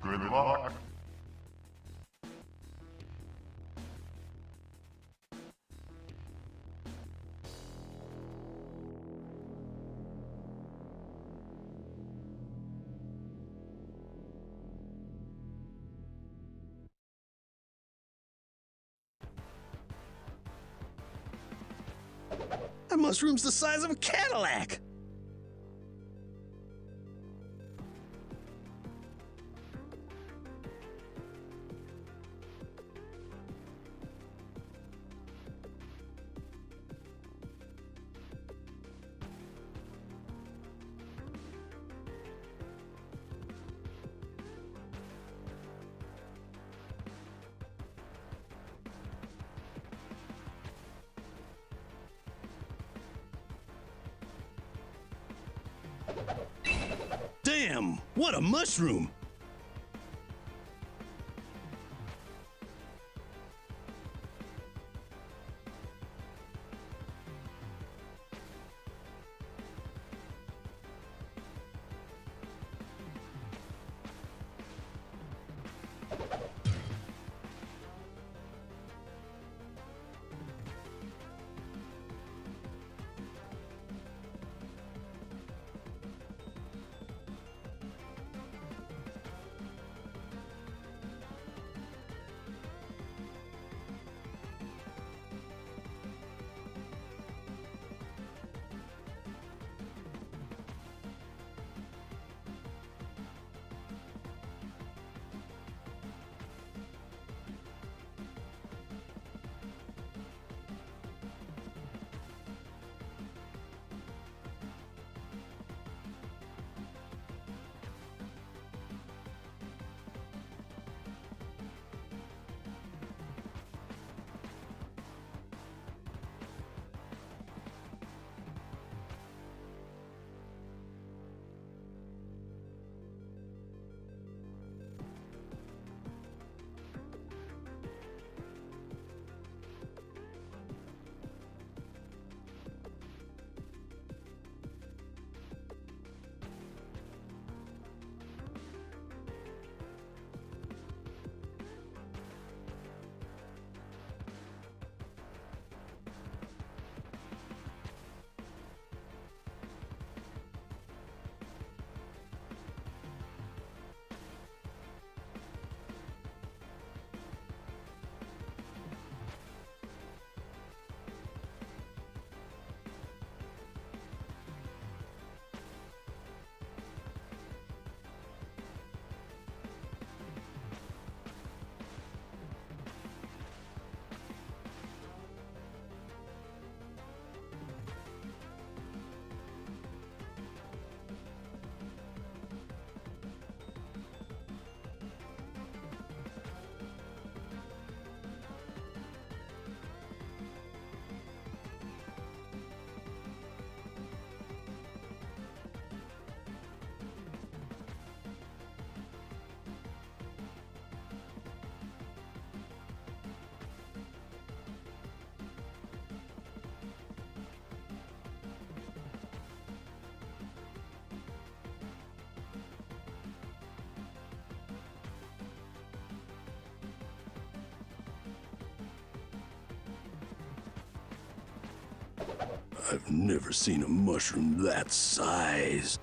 Good luck. That mushroom's the size of a Cadillac! Damn, what a mushroom! I've never seen a mushroom that size.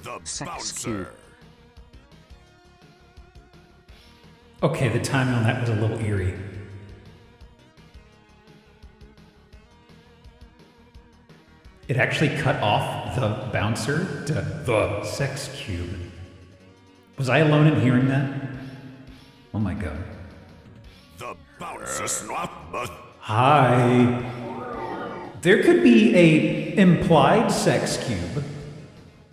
The Sex bouncer. cube. Okay, the timing on that was a little eerie. It actually cut off the bouncer to the sex cube. Was I alone in hearing that? Oh my god. The bouncer snap. Hi. There could be a implied sex cube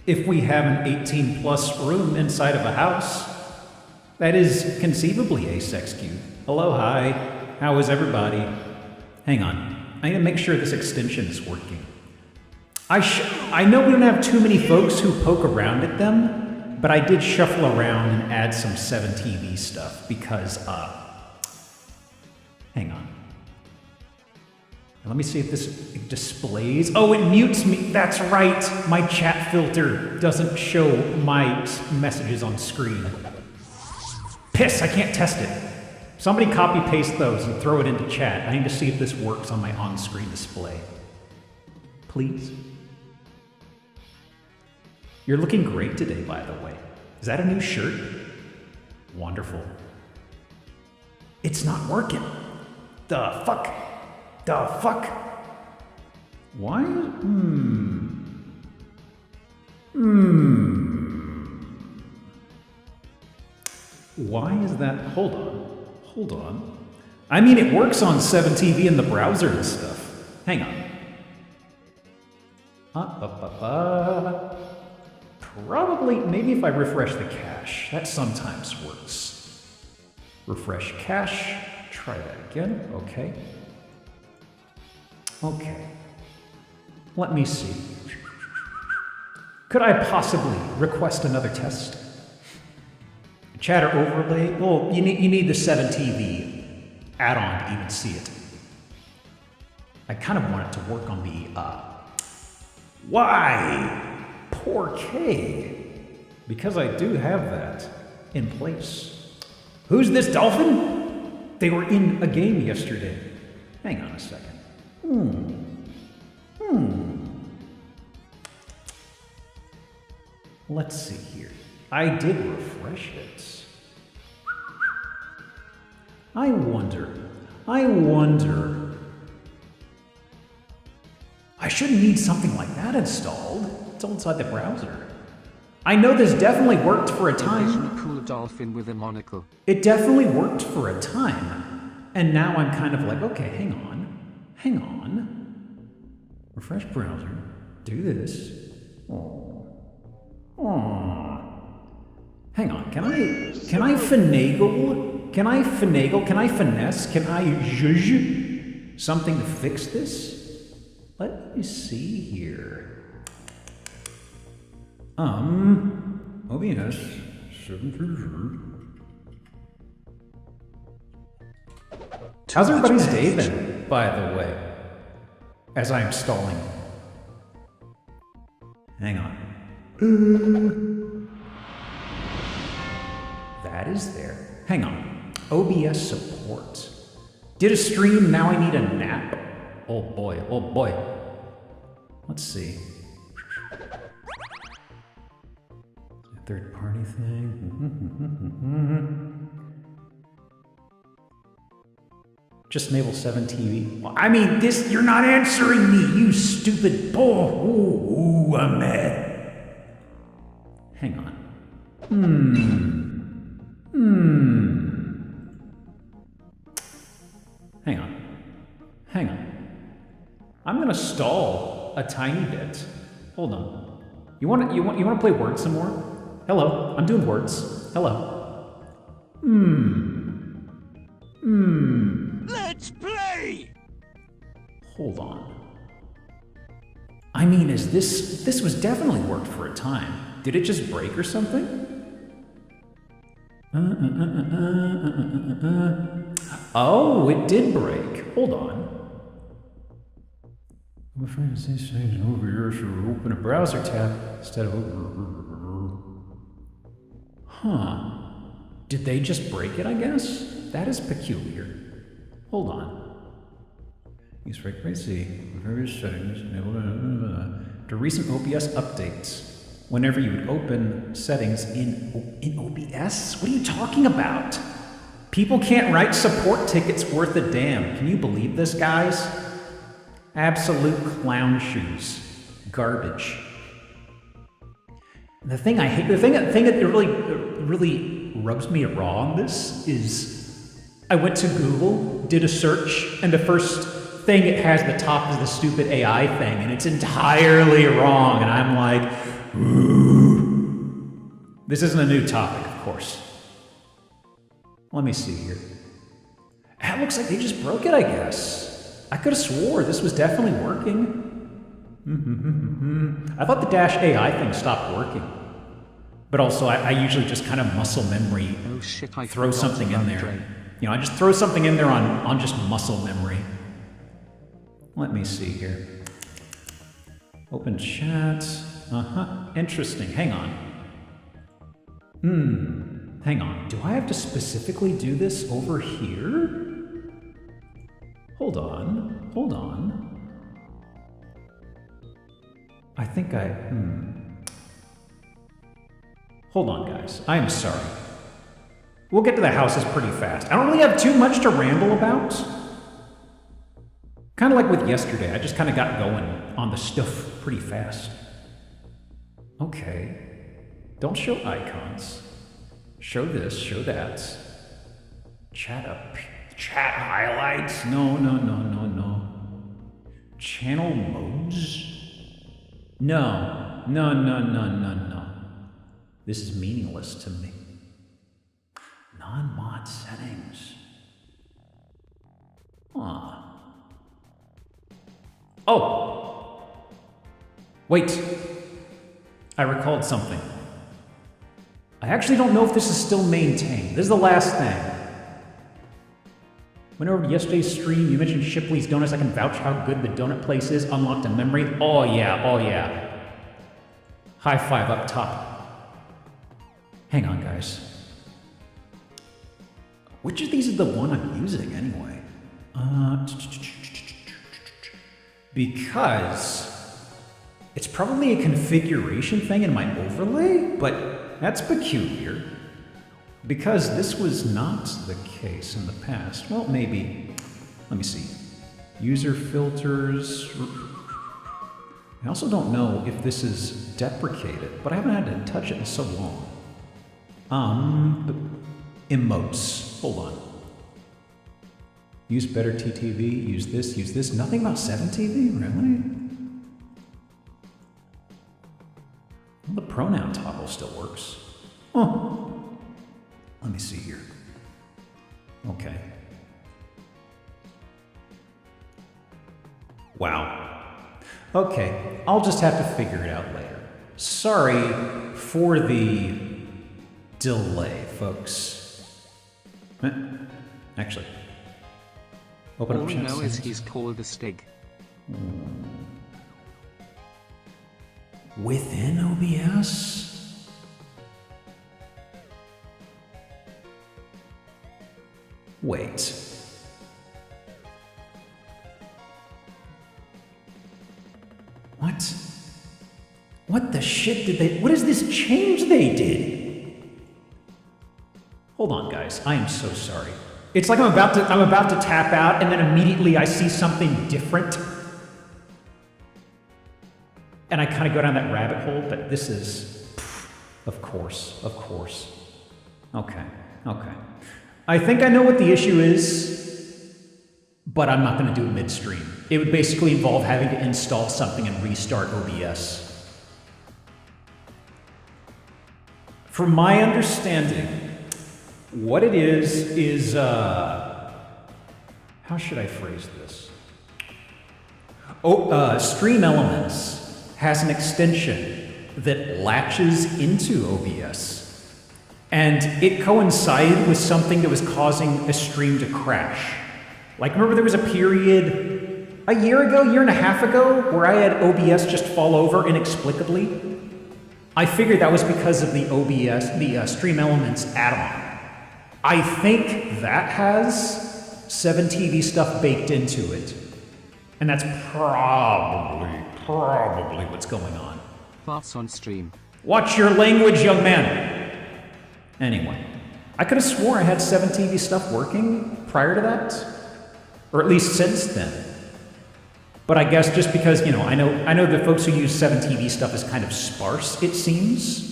if we have an 18 plus room inside of a house. That is conceivably a sex cube. Hello, hi. How is everybody? Hang on. I need to make sure this extension is working. I know we don't have too many folks who poke around at them, but I did shuffle around and add some 7TV stuff because, hang on. Let me see if this displays. Oh, it mutes me. That's right. My chat filter doesn't show my messages on screen. Piss, I can't test it. Somebody copy paste those and throw it into chat. I need to see if this works on my on-screen display. Please. You're looking great today, by the way. Is that a new shirt? Wonderful. It's not working. The fuck? The fuck? Why? Why is that? Hold on. Hold on. I mean, it works on 7TV in the browser and stuff. Hang on. Probably, maybe if I refresh the cache. That sometimes works. Refresh cache. Try that again. Okay. Okay. Let me see. Could I possibly request another test? Chatter overlay? Well, you need the 7TV add-on to even see it. I kind of want it to work on the, why? Poor K. Because I do have that in place. Who's this dolphin? They were in a game yesterday. Hang on a second. Let's see here. I did refresh it. I wonder. I shouldn't need something like that installed. It's all inside the browser. I know this definitely worked for a time. A cool dolphin with a monocle. It definitely worked for a time. And now I'm kind of like, okay, hang on. Refresh browser. Do this. Hang on, can I finagle? Can I finesse? Can I zhuzh something to fix this? Let me see here. OBS 733. How's everybody's day been, by the way? As I am stalling. Hang on. That is there. Hang on. OBS support. Did a stream, now I need a nap. Oh boy, oh boy. Let's see. Third party thing. Just enable 7TV. Well, I mean, this, you're not answering me, you stupid bull. Ooh, I'm mad. Hang on. Hang on. I'm gonna stall a tiny bit. Hold on. You wanna play words some more? Hello, I'm doing words. Hello. Let's play! Hold on. I mean, this was definitely worked for a time. Did it just break or something? Oh, it did break. Hold on. I'm afraid to say things over here should open a browser tab instead of Huh. Did they just break it, I guess? That is peculiar. Hold on. Use frequency, various settings, enable to recent OBS updates. whenever you would open settings in OBS? What are you talking about? People can't write support tickets worth a damn. Can you believe this, guys? Absolute clown shoes. Garbage. The thing I hate, the thing that really rubs me raw on this is I went to Google, did a search, and the first thing it has at the top is the stupid AI thing, and it's entirely wrong, and I'm like, ooh. This isn't a new topic, of course. Let me see here. It looks like they just broke it, I guess. I could have swore this was definitely working. I thought the dash AI thing stopped working. But also, I usually just kind of muscle memory throw something in there. You know, I just throw something in there on just muscle memory. Let me see here. Open chat. Interesting. Hang on. Hang on. Do I have to specifically do this over here? Hold on. Hold on. I think Hold on, guys. I am sorry. We'll get to the houses pretty fast. I don't really have too much to ramble about. Kind of like with yesterday. I just kind of got going on the stuff pretty fast. Okay. Don't show icons. Show this, show that. Chat up. Chat highlights. No. Channel modes. No. This is meaningless to me. Non-mod settings. Oh! Wait. I recalled something. I actually don't know if this is still maintained. This is the last thing. Went over to yesterday's stream, you mentioned Shipley's Donuts. I can vouch how good the donut place is. Unlocked in memory. Oh yeah. High five up top. Hang on, guys. Which of these is the one I'm using anyway? Because it's probably a configuration thing in my overlay, but that's peculiar. Because this was not the case in the past. Well, maybe. Let me see. User filters. I also don't know if this is deprecated, but I haven't had to touch it in so long. Emotes. Hold on. Use better TTV, use this. Nothing about 7TV, really? Well, the pronoun toggle still works. Oh. Let me see here. Okay. Wow. Okay, I'll just have to figure it out later. Sorry for the delay, folks. Actually, open up All chat. we know is he's called a Stig. Within OBS? Wait. What? What the shit did they... What is this change they did? Hold on, guys. I am so sorry. It's like I'm about to tap out, and then immediately I see something different. And I kind of go down that rabbit hole, but this is... Of course. Okay. I think I know what the issue is, but I'm not going to do it midstream. It would basically involve having to install something and restart OBS. From my understanding, what it is how should I phrase this? Stream Elements has an extension that latches into OBS. And it coincided with something that was causing a stream to crash. Like, remember there was a period a year and a half ago, where I had OBS just fall over inexplicably? I figured that was because of the OBS, the Stream Elements add-on. I think that has 7TV stuff baked into it. And that's probably what's going on. Farts on stream. Watch your language, young man. Anyway, I could have swore I had 7TV stuff working prior to that, or at least since then. But I guess just because, you know, I know the folks who use 7TV stuff is kind of sparse, it seems.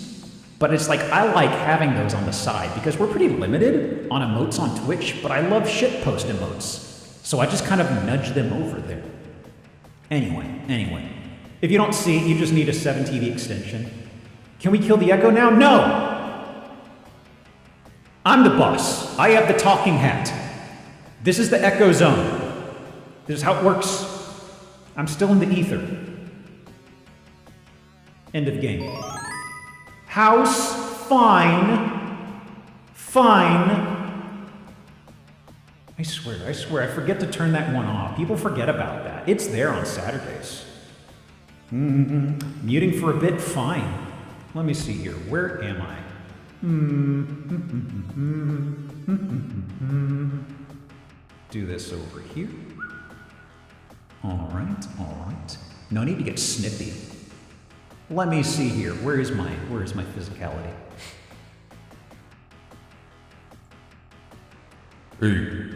But it's like, I like having those on the side because we're pretty limited on emotes on Twitch, but I love shitpost emotes. So I just kind of nudge them over there. Anyway. If you don't see it, you just need a 7TV extension. Can we kill the Echo now? No! I'm the boss. I have the talking hat. This is the Echo Zone. This is how it works. I'm still in the ether. End of game. House, fine. I swear, I forget to turn that one off. People forget about that. It's there on Saturdays. Muting for a bit, fine. Let me see here. Where am I? Do this over here. All right. No need to get snippy. Let me see here. Where is my physicality? Hey.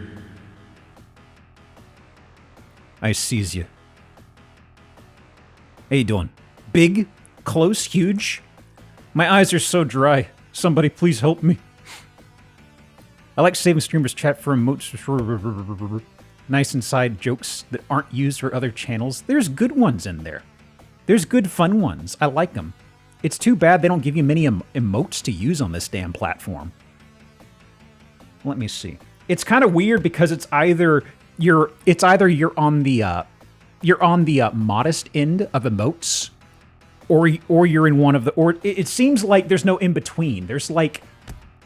I sees you. How you doing? Big, close, huge. My eyes are so dry. Somebody please help me. I like saving streamers' chat for emotes. Nice inside jokes that aren't used for other channels. There's good ones in there. There's good fun ones. I like them. It's too bad they don't give you many emotes to use on this damn platform. Let me see. It's kind of weird because it's either you're on the modest end of emotes, or you're in one of the, or it seems like there's no in between. There's like,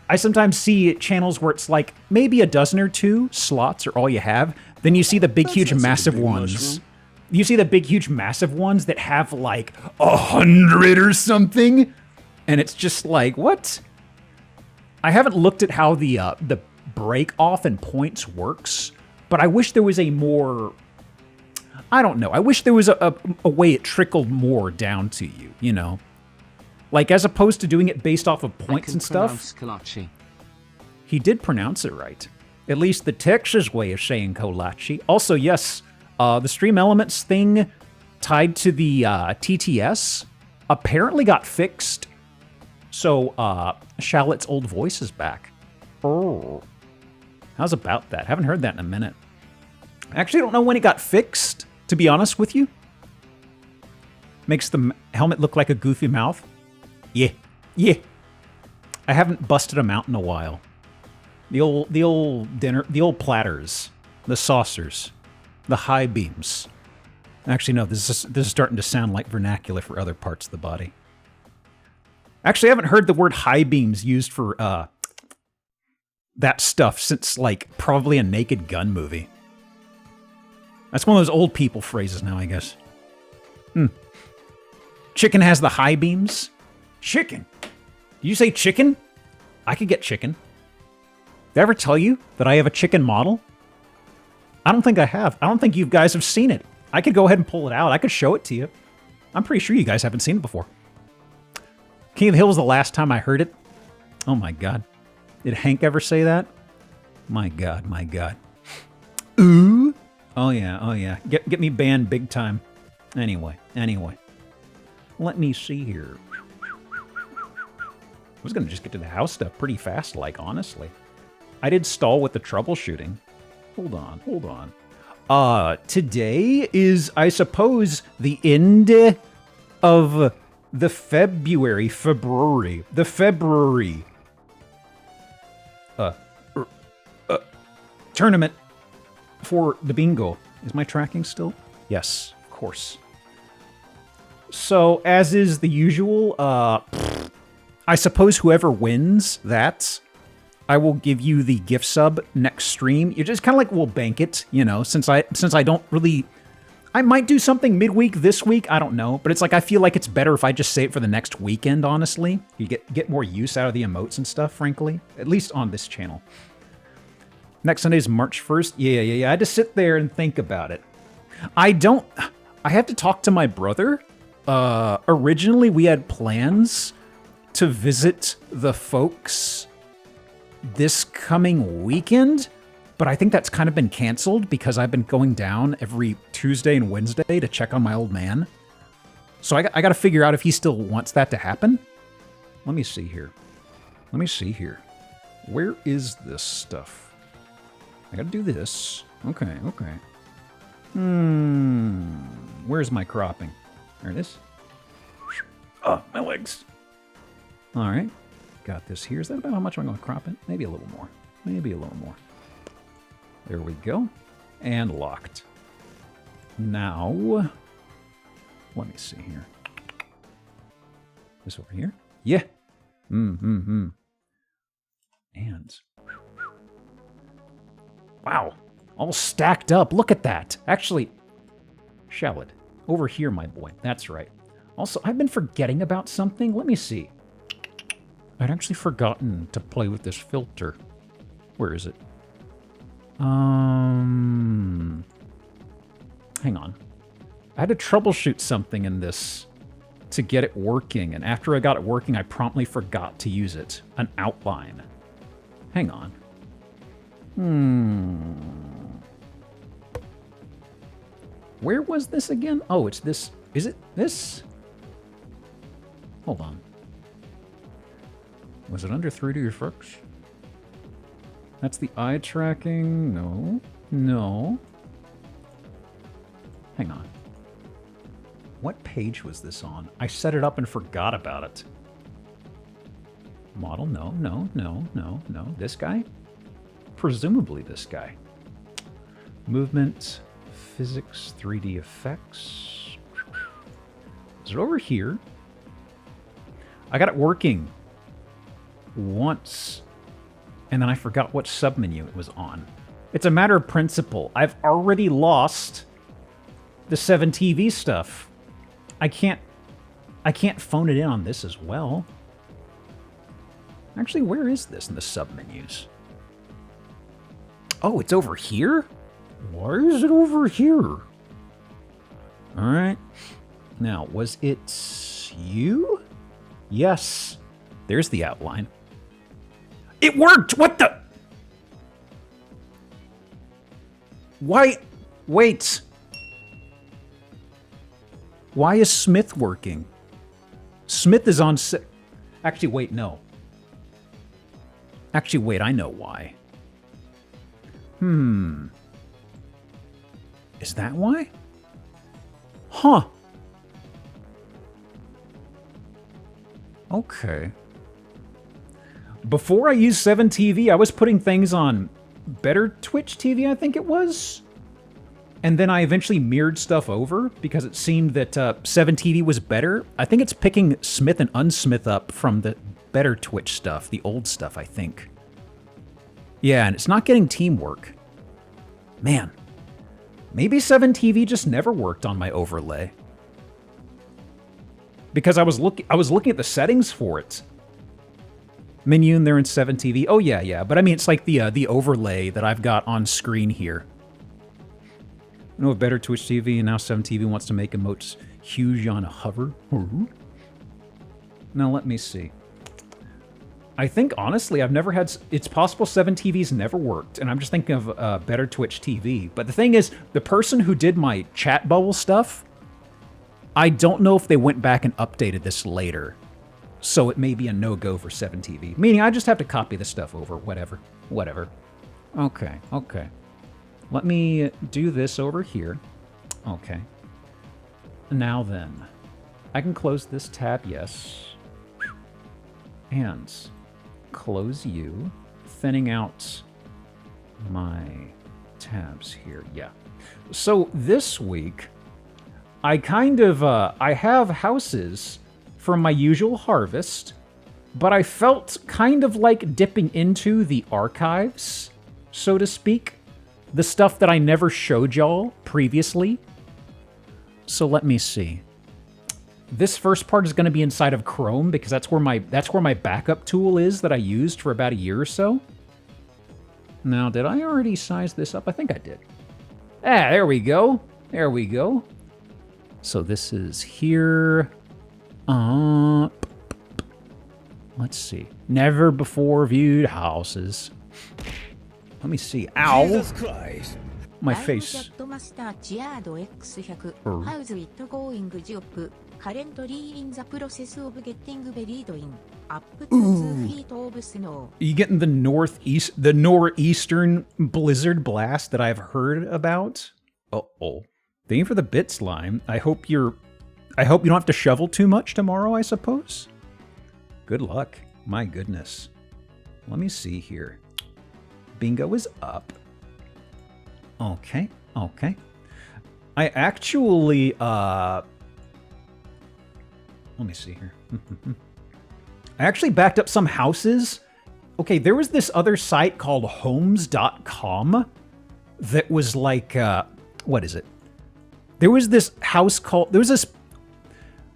I sometimes see channels where it's like maybe a dozen or two slots are all you have. Then you see the big, huge, massive ones. Mushroom. You see the big, huge, massive ones that have like 100 or something, and it's just like, what? I haven't looked at how the break off and points works, but I wish there was a more, I don't know. I wish there was a way it trickled more down to you, you know? Like, as opposed to doing it based off of points and stuff. Kolachi. He did pronounce it right. At least the Texas way of saying Kolachi. Also, yes, the Stream Elements thing tied to the TTS apparently got fixed. So, Shallot's old voice is back. Oh. How's about that? Haven't heard that in a minute. I actually don't know when it got fixed, to be honest with you. Makes the helmet look like a goofy mouth. Yeah. I haven't busted them out in a while. The old dinner, the old platters, the saucers, the high beams. Actually, no, this is starting to sound like vernacular for other parts of the body. Actually, I haven't heard the word high beams used for that stuff since, like, probably a Naked Gun movie. That's one of those old people phrases now, I guess. Chicken has the high beams? Chicken? Did you say chicken? I could get chicken. Did I ever tell you that I have a chicken model? I don't think I have. I don't think you guys have seen it. I could go ahead and pull it out. I could show it to you. I'm pretty sure you guys haven't seen it before. King of the Hill was the last time I heard it. Oh my god. Did Hank ever say that? My god. Ooh. Oh yeah. Get me banned big time. Anyway. Let me see here. I was gonna just get to the house stuff pretty fast, like, honestly. I did stall with the troubleshooting. Hold on. Today is, I suppose, the end of the February. Tournament for the bingo. Is my tracking still? Yes, of course. So, as is the usual, I suppose whoever wins that, I will give you the gift sub next stream. You just kind of like, we'll bank it, you know, since I don't really, I might do something midweek this week, I don't know, but it's like, I feel like it's better if I just say it for the next weekend, honestly. You get more use out of the emotes and stuff, frankly, at least on this channel. Next Sunday is March 1st. Yeah. I had to sit there and think about it. I have to talk to my brother. Originally, we had plans to visit the folks this coming weekend, but I think that's kind of been canceled because I've been going down every Tuesday and Wednesday to check on my old man. So I got to figure out if he still wants that to happen. Let me see here. Where is this stuff? I got to do this. Okay. Where's my cropping? There it is. Oh, my legs. All right. Got this here. Is that about how much I'm going to crop it? Maybe a little more. There we go. And locked. Now, let me see here. This over here? Yeah. And wow. All stacked up. Look at that. Actually, shallot. Over here, my boy. That's right. Also, I've been forgetting about something. Let me see. I'd actually forgotten to play with this filter. Where is it? Hang on. I had to troubleshoot something in this to get it working, and after I got it working, I promptly forgot to use it. An outline. Hang on. Where was this again? Oh, it's this. Is it this? Hold on. Was it under 3D effects? That's the eye tracking. No. Hang on. What page was this on? I set it up and forgot about it. Model? No. This guy? Presumably this guy. Movement, physics, 3D effects. Is it over here? I got it working once, and then I forgot what submenu it was on. It's a matter of principle. I've already lost the 7TV stuff. I can't phone it in on this as well. Actually, where is this in the submenus? Oh, it's over here? Why is it over here? All right. Now, was it you? Yes. There's the outline. It worked! What the? Why? Wait. Why is Smith working? Smith is on... Actually, wait, no. Actually, wait, I know why. Is that why? Huh. Okay. Before I used 7TV, I was putting things on Better Twitch TV, I think it was. And then I eventually mirrored stuff over because it seemed that 7TV was better. I think it's picking Smith and Unsmith up from the Better Twitch stuff, the old stuff, I think. Yeah, and it's not getting teamwork. Man, maybe 7TV just never worked on my overlay. Because I was looking at the settings for it. Menu in there in 7TV. Oh yeah, but I mean it's like the overlay that I've got on screen here. I know a Better Twitch TV, and now 7TV wants to make emotes huge on a hover. Now let me see. I think, honestly, I've never had... It's possible 7TV's never worked, and I'm just thinking of Better Twitch TV. But the thing is, the person who did my chat bubble stuff, I don't know if they went back and updated this later. So it may be a no-go for 7TV. Meaning I just have to copy the stuff over, whatever. Okay. Let me do this over here. Okay. Now then, I can close this tab, yes. And close you, thinning out my tabs here, yeah. So this week, I kind of, I have houses from my usual harvest, but I felt kind of like dipping into the archives, so to speak. The stuff that I never showed y'all previously. So let me see. This first part is going to be inside of Chrome because that's where my backup tool is that I used for about a year or so. Now, did I already size this up? I think I did. Ah, there we go. So this is here. Let's see. Never before viewed houses. Let me see. Ow! Jesus Christ. My face. How's it going, job? Currently in the process of getting buried in up to 2 feet of snow. Are you getting the northeastern blizzard blast that I've heard about? Uh-oh. Thank you for the bit, Slime. I hope you don't have to shovel too much tomorrow, I suppose. Good luck. My goodness. Let me see here. Bingo is up. Okay, okay. I actually, let me see here. I actually backed up some houses. Okay, there was this other site called homes.com that was like, what is it? There was this house called, there was this,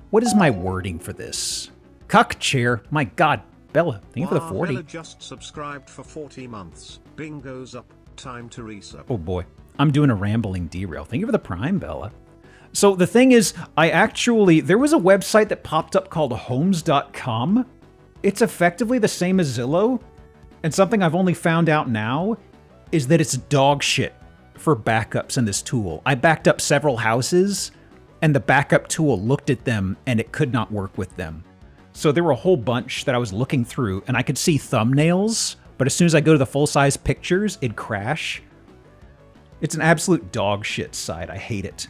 what is my wording for this? Cuck chair. My God, Bella, thank you for the 40. Bella just subscribed for 40 months. Bingo's up. Time to resub. Oh boy, I'm doing a rambling derail. Thank you for the Prime, Bella. So the thing is, there was a website that popped up called homes.com. It's effectively the same as Zillow, and something I've only found out now is that it's dog shit for backups in this tool. I backed up several houses, and the backup tool looked at them, and it could not work with them. So there were a whole bunch that I was looking through, and I could see thumbnails, but as soon as I go to the full-size pictures, it'd crash. It's an absolute dog shit site. I hate it.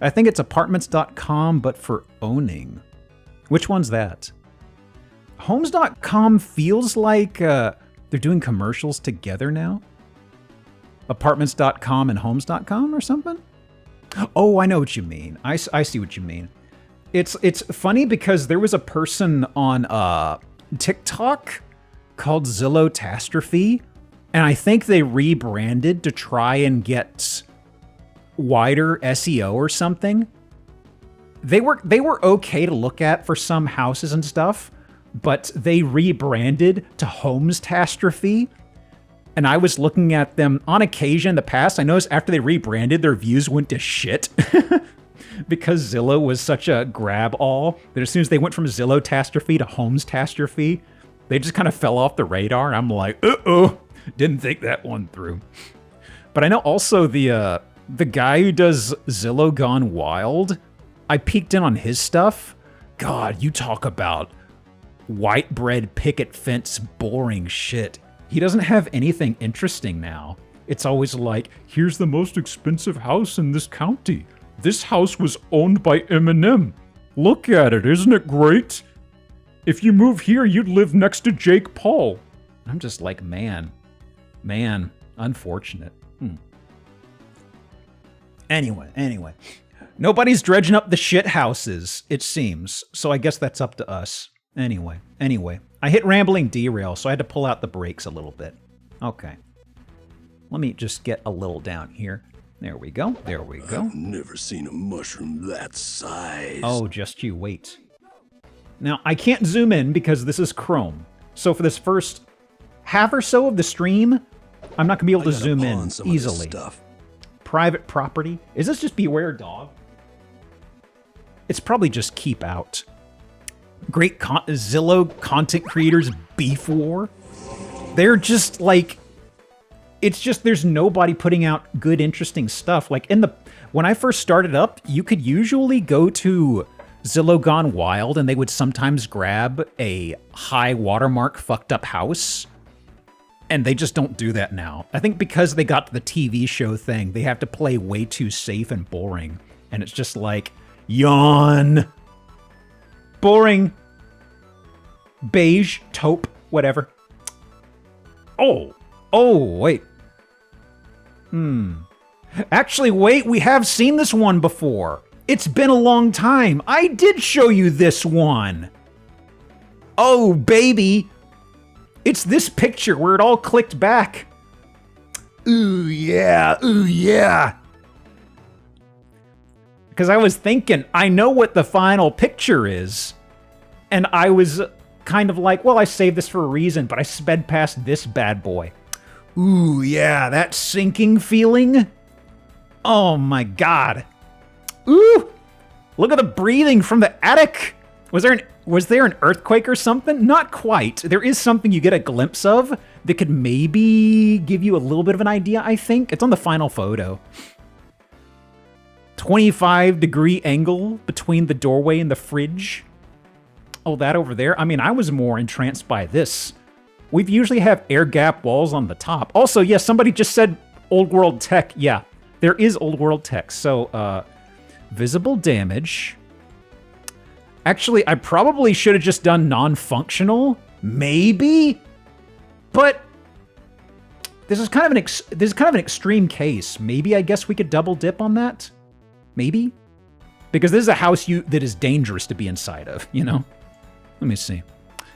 I think it's apartments.com, but for owning. Which one's that? Homes.com feels like they're doing commercials together now. Apartments.com and homes.com or something? Oh, I know what you mean. I see what you mean. It's funny because there was a person on TikTok called Zillow-tastrophe, and I think they rebranded to try and get wider SEO or something. They were okay to look at for some houses and stuff, but they rebranded to Homes-tastrophe, and I was looking at them on occasion in the past. I noticed after they rebranded, their views went to shit. Because Zillow was such a grab-all that as soon as they went from Zillow-tastrophe to Homes-tastrophe, they just kind of fell off the radar. I'm like, uh-oh, didn't think that one through. But I know also the guy who does Zillow Gone Wild, I peeked in on his stuff. God, you talk about white bread picket fence boring shit. He doesn't have anything interesting now. It's always like, here's the most expensive house in this county. This house was owned by Eminem. Look at it, isn't it great? If you move here, you'd live next to Jake Paul. I'm just like, man, unfortunate. Anyway. Nobody's dredging up the shit houses, it seems. So I guess that's up to us. Anyway. I hit rambling derail, so I had to pull out the brakes a little bit. Okay. Let me just get a little down here. There we go. I've never seen a mushroom that size. Oh, just you wait. Now, I can't zoom in because this is Chrome. So for this first half or so of the stream, I'm not going to be able to zoom in easily. Private property. Is this just Beware Dog? It's probably just Keep Out. Great Zillow content creators beef war. They're just like... It's just there's nobody putting out good, interesting stuff. Like when I first started up, you could usually go to Zillow Gone Wild and they would sometimes grab a high watermark fucked up house. And they just don't do that now. I think because they got to the TV show thing, they have to play way too safe and boring. And it's just like, yawn. Boring. Beige, taupe, whatever. Oh, wait. Actually, wait, we have seen this one before. It's been a long time. I did show you this one. Oh, baby. It's this picture where it all clicked back. Ooh, yeah. Because I was thinking, I know what the final picture is. And I was kind of like, well, I saved this for a reason, but I sped past this bad boy. Ooh, yeah, that sinking feeling. Oh my God. Ooh, look at the breathing from the attic. Was there an earthquake or something? Not quite. There is something you get a glimpse of that could maybe give you a little bit of an idea, I think. It's on the final photo. 25-degree angle between the doorway and the fridge. Oh, that over there? I mean, I was more entranced by this. We've usually have air gap walls on the top. Also, yes, somebody just said old world tech. Yeah, there is old world tech. So, visible damage. Actually, I probably should have just done non-functional, maybe, but this is kind of an extreme case. Maybe I guess we could double dip on that, maybe, because this is a house that is dangerous to be inside of. You know, let me see.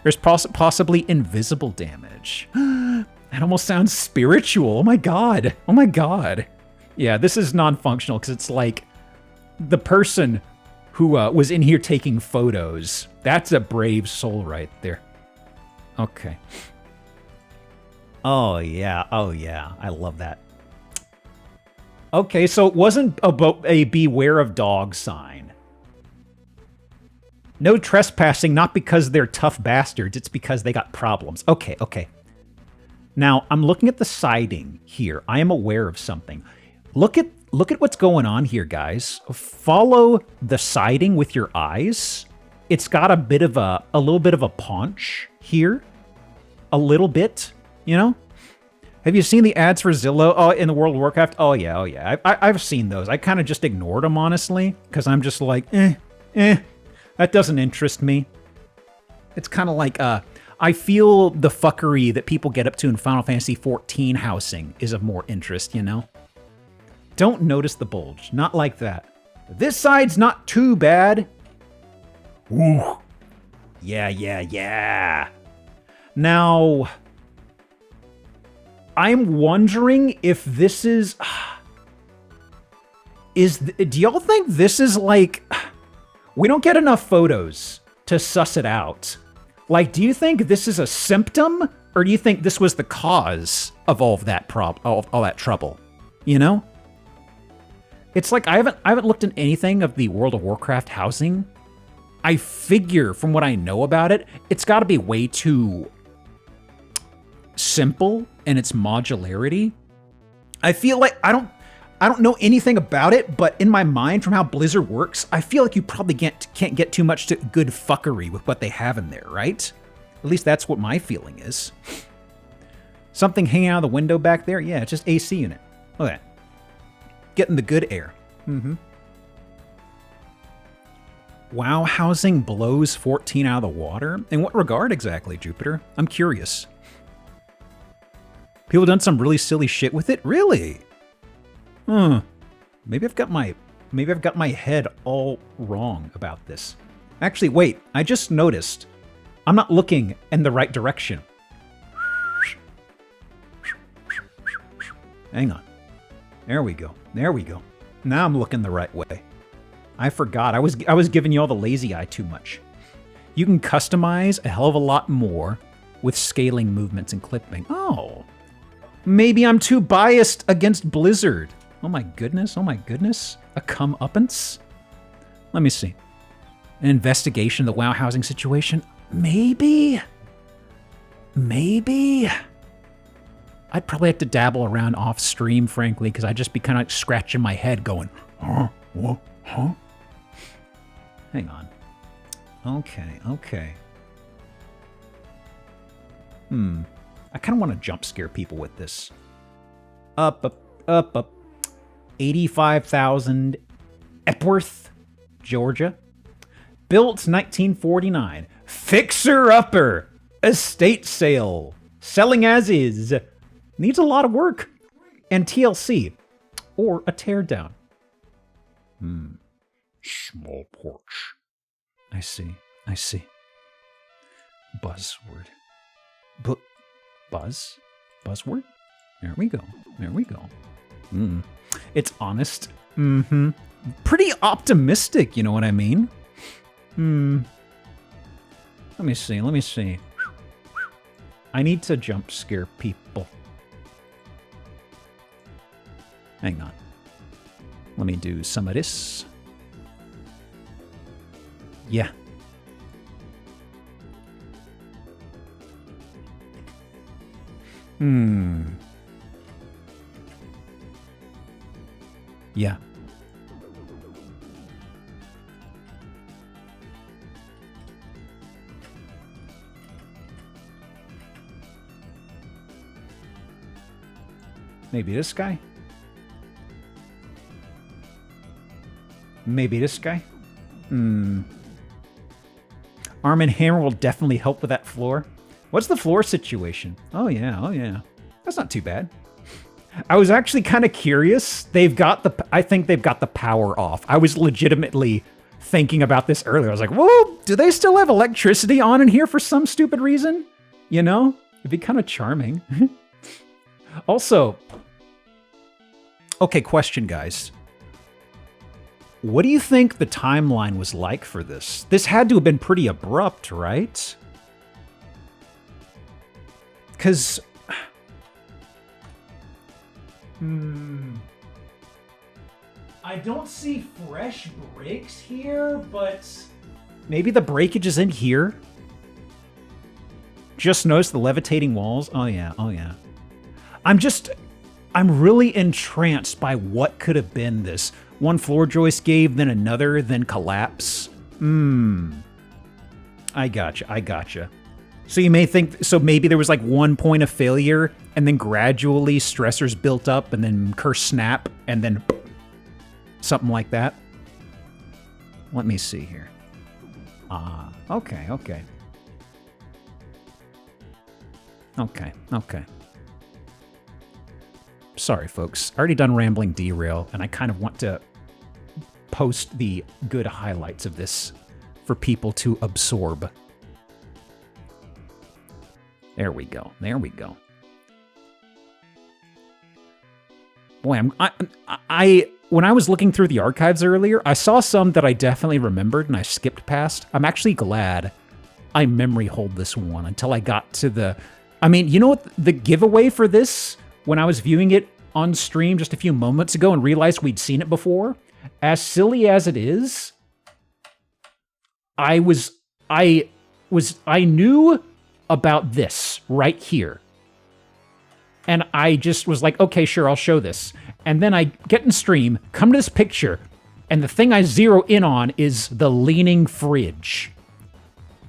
There's possibly invisible damage. That almost sounds spiritual. Oh my god. Oh my god. Yeah, this is non-functional because it's like the person who was in here taking photos. That's a brave soul right there. Okay. Oh, yeah. Oh, yeah. I love that. Okay, so it wasn't about a beware of dog sign. No trespassing, not because they're tough bastards. It's because they got problems. Okay, okay. Now, I'm looking at the siding here. I am aware of something. Look at what's going on here, guys. Follow the siding with your eyes. It's got a little bit of a paunch here. A little bit, you know? Have you seen the ads for Zillow? Oh, in the World of Warcraft? Oh, yeah, oh, yeah. I've seen those. I kind of just ignored them, honestly, because I'm just like, that doesn't interest me. It's kind of like, I feel the fuckery that people get up to in Final Fantasy XIV housing is of more interest, you know? Don't notice the bulge. Not like that. This side's not too bad. Ooh. Yeah, yeah, yeah. Now, I'm wondering if this is... do y'all think this is like... We don't get enough photos to suss it out. Like, do you think this is a symptom? Or do you think this was the cause of all of that all that trouble? You know? It's like I haven't looked at anything of the World of Warcraft housing. I figure from what I know about it, it's got to be way too simple in its modularity. I feel like I don't know anything about it, but in my mind, from how Blizzard works, I feel like you probably can't get too much to good fuckery with what they have in there, right? At least that's what my feeling is. Something hanging out of the window back there? Yeah, it's just AC unit. Look at that. Getting the good air. Mm-hmm. WoW housing blows 14 out of the water? In what regard exactly, Jupiter? I'm curious. People done some really silly shit with it? Really? Maybe I've got my head all wrong about this. Actually, wait, I just noticed. I'm not looking in the right direction. Hang on. There we go. There we go. Now I'm looking the right way. I forgot. I was giving you all the lazy eye too much. You can customize a hell of a lot more with scaling movements and clipping. Oh. Maybe I'm too biased against Blizzard. Oh my goodness. Oh my goodness. A comeuppance? Let me see. An investigation of the WoW housing situation? Maybe? Maybe? I'd probably have to dabble around off stream, frankly, because I'd just be kind of like scratching my head going, huh? What? Huh? Hang on. Okay, okay. I kind of want to jump scare people with this. Up. 85,000 Epworth, Georgia. Built 1949. Fixer-upper. Estate sale. Selling as is. Needs a lot of work. And TLC. Or a teardown. Small porch. I see. I see. Buzzword. Buzzword? There we go. There we go. It's honest. Pretty optimistic, you know what I mean? Let me see. Let me see. I need to jump scare people. Hang on. Let me do some of this. Yeah. Yeah. Maybe this guy? Maybe this guy? Arm and hammer will definitely help with that floor. What's the floor situation? Oh yeah, oh yeah. That's not too bad. I was actually kind of curious. I think they've got the power off. I was legitimately thinking about this earlier. I was like, whoa, do they still have electricity on in here for some stupid reason? You know? It'd be kind of charming. Also, okay, question, guys. What do you think the timeline was like for this? This had to have been pretty abrupt, right? Because... I don't see fresh breaks here, but... Maybe the breakage is in here? Just notice the levitating walls? Oh yeah, oh yeah. I'm really entranced by what could have been this. One floor joist gave, then another, then collapse. I gotcha. So you may think, so maybe there was like one point of failure, and then gradually stressors built up, and then curse snap, and then something like that. Let me see here. Ah, okay. Sorry, folks. Already done rambling derail, and I kind of want to post the good highlights of this for people to absorb. There we go. Boy, when I was looking through the archives earlier, I saw some that I definitely remembered and I skipped past. I'm actually glad I memory hold this one until I got to the... I mean, you know what? The giveaway for this, when I was viewing it on stream just a few moments ago and realized we'd seen it before, as silly as it is, I knew about this right here. And I just was like, okay, sure, I'll show this. And then I get in stream, come to this picture, and the thing I zero in on is the leaning fridge.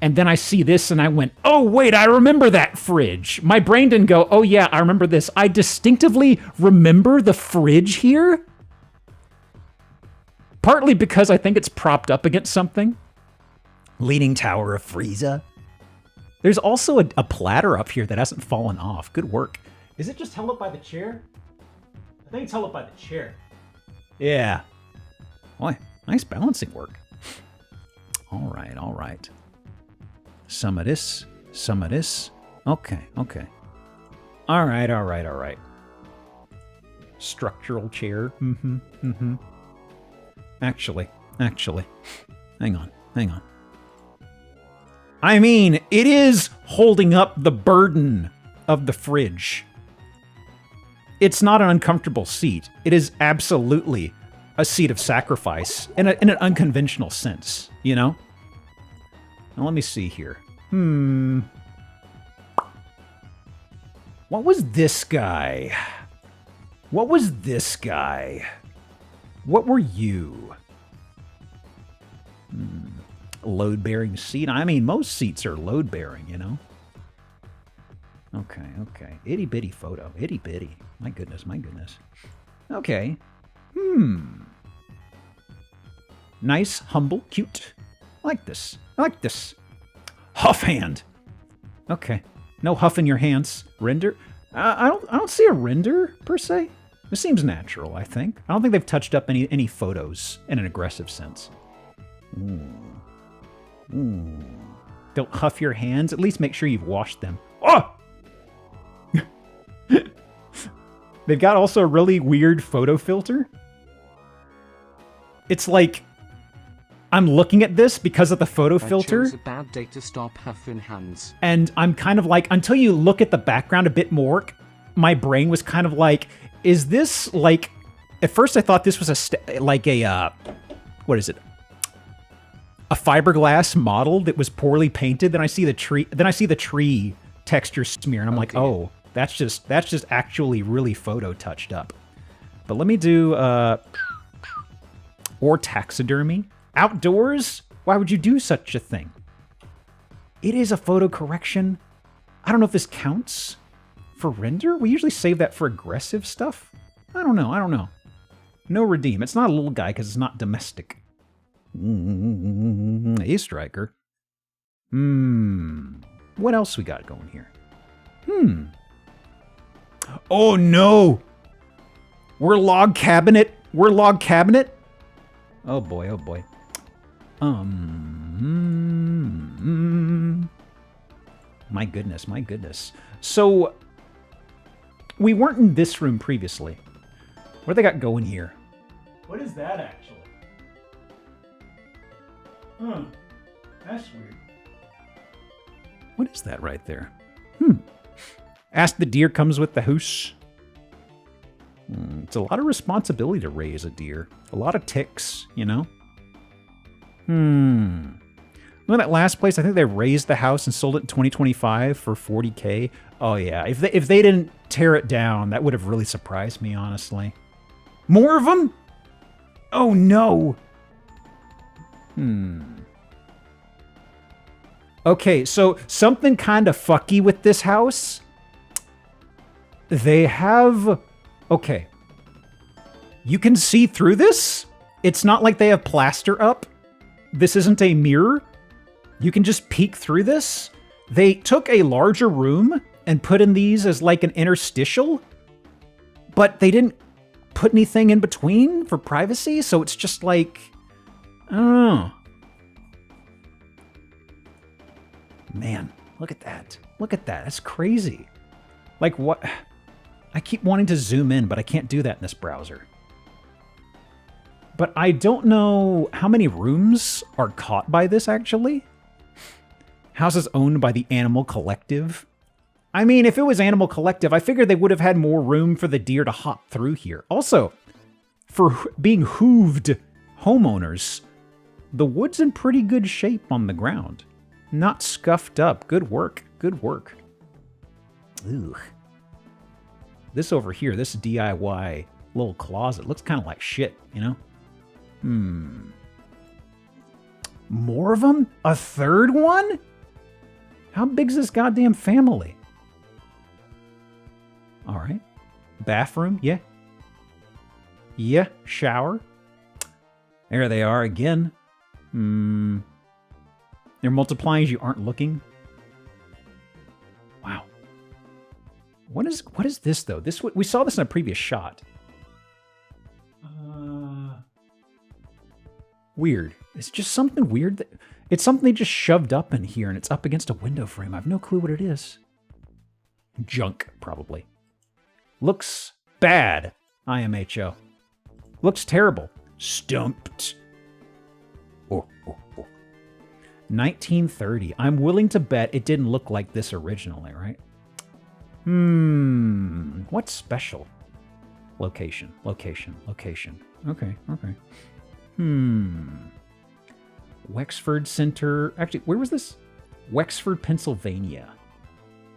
And then I see this and I went, oh, wait, I remember that fridge. My brain didn't go, oh, yeah, I remember this. I distinctively remember the fridge here. Partly because I think it's propped up against something. Leaning Tower of Frieza. There's also a platter up here that hasn't fallen off. Good work. Is it just held up by the chair? I think it's held up by the chair. Yeah. Boy, nice balancing work. All right. Some of this. Okay. All right. Structural chair. Actually. Hang on. I mean, it is holding up the burden of the fridge. It's not an uncomfortable seat. It is absolutely a seat of sacrifice in an unconventional sense, you know? Now let me see here. What was this guy? What were you? Load-bearing seat? I mean, most seats are load-bearing, you know? Okay. Itty-bitty photo. Itty-bitty. My goodness. Okay. Nice, humble, cute. I like this. Huff hand. Okay. No huff in your hands. Render? I don't see a render, per se. This seems natural, I think. I don't think they've touched up any photos in an aggressive sense. Don't huff your hands. At least make sure you've washed them. Oh! They've got also a really weird photo filter. It's like I'm looking at this because of the photo filter. Chose a bad day to stop huffing hands. And I'm kind of like, until you look at the background a bit more, my brain was kind of like, is this like... At first I thought this was what is it? A fiberglass model that was poorly painted. Then I see the tree texture smear, and I'm like, oh, That's just actually really photo touched up. But let me do or taxidermy. Outdoors? Why would you do such a thing? It is a photo correction. I don't know if this counts for render. We usually save that for aggressive stuff. I don't know. No redeem. It's not a little guy because it's not domestic. A striker. What else we got going here? Oh no! We're log cabinet. Oh boy. My goodness. So, we weren't in this room previously. What do they got going here? What is that actually? That's weird. What is that right there? Ask the deer comes with the house. It's a lot of responsibility to raise a deer. A lot of ticks, you know? Look at that last place. I think they raised the house and sold it in 2025 for $40K. Oh yeah, if they didn't tear it down, that would have really surprised me, honestly. More of them? Oh no. Okay, so something kind of fucky with this house. They have... Okay. You can see through this? It's not like they have plaster up. This isn't a mirror. You can just peek through this. They took a larger room and put in these as like an interstitial, but they didn't put anything in between for privacy, so it's just like... I don't know. Man, look at that. Look at that. That's crazy. Like, what? I keep wanting to zoom in, but I can't do that in this browser. But I don't know how many rooms are caught by this, actually. House is owned by the Animal Collective. I mean, if it was Animal Collective, I figured they would have had more room for the deer to hop through here. Also, for being hooved homeowners, the wood's in pretty good shape on the ground. Not scuffed up. Good work. Good work. Ugh. This over here, this DIY little closet, looks kind of like shit, you know? More of them? A third one? How big's this goddamn family? All right. Bathroom? Yeah. Yeah. Shower? There they are again. They're multiplying as you aren't looking. Wow. What is this though? We saw this in a previous shot. Weird. It's just something weird. It's something they just shoved up in here and it's up against a window frame. I have no clue what it is. Junk, probably. Looks bad, IMHO. Looks terrible. Stumped. Oh. 1930. I'm willing to bet it didn't look like this originally, right? What's special? Location. Okay. Wexford Center. Actually, where was this? Wexford, Pennsylvania.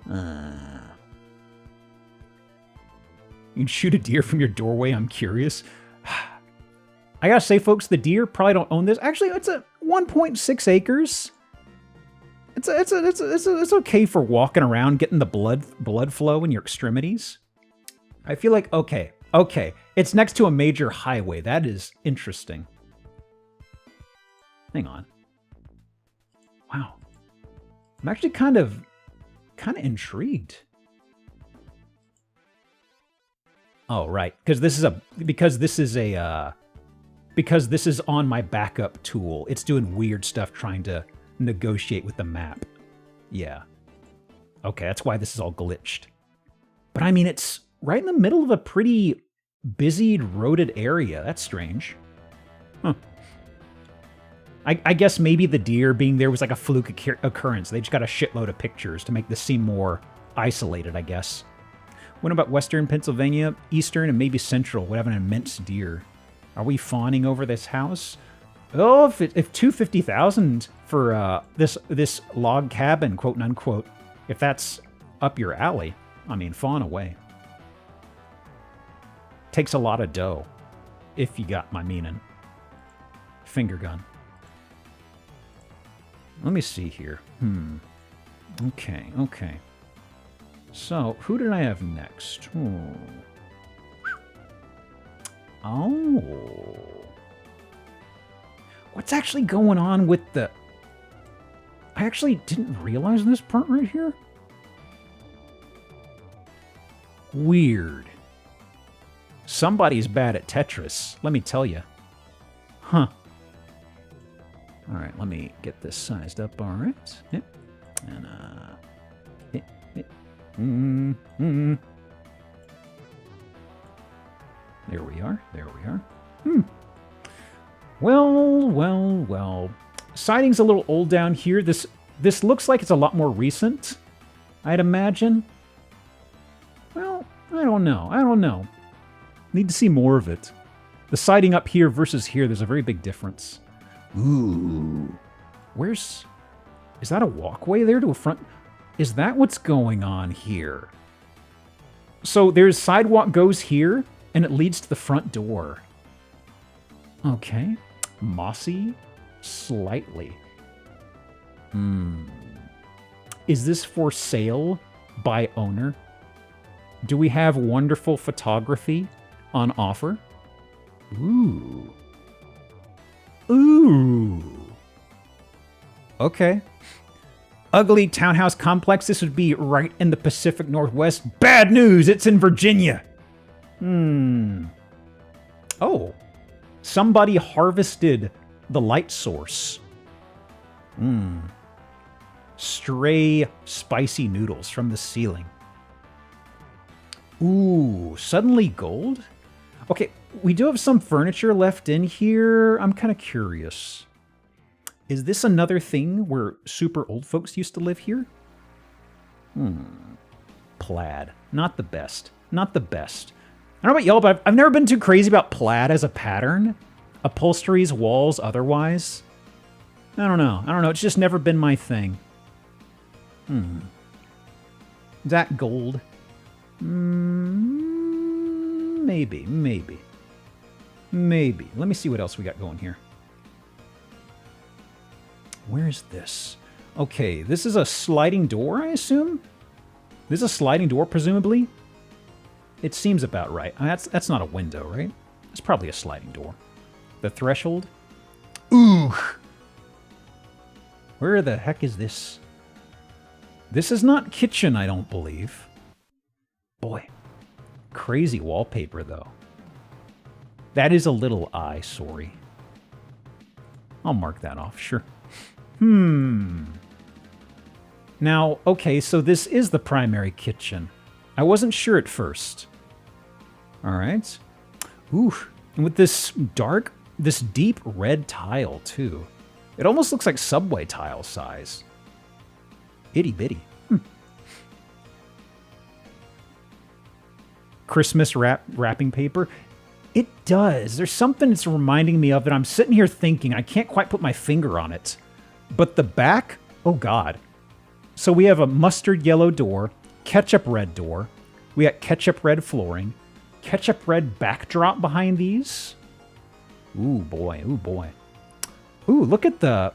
You can shoot a deer from your doorway. I'm curious. I gotta say, folks, the deer probably don't own this. Actually, it's a 1.6 acres. It's okay for walking around, getting the blood flow in your extremities. I feel like okay. It's next to a major highway. That is interesting. Hang on. Wow. I'm actually kind of intrigued. Oh, right. Because this is on my backup tool. It's doing weird stuff trying to negotiate with the map. Yeah. Okay, that's why this is all glitched. But I mean, it's right in the middle of a pretty busy, roaded area. That's strange. Huh. I guess maybe the deer being there was like a fluke occurrence. They just got a shitload of pictures to make this seem more isolated, I guess. What about Western Pennsylvania? Eastern and maybe Central would have an immense deer. Are we fawning over this house? Oh, if $250,000 for this log cabin, quote unquote, if that's up your alley, I mean, fawn away. Takes a lot of dough, if you got my meaning. Finger gun. Let me see here. Okay, okay. So, who did I have next? Oh. What's actually going on with the... I actually didn't realize this part right here. Weird. Somebody's bad at Tetris, let me tell you. Huh. Alright, let me get this sized up, alright. Yep. And, There we are, there we are. Well, well, well. Siding's a little old down here. This looks like it's a lot more recent, I'd imagine. Well, I don't know. I don't know. Need to see more of it. The siding up here versus here, there's a very big difference. Ooh. Where's... Is that a walkway there to a front... Is that what's going on here? So there's sidewalk goes here, and it leads to the front door. Okay. Mossy? Slightly. Is this for sale by owner? Do we have wonderful photography on offer? Ooh. Ooh. Okay. Ugly townhouse complex. This would be right in the Pacific Northwest. Bad news! It's in Virginia! Oh. Somebody harvested the light source. Stray spicy noodles from the ceiling. Ooh, suddenly gold? Okay, we do have some furniture left in here. I'm kind of curious. Is this another thing where super old folks used to live here? Plaid. Not the best. Not the best. I don't know about y'all, but I've never been too crazy about plaid as a pattern. Upholsteries, walls, otherwise. I don't know. I don't know. It's just never been my thing. Is that gold? Maybe, maybe. Maybe. Let me see what else we got going here. Where's this? Okay, this is a sliding door, I assume? This is a sliding door, presumably? It seems about right. That's not a window, right? It's probably a sliding door. The threshold? Ooh! Where the heck is this? This is not kitchen, I don't believe. Boy. Crazy wallpaper, though. That is a little eyesore. I'll mark that off, sure. Now, okay, so this is the primary kitchen. I wasn't sure at first. Alright. Ooh, and with this deep red tile, too. It almost looks like subway tile size. Itty bitty. Christmas wrapping paper. It does. There's something it's reminding me of that I'm sitting here thinking. I can't quite put my finger on it. But the back, oh God. So we have a mustard yellow door, ketchup red door. We got ketchup red flooring, ketchup red backdrop behind these. Ooh boy, ooh boy. Ooh, look at the,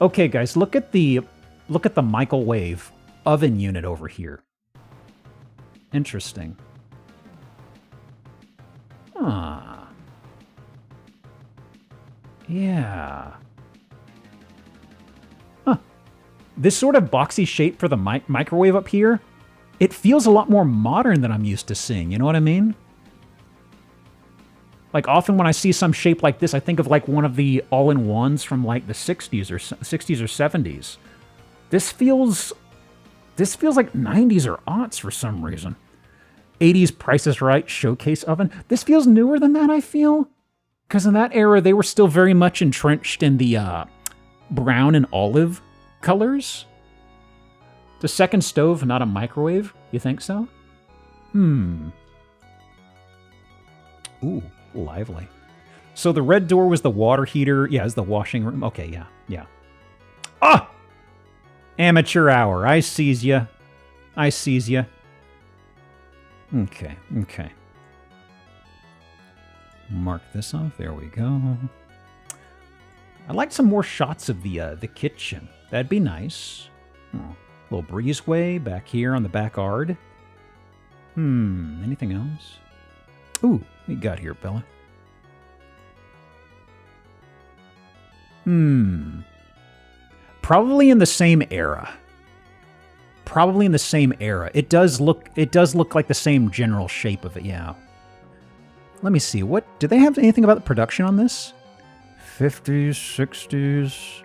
Okay guys, look at the microwave oven unit over here. Interesting. Ah. Yeah. Huh. This sort of boxy shape for the microwave up here, it feels a lot more modern than I'm used to seeing, you know what I mean? Like, often when I see some shape like this, I think of, like, one of the all-in-ones from, like, the 60s or 70s. This feels like 90s or aughts for some reason. 80s Price is Right showcase oven. This feels newer than that, I feel. Because in that era, they were still very much entrenched in the brown and olive colors. The second stove, not a microwave? You think so? Ooh, lively. So the red door was the water heater. Yeah, it's the washing room. Okay, yeah. Ah! Amateur hour. I sees ya. I sees ya. Okay, okay. Mark this off. There we go. I'd like some more shots of the kitchen. That'd be nice. Oh, little breezeway back here on the backyard. Anything else? Ooh, what you got here, Bella? Probably in the same era. Probably in the same era. It does look like the same general shape of it, yeah. Let me see. What do they have anything about the production on this? 50s, 60s.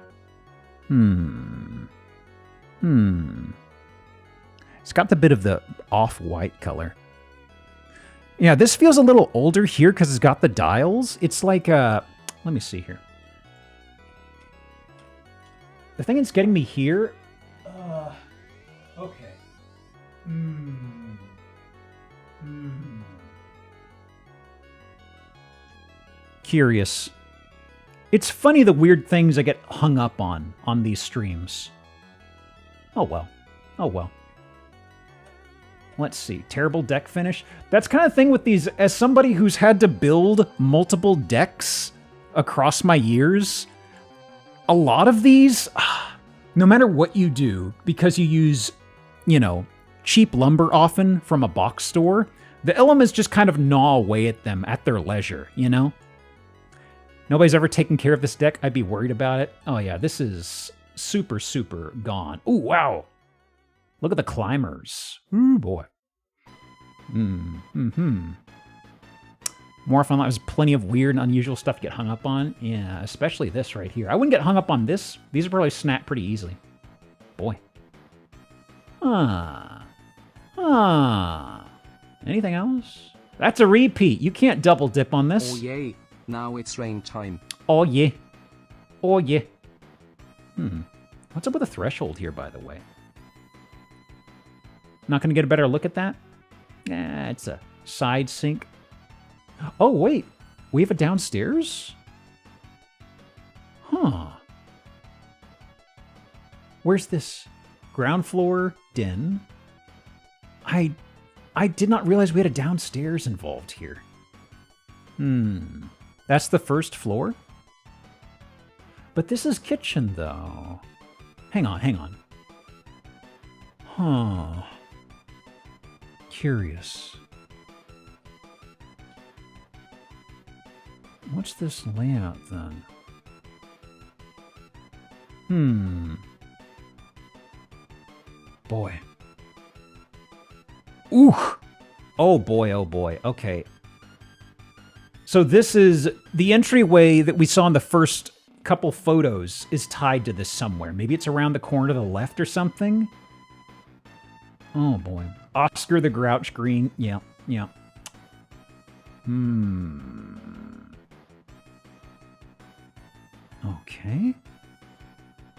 It's got the bit of the off-white color. Yeah, this feels a little older here because it's got the dials. It's like, let me see here. The thing that's getting me here... okay. Curious. It's funny the weird things I get hung up on these streams. Oh well. Oh well. Let's see. Terrible deck finish. That's kind of thing with these, as somebody who's had to build multiple decks across my years, a lot of these, no matter what you do, because you use, you know, cheap lumber often from a box store, the elements just kind of gnaw away at them at their leisure, you know? Nobody's ever taken care of this deck. I'd be worried about it. Oh yeah, this is super, super gone. Ooh, wow. Look at the climbers. Ooh, boy. More often than not, there's plenty of weird and unusual stuff to get hung up on. Yeah, especially this right here. I wouldn't get hung up on this. These are probably snapped pretty easily. Boy. Anything else? That's a repeat. You can't double dip on this. Oh yay, now it's rain time. Oh yeah. Oh yeah. What's up with the threshold here, by the way? Not gonna get a better look at that? Nah, it's a side sink. Oh wait, we have a downstairs? Huh. Where's this? Ground floor den. I did not realize we had a downstairs involved here. That's the first floor? But this is kitchen, though. Hang on. Huh. Curious. What's this layout, then? Boy. Ooh! Oh boy, oh boy. Okay. So this is... the entryway that we saw in the first couple photos is tied to this somewhere. Maybe it's around the corner to the left or something? Oh boy. Oscar the Grouch Green. Yeah. Okay.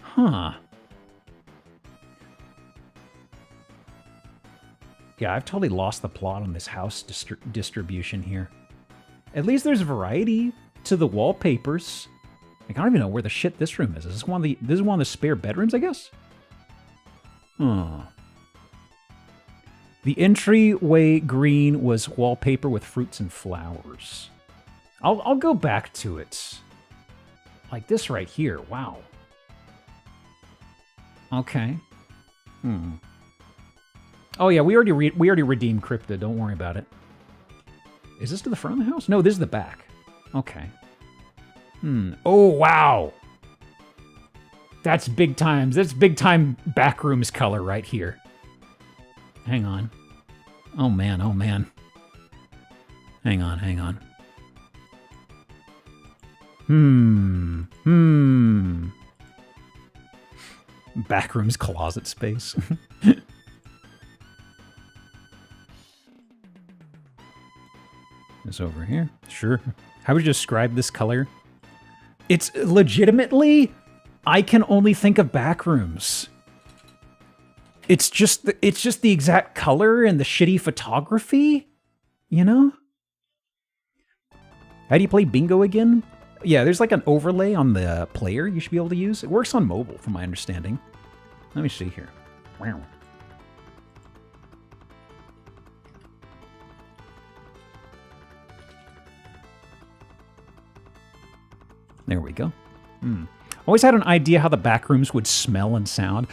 Huh. Yeah, I've totally lost the plot on this house distribution here. At least there's variety to the wallpapers. Like, I don't even know where the shit this room is. Is this one of the spare bedrooms, I guess? Huh. The entryway green was wallpaper with fruits and flowers. I'll go back to it. Like this right here. Wow. Okay. Oh yeah, we already redeemed Crypta. Don't worry about it. Is this to the front of the house? No, this is the back. Okay. Oh wow. That's big times. That's big time backrooms color right here. Hang on. Oh man. Hang on. Backrooms closet space. This over here. Sure. How would you describe this color? It's legitimately, I can only think of backrooms. It's just the exact color and the shitty photography, you know? How do you play bingo again? Yeah, there's like an overlay on the player you should be able to use. It works on mobile, from my understanding. Let me see here. Wow. There we go. Always had an idea how the back rooms would smell and sound.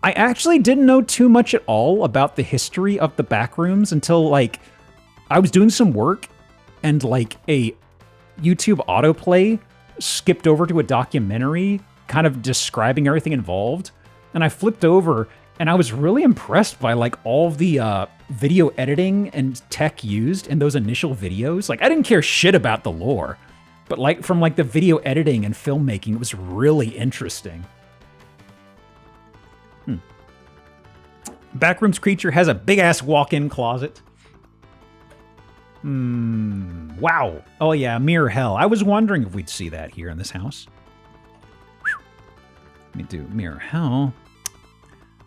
I actually didn't know too much at all about the history of the back rooms until, like, I was doing some work and, like, a YouTube autoplay skipped over to a documentary kind of describing everything involved. And I flipped over and I was really impressed by, like, all of the video editing and tech used in those initial videos. Like, I didn't care shit about the lore, but, like, from, like, the video editing and filmmaking, it was really interesting. Backrooms creature has a big-ass walk-in closet. Wow. Oh, yeah, mirror hell. I was wondering if we'd see that here in this house. Let me do mirror hell.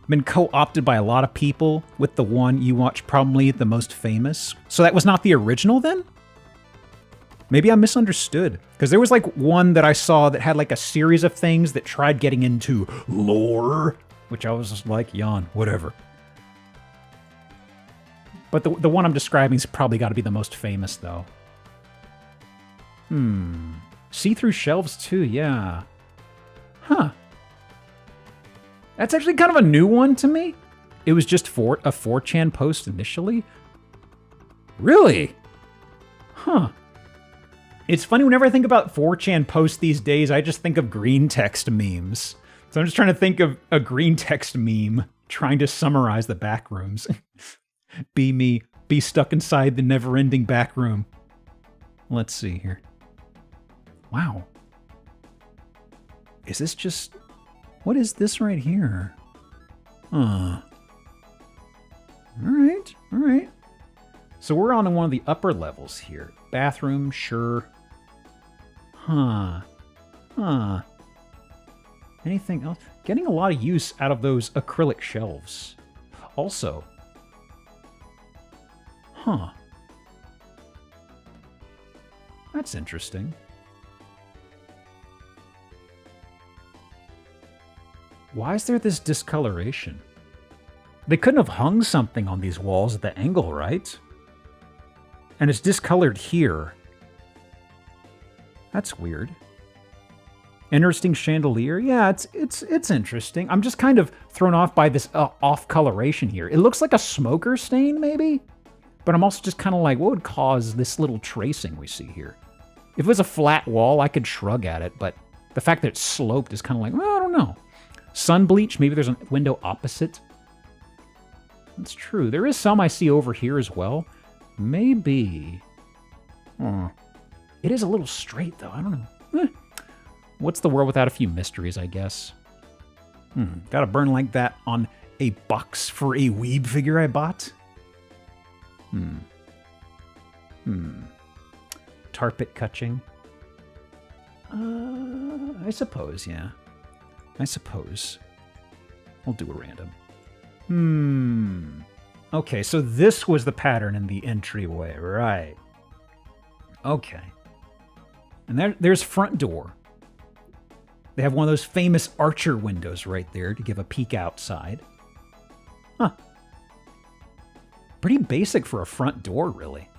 Been co-opted by a lot of people, with the one you watch probably the most famous. So that was not the original, then? Maybe I misunderstood. Because there was, like, one that I saw that had, like, a series of things that tried getting into lore, which I was just like, yawn, whatever. But the one I'm describing has probably got to be the most famous, though. See-through shelves, too, yeah. Huh. That's actually kind of a new one to me. It was just for a 4chan post initially. Really? Huh. It's funny, whenever I think about 4chan posts these days, I just think of green text memes. So I'm just trying to think of a green text meme trying to summarize the back rooms. Be me, be stuck inside the never-ending back room. Let's see here. Wow. Is this just... What is this right here? Alright, alright. So we're on one of the upper levels here. Bathroom, sure. Anything else? Getting a lot of use out of those acrylic shelves. Also... That's interesting. Why is there this discoloration? They couldn't have hung something on these walls at the angle, right? And it's discolored here. That's weird. Interesting chandelier. Yeah, it's interesting. I'm just kind of thrown off by this off coloration here. It looks like a smoker stain, maybe? But I'm also just kind of like, what would cause this little tracing we see here? If it was a flat wall, I could shrug at it, but the fact that it's sloped is kind of like, well, I don't know. Sun bleach, maybe there's a window opposite. That's true. There is some I see over here as well. Maybe. It is a little straight, though. I don't know. What's the world without a few mysteries, I guess? Gotta burn like that on a box for a weeb figure I bought? Tar pit catching. I suppose, yeah. I suppose. We'll do a random. Okay, so this was the pattern in the entryway, right? Okay. And there's front door. They have one of those famous archer windows right there to give a peek outside. Huh. Pretty basic for a front door, really.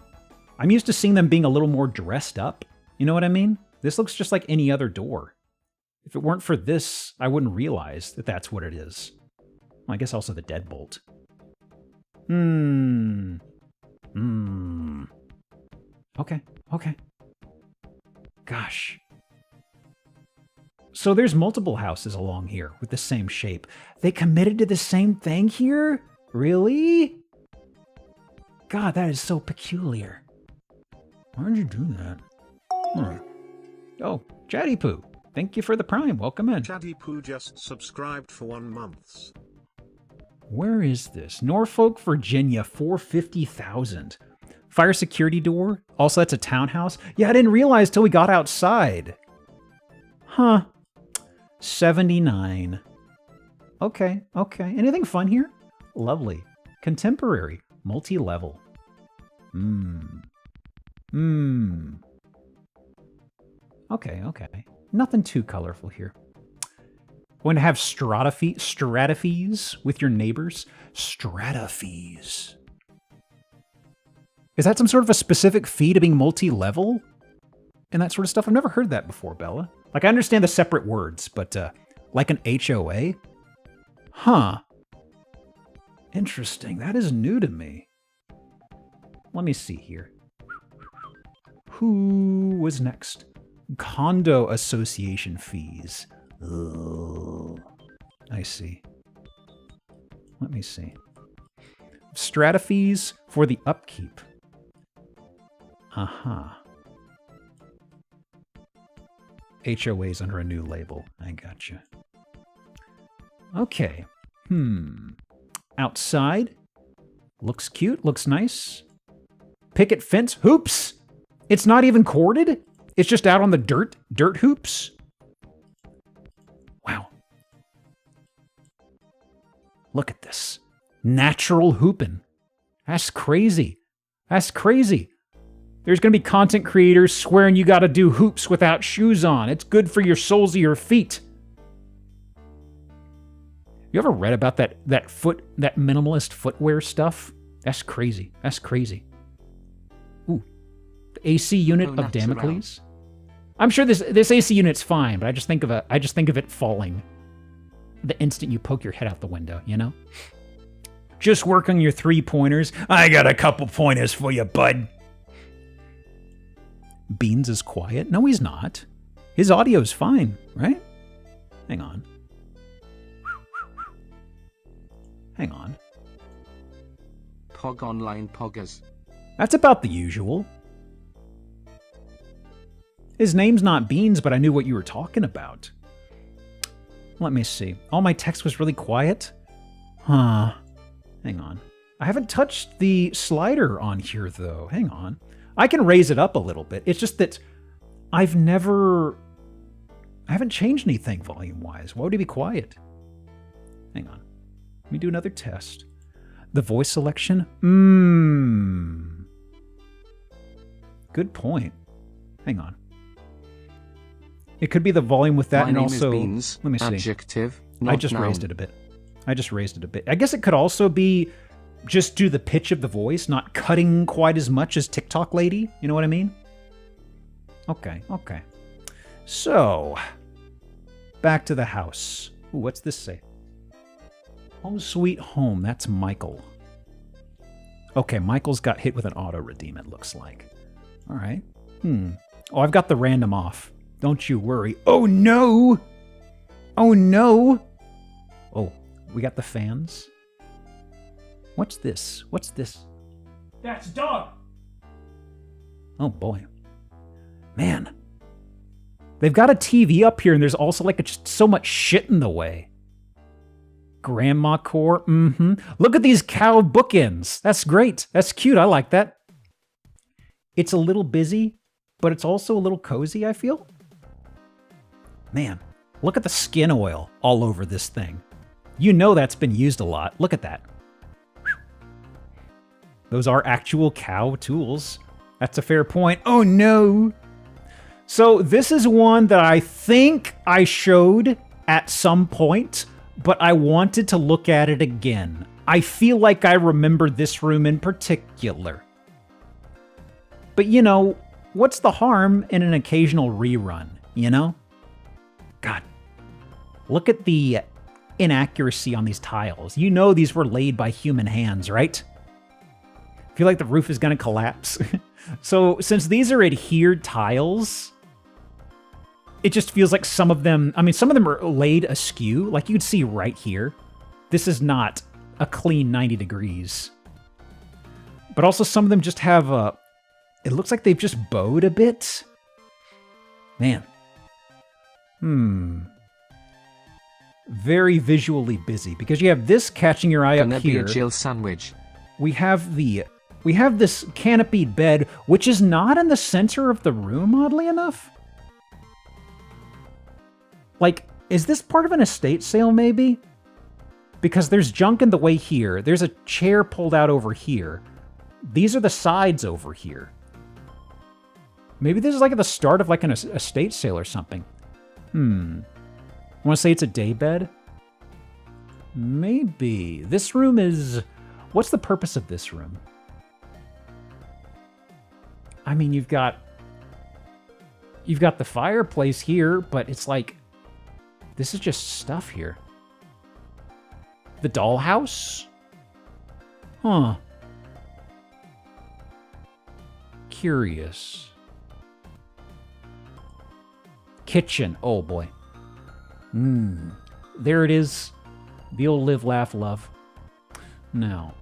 I'm used to seeing them being a little more dressed up. You know what I mean? This looks just like any other door. If it weren't for this, I wouldn't realize that that's what it is. Well, I guess also the deadbolt. Okay. Gosh. So there's multiple houses along here with the same shape. They committed to the same thing here? Really? God, that is so peculiar. Why did you do that? Oh, Chatty Poo. Thank you for the prime. Welcome in. Chatty Poo just subscribed for 1 month. Where is this? Norfolk, Virginia, 450,000. Fire security door. Also, that's a townhouse. Yeah, I didn't realize till we got outside. Huh. 79. Okay. Anything fun here? Lovely. Contemporary. Multi-level. Okay. Nothing too colorful here. Going to have stratifies with your neighbors? Stratifies. Is that some sort of a specific fee to being multi-level? And that sort of stuff? I've never heard that before, Bella. Like, I understand the separate words, but like an HOA? Huh. Interesting. That is new to me. Let me see here. Who was next? Condo association fees. Ugh. I see. Let me see. Strata fees for the upkeep. Uh-huh. HOAs under a new label. I gotcha. Okay. Outside. Looks cute. Looks nice. Picket fence. Hoops. It's not even corded. It's just out on the dirt. Dirt hoops. Wow. Look at this. Natural hooping. That's crazy. That's crazy. There's going to be content creators swearing you got to do hoops without shoes on. It's good for your soles of your feet. You ever read about that minimalist footwear stuff? That's crazy. That's crazy. Ooh. The AC unit of Damocles. I'm sure this AC unit's fine, but I just think of it falling the instant you poke your head out the window, you know? Just work on your 3-pointers. I got a couple pointers for you, bud. Beans is quiet. No, he's not. His audio's fine, right? Hang on. Hang on. Pog online poggers. That's about the usual. His name's not Beans, but I knew what you were talking about. Let me see. All my text was really quiet? Huh. Hang on. I haven't touched the slider on here, though. Hang on. I can raise it up a little bit. It's just that I haven't changed anything volume-wise. Why would it be quiet? Hang on. Let me do another test. The voice selection? Good point. Hang on. It could be the volume with that. My and name also... is Beans. Let me see. Adjective, I just raised it a bit. I guess it could also be just do the pitch of the voice, not cutting quite as much as TikTok lady. You know what I mean? Okay. So, back to the house. Ooh, what's this say? Home sweet home. That's Michael. Okay, Michael's got hit with an auto redeem, it looks like. All right. Oh, I've got the random off. Don't you worry. Oh, no! Oh, no! Oh, we got the fans. What's this? What's this? That's dog! Oh, boy. Man. They've got a TV up here, and there's also, like, just so much shit in the way. Grandma core, Look at these cow bookends. That's great. That's cute. I like that. It's a little busy, but it's also a little cozy, I feel. Man, look at the skin oil all over this thing. You know that's been used a lot. Look at that. Those are actual cow tools. That's a fair point. Oh, no. So this is one that I think I showed at some point, but I wanted to look at it again. I feel like I remember this room in particular. But, you know, what's the harm in an occasional rerun, you know? God, look at the inaccuracy on these tiles. You know these were laid by human hands, right? I feel like the roof is going to collapse. So, since these are adhered tiles, it just feels like some of them are laid askew, like you'd see right here. This is not a clean 90 degrees. But also some of them just have it looks like they've just bowed a bit. Man. Very visually busy, because you have this catching your eye up here. Gonna be a Jill sandwich. We have this canopied bed, which is not in the center of the room, oddly enough. Like, is this part of an estate sale, maybe? Because there's junk in the way here. There's a chair pulled out over here. These are the sides over here. Maybe this is like at the start of like an estate sale or something. I want to say it's a day bed? Maybe. This room is... What's the purpose of this room? I mean, you've got you've got the fireplace here, but it's like, this is just stuff here. The dollhouse? Huh. Curious. Kitchen. Oh boy. There it is. The old live, laugh, love. Now.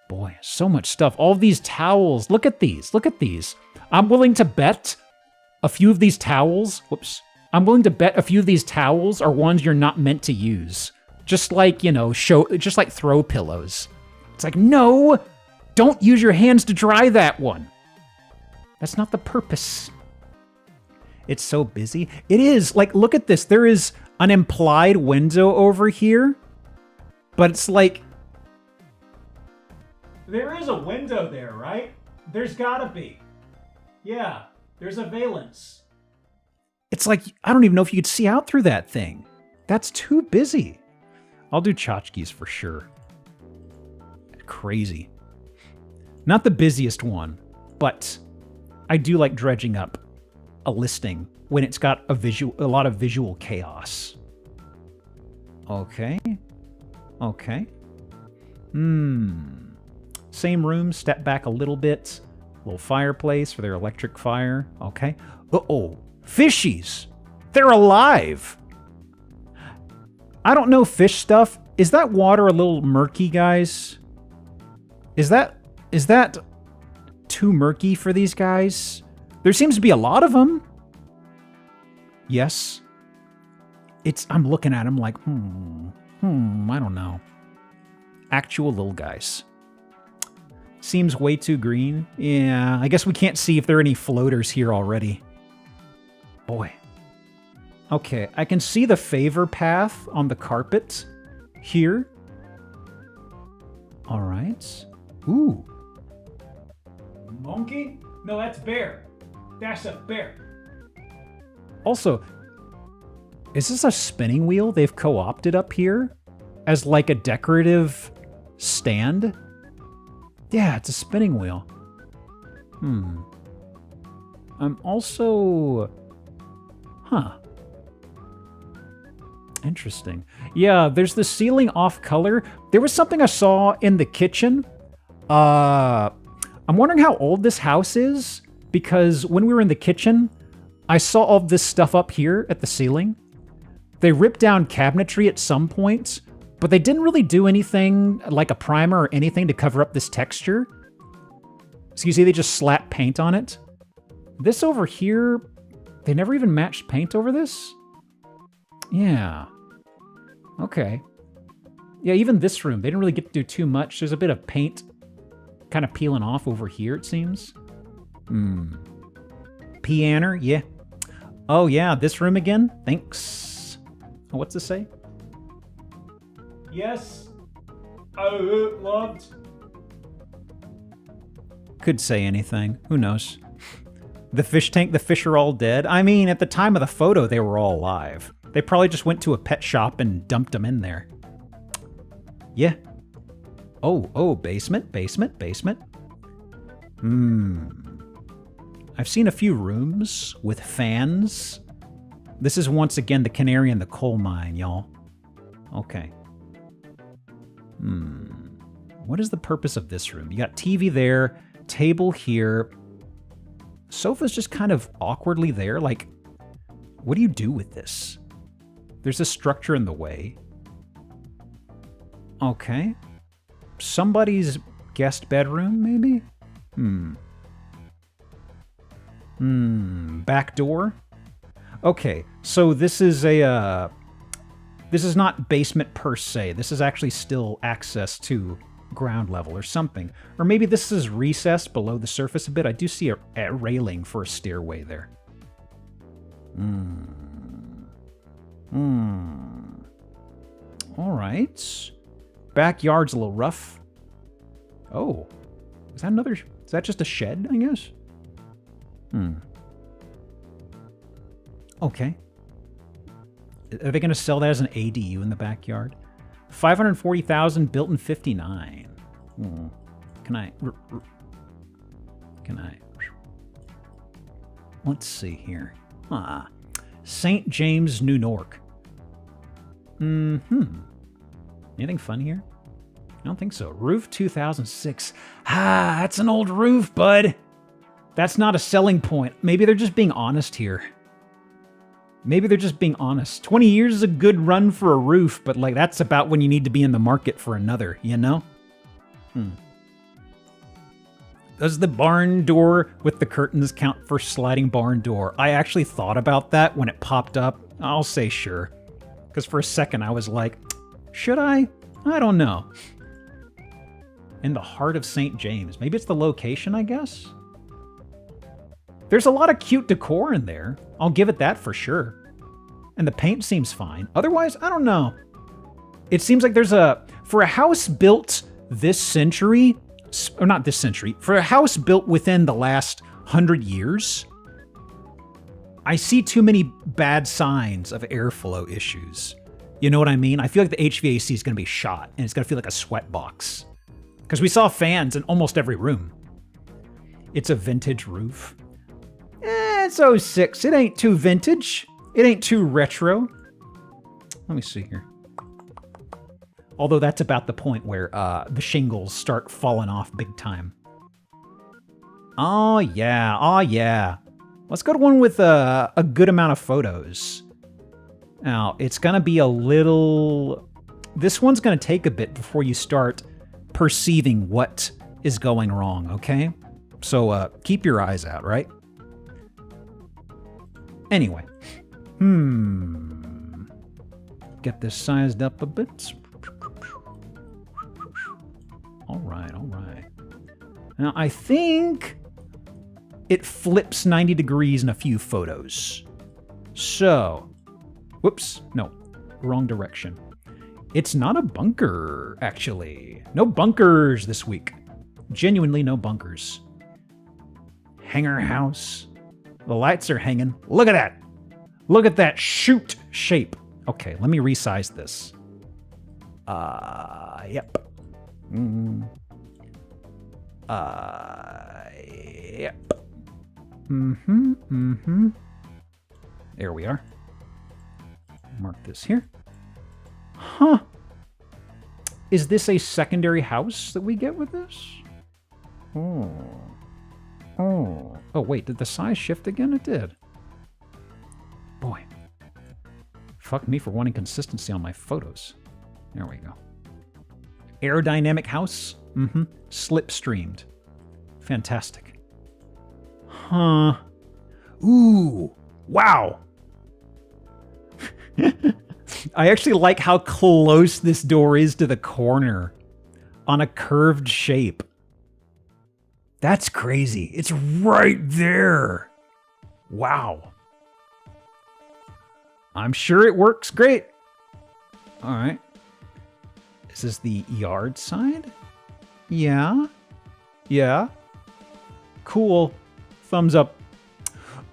Boy, so much stuff. All these towels. Look at these. Look at these. I'm willing to bet a few of these towels. Whoops. I'm willing to bet a few of these towels are ones you're not meant to use. Just like, you know, just like throw pillows. It's like, no, don't use your hands to dry that one. That's not the purpose. It's so busy. It is. Like, look at this. There is an implied window over here, but it's like, there is a window there, right? There's gotta be. Yeah, there's a valance. It's like, I don't even know if you could see out through that thing. That's too busy. I'll do tchotchkes for sure. Crazy. Not the busiest one, but I do like dredging up a listing when it's got a lot of visual chaos. Okay. Okay. Same room, step back a little bit. Little fireplace for their electric fire. Okay. Uh-oh. Fishies! They're alive! I don't know fish stuff. Is that water a little murky, guys? Is that too murky for these guys? There seems to be a lot of them. Yes. I'm looking at them like, I don't know. Actual little guys. Seems way too green. Yeah, I guess we can't see if there are any floaters here already. Boy. Okay, I can see the favor path on the carpet here. All right. Ooh. Monkey? No, that's bear. That's a bear. Also, is this a spinning wheel they've co-opted up here as like a decorative stand? Yeah, it's a spinning wheel. I'm also... Huh. Interesting. Yeah, there's the ceiling off color. There was something I saw in the kitchen. I'm wondering how old this house is, because when we were in the kitchen, I saw all this stuff up here at the ceiling. They ripped down cabinetry at some point, but they didn't really do anything like a primer or anything to cover up this texture. So you see they just slapped paint on it. This over here, they never even matched paint over this? Yeah. Okay. Yeah, even this room, they didn't really get to do too much. There's a bit of paint kind of peeling off over here, it seems. Pianer, yeah. Oh, yeah, this room again? Thanks. Oh, what's this say? Yes. Loved. Could say anything. Who knows? The fish tank, the fish are all dead. I mean, at the time of the photo, they were all alive. They probably just went to a pet shop and dumped them in there. Yeah. Oh, basement. I've seen a few rooms with fans. This is once again the canary in the coal mine, y'all. Okay. What is the purpose of this room? You got TV there, table here. Sofa's just kind of awkwardly there. Like, what do you do with this? There's a structure in the way. Okay. Somebody's guest bedroom, maybe? Back door? Okay, so this is a, this is not basement per se. This is actually still access to ground level or something. Or maybe this is recessed below the surface a bit. I do see a railing for a stairway there. All right. Backyard's a little rough. Oh. Is that just a shed, I guess? Okay. Are they going to sell that as an ADU in the backyard? 540,000, built in 59. Can I... Can I... Let's see here. St. James, New York. Anything fun here? I don't think so. Roof 2006. That's an old roof, bud. That's not a selling point. Maybe they're just being honest here. Maybe they're just being honest. 20 years is a good run for a roof, but like that's about when you need to be in the market for another, you know? Does the barn door with the curtains count for sliding barn door? I actually thought about that when it popped up. I'll say sure. Because for a second I was like, should I? I don't know. In the heart of St. James. Maybe it's the location, I guess? There's a lot of cute decor in there. I'll give it that for sure. And the paint seems fine. Otherwise, I don't know. It seems like there's for a house built this century, or not this century, for a house built within the last 100 years, I see too many bad signs of airflow issues. You know what I mean? I feel like the HVAC is going to be shot, and it's going to feel like a sweat box. Because we saw fans in almost every room. It's a vintage roof. It's 06. It ain't too vintage. It ain't too retro. Let me see here. Although that's about the point where the shingles start falling off big time. Oh, yeah. Oh, yeah. Let's go to one with a good amount of photos. Now, it's going to be a little... This one's going to take a bit before you start perceiving what is going wrong, okay? So keep your eyes out, right? Anyway. Get this sized up a bit. All right, all right. Now, I think it flips 90 degrees in a few photos. So, whoops, no, wrong direction. It's not a bunker, actually. No bunkers this week. Genuinely no bunkers. Hanger house. The lights are hanging. Look at that. Look at that shoot shape. Okay, let me resize this. Yep. Yep. There we are. Mark this here. Huh. Is this a secondary house that we get with this? Oh, wait, did the size shift again? It did. Boy. Fuck me for wanting consistency on my photos. There we go. Aerodynamic house? Slipstreamed. Fantastic. Huh. Ooh. Wow. I actually like how close this door is to the corner on a curved shape. That's crazy. It's right there. Wow. I'm sure it works great. All right. Is this the yard side? Yeah. Yeah. Cool. Thumbs up.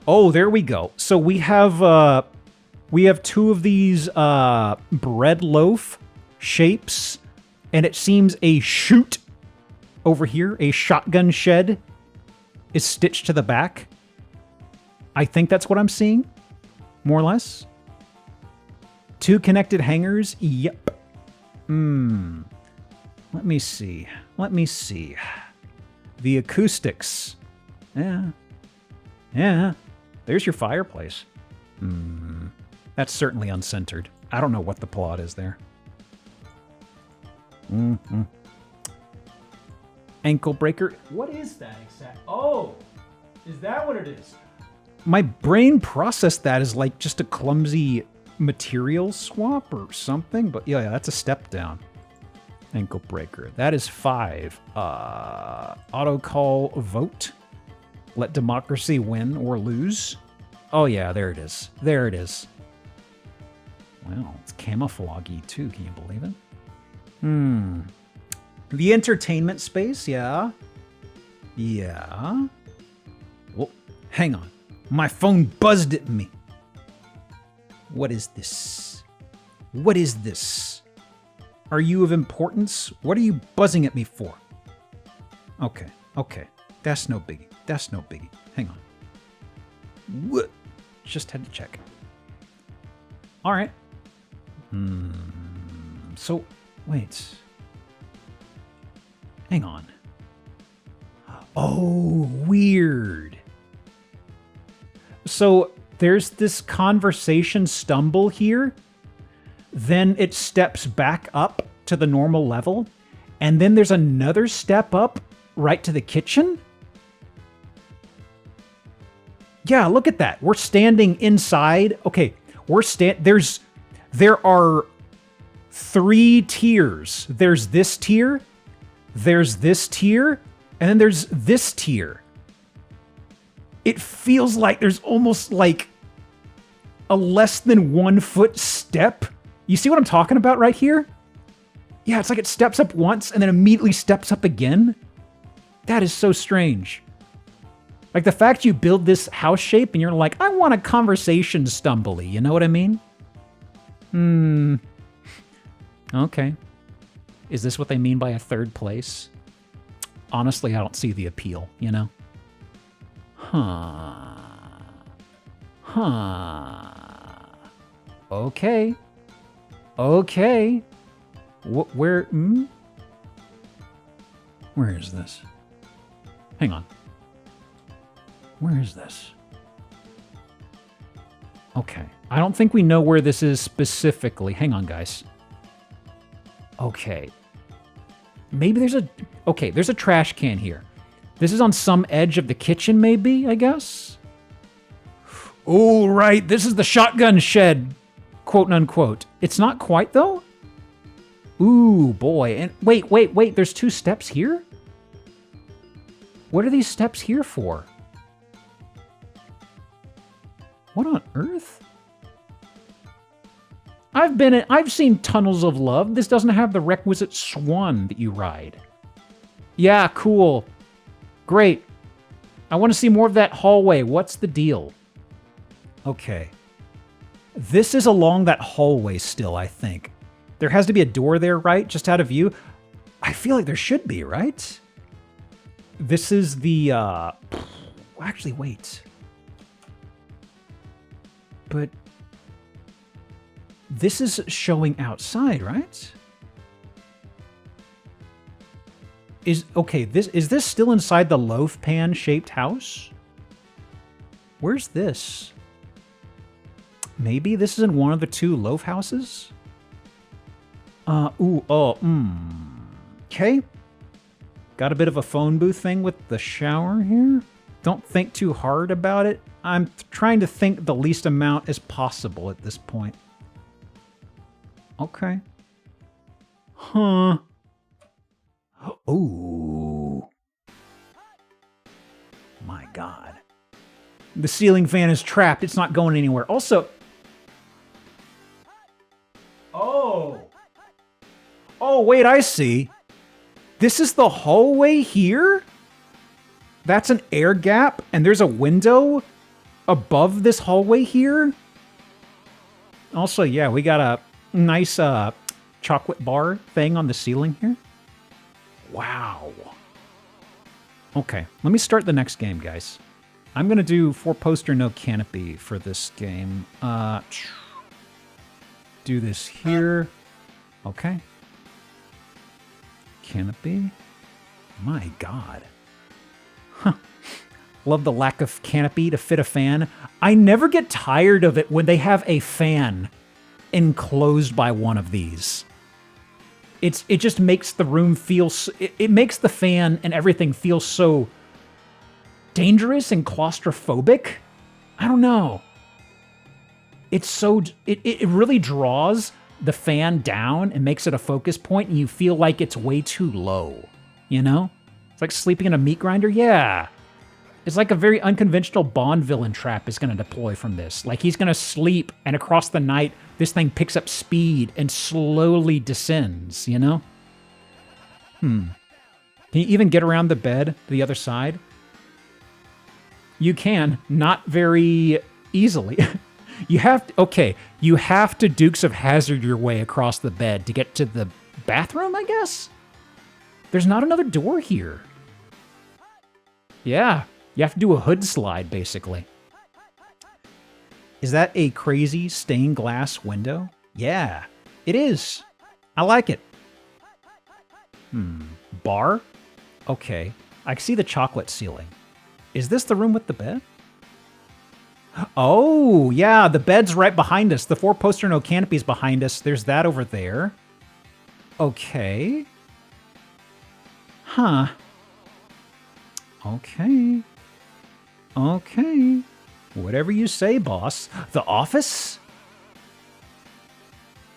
Oh, there we go. So we have two of these bread loaf shapes, and it seems a chute over here, a shotgun shed, is stitched to the back. I think that's what I'm seeing, more or less. Two connected hangers. Yep. Let me see. Let me see. The acoustics. Yeah. Yeah. There's your fireplace. That's certainly uncentered. I don't know what the plot is there. Ankle breaker. What is that exactly? Oh, is that what it is? My brain processed that as like just a clumsy material swap or something, but yeah, that's a step down. Ankle breaker. That is 5. Auto call vote. Let democracy win or lose. Oh yeah, there it is. There it is. Wow, it's camouflagey too. Can you believe it? The entertainment space, yeah. Yeah. Oh, hang on. My phone buzzed at me. What is this? What is this? Are you of importance? What are you buzzing at me for? Okay, okay. That's no biggie. That's no biggie. Hang on. What? Just had to check. All right. So, wait. Hang on. Oh, weird. So, there's this conversation stumble here. Then it steps back up to the normal level. And then there's another step up right to the kitchen. Yeah, look at that. We're standing inside. Okay, there are 3 tiers. There's this tier, there's this tier, and then there's this tier. It feels like there's almost like a less than 1 foot step. You see what I'm talking about right here? Yeah, it's like it steps up once and then immediately steps up again. That is so strange. Like the fact you build this house shape and you're like, I want a conversation stumbly, you know what I mean? Okay. Is this what they mean by a 3rd place? Honestly, I don't see the appeal, you know? Okay. Where is this? Hang on. Where is this? Okay. I don't think we know where this is specifically. Hang on, guys. Okay. Maybe there's a trash can here. This is on some edge of the kitchen, maybe, I guess? Oh, right. This is the shotgun shed, quote unquote. It's not quite, though? Ooh, boy. And wait. There's 2 steps here? What are these steps here for? What on earth? I've seen Tunnels of Love. This doesn't have the requisite swan that you ride. Yeah, cool. Great. I want to see more of that hallway. What's the deal? Okay. This is along that hallway still, I think. There has to be a door there, right? Just out of view. I feel like there should be, right? This is the, actually, wait. But this is showing outside, right? Is this still inside the loaf pan shaped house? Where's this? Maybe this is in one of the 2 loaf houses? Okay. Got a bit of a phone booth thing with the shower here. Don't think too hard about it. I'm trying to think the least amount as possible at this point. Okay. Huh. Ooh. My God. The ceiling fan is trapped. It's not going anywhere. Also... Oh, wait, I see. This is the hallway here? That's an air gap, and there's a window above this hallway here? Also, yeah, we got a nice chocolate bar thing on the ceiling here. Wow. Okay, let me start the next game, guys. I'm going to do 4-poster, no canopy for this game. Do this here. Okay. Canopy. My God. Huh. Love the lack of canopy to fit a fan. I never get tired of it when they have a fan enclosed by one of these. It just makes the room feel... It makes the fan and everything feel so dangerous and claustrophobic. I don't know. It's so... It really draws the fan down and makes it a focus point, and you feel like it's way too low. You know? It's like sleeping in a meat grinder. Yeah. It's like a very unconventional Bond villain trap is going to deploy from this. Like he's going to sleep, and across the night, this thing picks up speed and slowly descends, you know? Can you even get around the bed to the other side? You can, not very easily. You have to Dukes of Hazzard your way across the bed to get to the bathroom, I guess? There's not another door here. Yeah, You have to do a hood slide, basically. Is that a crazy stained glass window? Yeah, it is. I like it. Bar? Okay. I see the chocolate ceiling. Is this the room with the bed? Oh, yeah, the bed's right behind us. The 4-poster no canopy's behind us. There's that over there. Okay. Huh. Okay. Okay. Whatever you say, boss. The office?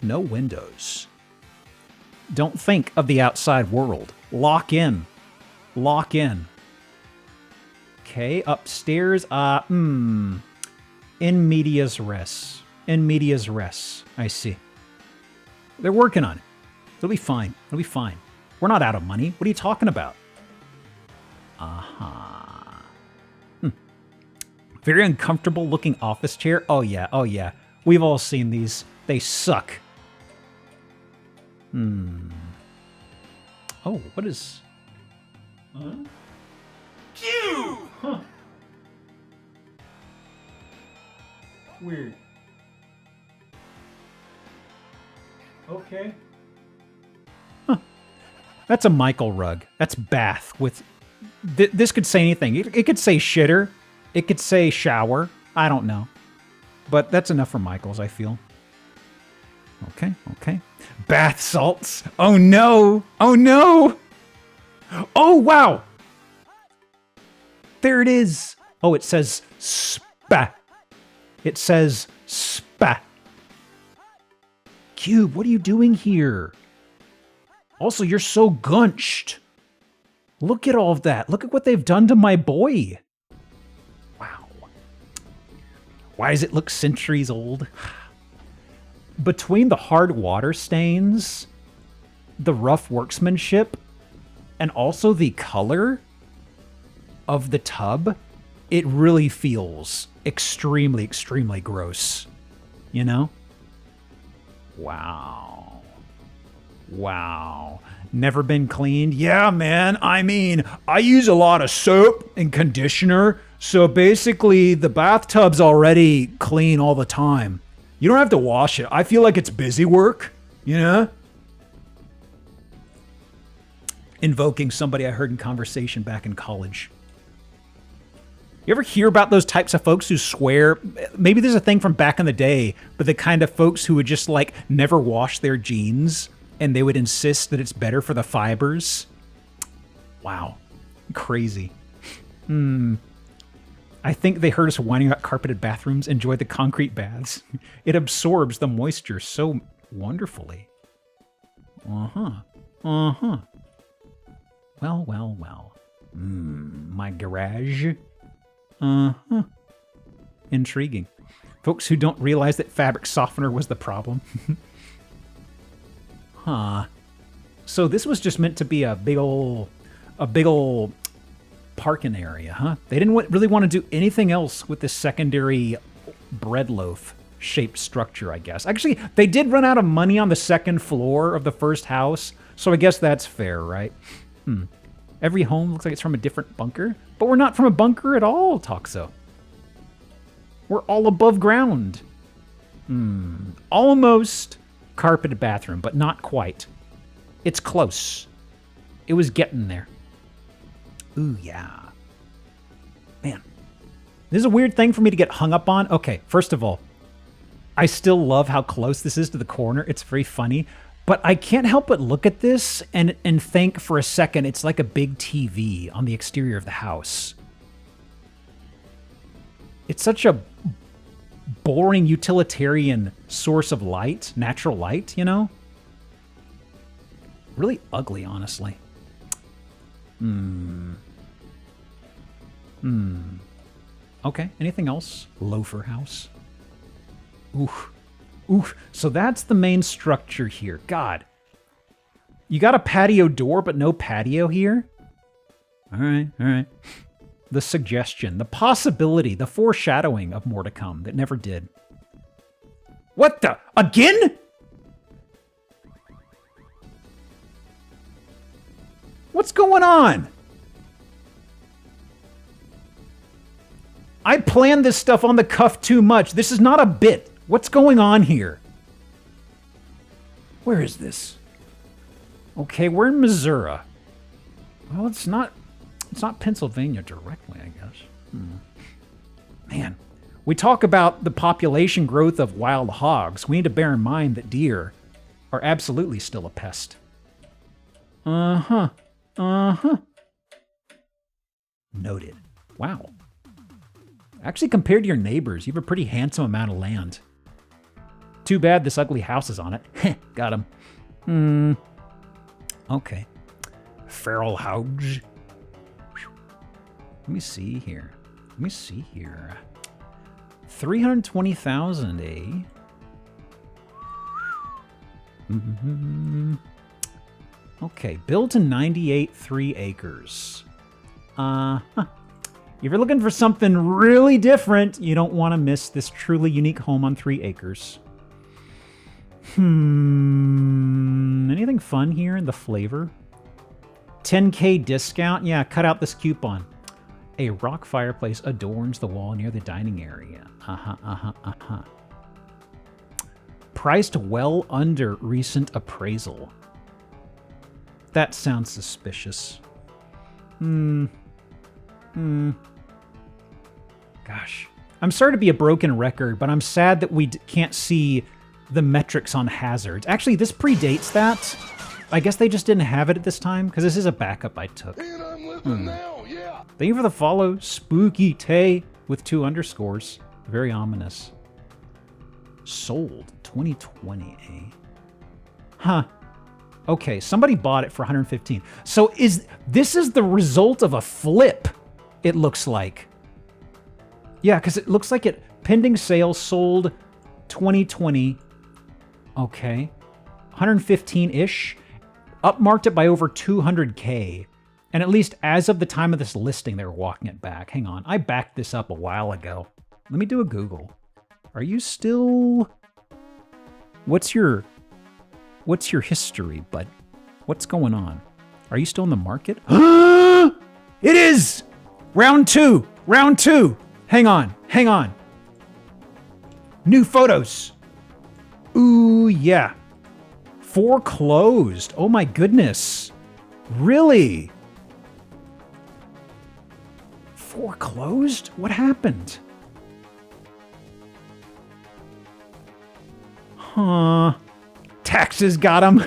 No windows. Don't think of the outside world. Lock in. Lock in. Okay, upstairs. In medias res. In medias res. I see. They're working on it. It'll be fine. It'll be fine. We're not out of money. What are you talking about? Very uncomfortable looking office chair. Oh yeah, oh yeah. We've all seen these. They suck. Oh, what is... Huh. Weird. Okay. Huh. That's a Michael rug. That's bath with... this could say anything. It could say shitter. It could say shower. I don't know. But that's enough for Michael's, I feel. Okay, okay. Bath salts. Oh no! Oh no! Oh wow! There it is. Oh, it says spa. It says spa. Cube, what are you doing here? Also, you're so gunched. Look at all of that. Look at what they've done to my boy. Wow. Why does it look centuries old? Between the hard water stains, the rough workmanship, and also the color of the tub, it really feels extremely, extremely gross. You know? Wow. Wow. Never been cleaned? Yeah, man. I mean, I use a lot of soap and conditioner, so basically the bathtub's already clean all the time. You don't have to wash it. I feel like it's busy work, you know? Invoking somebody I heard in conversation back in college. You ever hear about those types of folks who swear? Maybe there's a thing from back in the day, but the kind of folks who would just like never wash their jeans and they would insist that it's better for the fibers. Wow. Crazy. I think they heard us whining about carpeted bathrooms, enjoy the concrete baths. It absorbs the moisture so wonderfully. Well, well, well. My garage. Intriguing. Folks who don't realize that fabric softener was the problem. Huh. So this was just meant to be a big ol' parking area, huh? They didn't really want to do anything else with this secondary bread loaf shaped structure, I guess. Actually, they did run out of money on the second floor of the first house, so I guess that's fair, right? Every home looks like it's from a different bunker, but we're not from a bunker at all, Toxo. We're all above ground. Almost carpeted bathroom, but not quite. It's close. It was getting there. Ooh, yeah. Man. This is a weird thing for me to get hung up on. Okay, first of all, I still love how close this is to the corner. It's very funny. But I can't help but look at this and think for a second it's like a big TV on the exterior of the house. It's such a boring utilitarian source of light, natural light, you know? Really ugly, honestly. Okay, anything else? Loafer house. Oof. So that's the main structure here. God. You got a patio door, but no patio here? All right. The suggestion, the possibility, the foreshadowing of more to come that never did. What the? Again? What's going on? I planned this stuff on the cuff too much. This is not a bit. What's going on here? Where is this? Okay, we're in Missouri. Well, it's not Pennsylvania directly, I guess. Man, we talk about the population growth of wild hogs. We need to bear in mind that deer are absolutely still a pest. Uh-huh. Noted. Wow. Actually, compared to your neighbors, you have a pretty handsome amount of land. Too bad this ugly house is on it. Got him. Okay. Feral hogs. Let me see here. 320,000, eh? Okay, built in 98, 3 acres. If you're looking for something really different, you don't want to miss this truly unique home on 3 acres. Anything fun here in the flavor? 10K discount? Yeah, cut out this coupon. A rock fireplace adorns the wall near the dining area. Priced well under recent appraisal. That sounds suspicious. Gosh. I'm sorry to be a broken record, but I'm sad that we can't see the metrics on hazards. Actually, this predates that. I guess they just didn't have it at this time, because this is a backup I took. And I'm living now, yeah. Thank you for the follow, Spooky Tay, with 2 underscores. Very ominous. Sold 2020, eh? Huh. Okay, somebody bought it for 115. So this is the result of a flip, it looks like. Yeah, because it looks like it pending sale sold 2020. Okay. 115-ish. Upmarked it by over 200K. And at least as of the time of this listing, they were walking it back. Hang on. I backed this up a while ago. Let me do a Google. Are you still... What's your history, bud? What's going on? Are you still in the market? It is! Round two! Hang on. New photos. Ooh, yeah. Foreclosed. Oh my goodness. Really? Foreclosed? What happened? Huh. Taxes got him.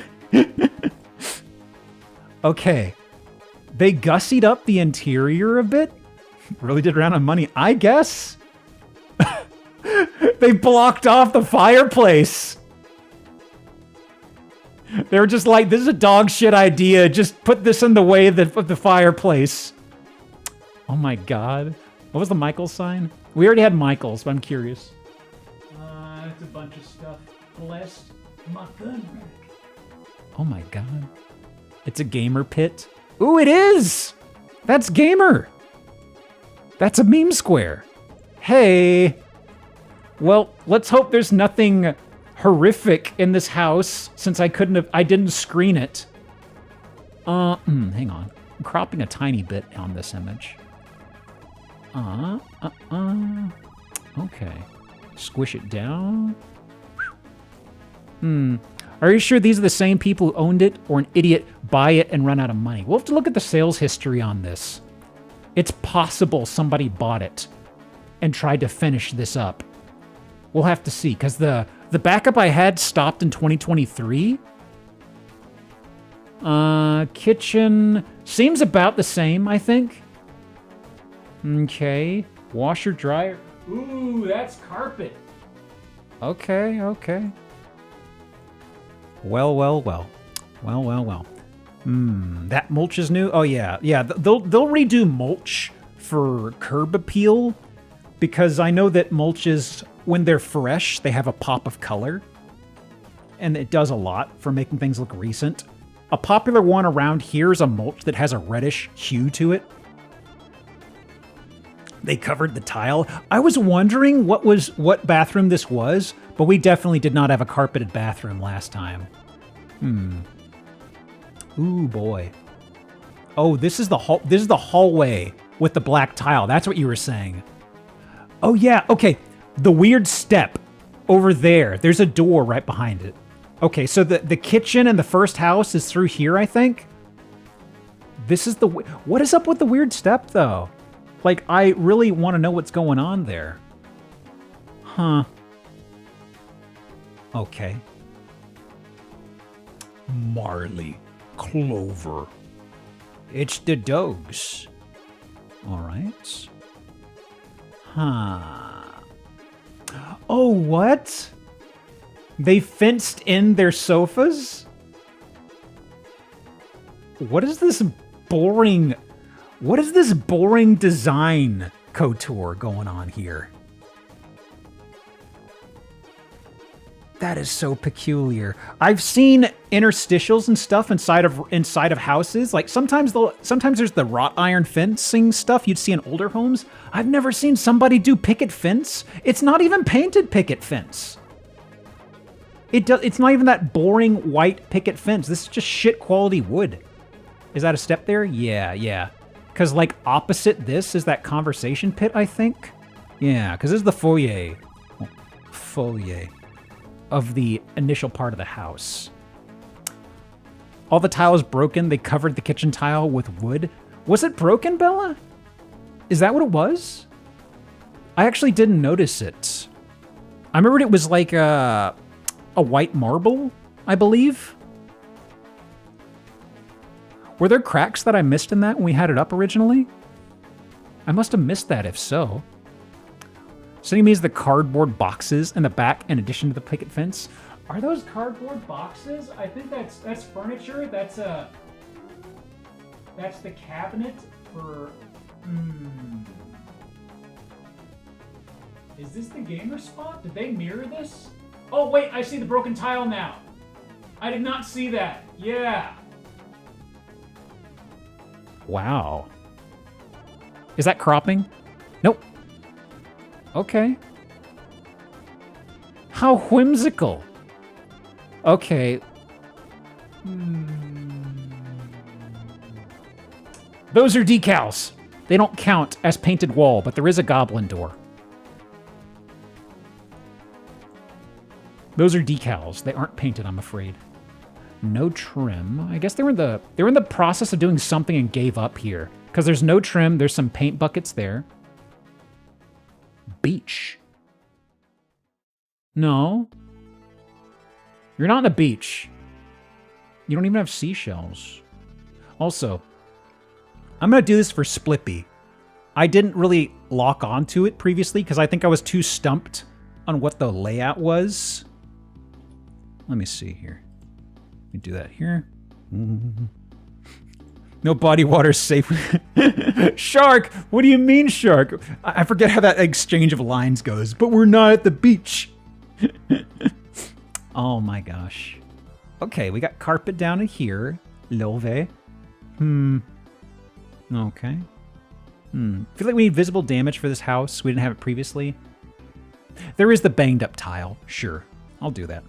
Okay. They gussied up the interior a bit. Really did run out of money, I guess. They blocked off the fireplace. They were just like, this is a dog shit idea. Just put this in the way of the fireplace. Oh my god. What was the Michaels sign? We already had Michaels, but I'm curious. It's a bunch of stuff. Blessed my gun rack. Oh my god. It's a gamer pit. Ooh, it is! That's gamer! That's a meme square. Hey! Well, let's hope there's nothing horrific in this house, since I didn't screen it. Hang on. I'm cropping a tiny bit on this image. Okay. Squish it down. Are you sure these are the same people who owned it, or an idiot buy it and run out of money? We'll have to look at the sales history on this. It's possible somebody bought it and tried to finish this up. We'll have to see, because the backup I had stopped in 2023. Kitchen seems about the same, I think. Okay. Washer, dryer. Ooh, that's carpet. Okay. Well. That mulch is new? Oh, yeah. Yeah, they'll redo mulch for curb appeal, because I know that mulches, when they're fresh, they have a pop of color. And it does a lot for making things look recent. A popular one around here is a mulch that has a reddish hue to it. They covered the tile. I was wondering what bathroom this was, but we definitely did not have a carpeted bathroom last time. Ooh, boy. Oh, this is the hallway with the black tile. That's what you were saying. Oh, yeah. Okay. The weird step over there. There's a door right behind it. Okay, so the kitchen in the first house is through here, I think. This is the... What is up with the weird step, though? Like, I really want to know what's going on there. Huh. Okay. Marley. Clover. It's the dogs. All right. Huh. Oh, what? They fenced in their sofas? What is this boring... What is this boring design couture going on here? That is so peculiar. I've seen interstitials and stuff inside of houses. Like sometimes there's the wrought iron fencing stuff you'd see in older homes. I've never seen somebody do picket fence. It's not even painted picket fence. It's not even that boring white picket fence. This is just shit quality wood. Is that a step there? Yeah. Because like opposite this is that conversation pit, I think. Yeah, because this is the foyer. Foyer of the initial part of the house. All the tile is broken. They covered the kitchen tile with wood. Was it broken, Bella? Is that what it was? I actually didn't notice it. I remembered it was like a white marble, I believe. Were there cracks that I missed in that when we had it up originally? I must have missed that if so. So he means the cardboard boxes in the back in addition to the picket fence. Are those cardboard boxes? I think that's furniture. That's the cabinet for... Is this the gamer spot? Did they mirror this? Oh wait, I see the broken tile now. I did not see that. Yeah. Wow. Is that cropping? Nope. Okay. How whimsical. Okay. Those are decals. They don't count as painted wall, but there is a goblin door. Those are decals. They aren't painted, I'm afraid. No trim. I guess they were in the process of doing something and gave up here. Because there's no trim. There's some paint buckets there. Beach. No. You're not in a beach. You don't even have seashells. Also, I'm going to do this for Splippy. I didn't really lock onto it previously because I think I was too stumped on what the layout was. Let me see here. Let me do that here. No body water safe. Shark! What do you mean, shark? I forget how that exchange of lines goes, but we're not at the beach. Oh my gosh. Okay, we got carpet down in here. Love. Okay. Feel like we need visible damage for this house. We didn't have it previously. There is the banged up tile. Sure, I'll do that.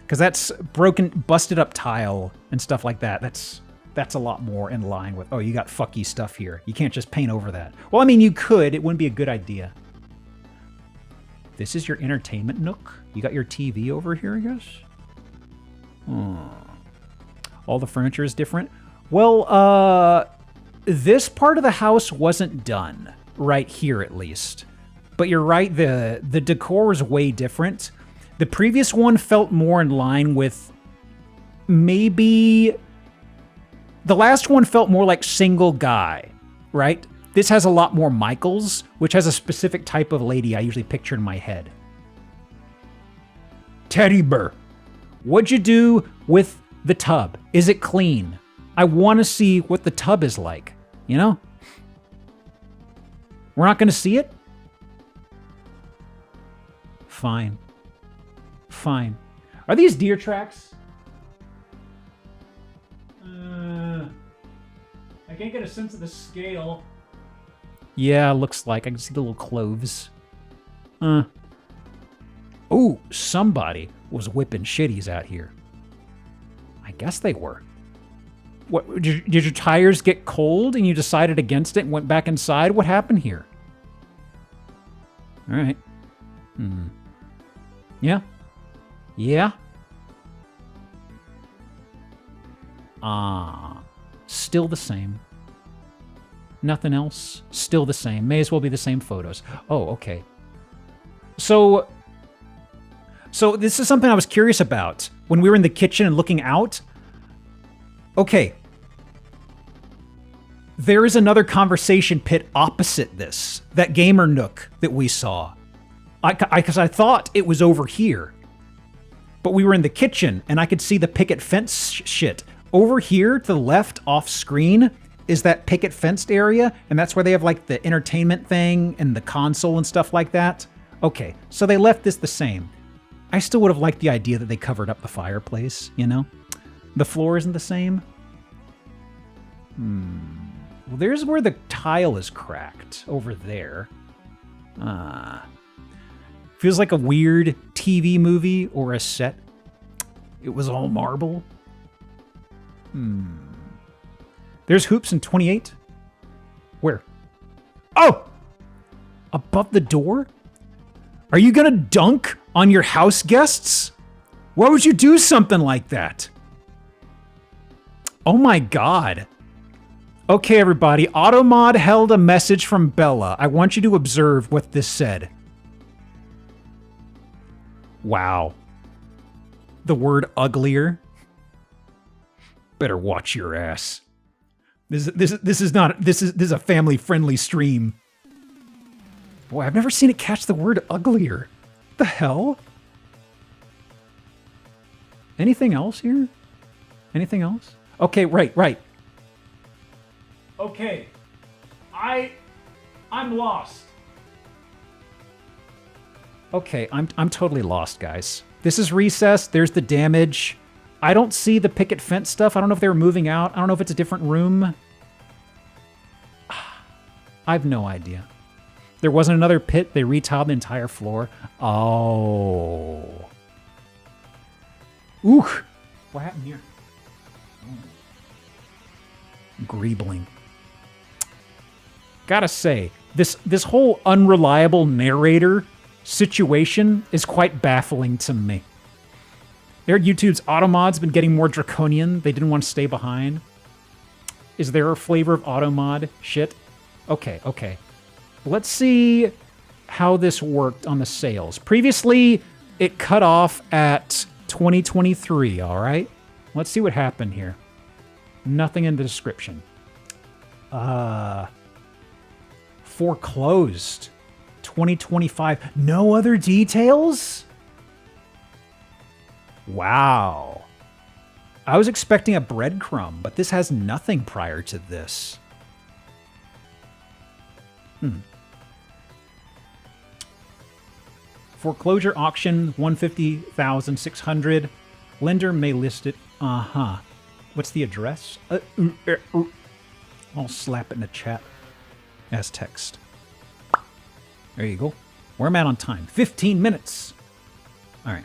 Because that's broken, busted up tile and stuff like that. That's a lot more in line with, oh, you got fucky stuff here. You can't just paint over that. Well, I mean, you could. It wouldn't be a good idea. This is your entertainment nook. You got your TV over here, I guess? All the furniture is different. Well, this part of the house wasn't done. Right here, at least. But you're right, the decor is way different. The previous one felt more in line with maybe... The last one felt more like single guy, right? This has a lot more Michaels, which has a specific type of lady I usually picture in my head. Teddy bear. What'd you do with the tub? Is it clean? I want to see what the tub is like, you know? We're not going to see it? Fine. Fine. Are these deer tracks? I can't get a sense of the scale. Yeah, looks like. I can see the little cloves. Oh, somebody was whipping shitties out here. I guess they were. What, did your tires get cold and you decided against it and went back inside? What happened here? All right. Yeah. Yeah. Still the same. Nothing else. Still the same. May as well be the same photos. Oh, okay. So this is something I was curious about when we were in the kitchen and looking out. Okay. There is another conversation pit opposite this. That gamer nook that we saw. Because I thought it was over here. But we were in the kitchen and I could see the picket fence shit. Over here to the left off screen is that picket fenced area, and that's where they have like the entertainment thing and the console and stuff like that. Okay, so they left this the same. I still would have liked the idea that they covered up the fireplace, you know? The floor isn't the same. Well, there's where the tile is cracked, over there. Feels like a weird TV movie or a set. It was all marble. There's hoops in 28. Where? Oh! Above the door? Are you gonna dunk on your house guests? Why would you do something like that? Oh my god. Okay, everybody. Automod held a message from Bella. I want you to observe what this said. Wow. The word uglier. Better watch your ass. This is a family-friendly stream. Boy, I've never seen it catch the word uglier. What the hell? Anything else here? Anything else? Okay, right. Okay. I'm lost. Okay, I'm totally lost, guys. This is recess. There's the damage. I don't see the picket fence stuff. I don't know if they were moving out. I don't know if it's a different room. I have no idea. There wasn't another pit. They retiled the entire floor. Oh. Ooh. What happened here? Greebling. Gotta say, this whole unreliable narrator situation is quite baffling to me. YouTube's Automod's been getting more draconian. They didn't want to stay behind. Is there a flavor of Automod shit? Okay. Let's see how this worked on the sales. Previously, it cut off at 2023, all right? Let's see what happened here. Nothing in the description. Foreclosed. 2025. No other details? Wow. I was expecting a breadcrumb, but this has nothing prior to this. Foreclosure auction, 150,600. Lender may list it. What's the address? I'll slap it in the chat as text. There you go. Where am I at on time? 15 minutes. All right.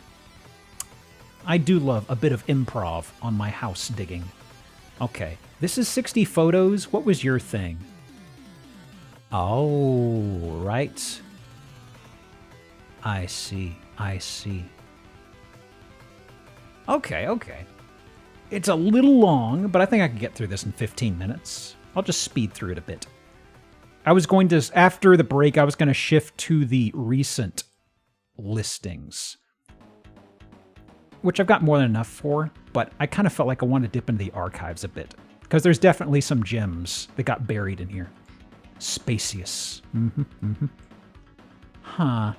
I do love a bit of improv on my house digging. Okay, this is 60 photos. What was your thing? Oh, right. I see. Okay. It's a little long, but I think I can get through this in 15 minutes. I'll just speed through it a bit. I was going to, after the break, I was going to shift to the recent listings, which I've got more than enough for, but I kind of felt like I wanted to dip into the archives a bit, because there's definitely some gems that got buried in here. Spacious. Huh.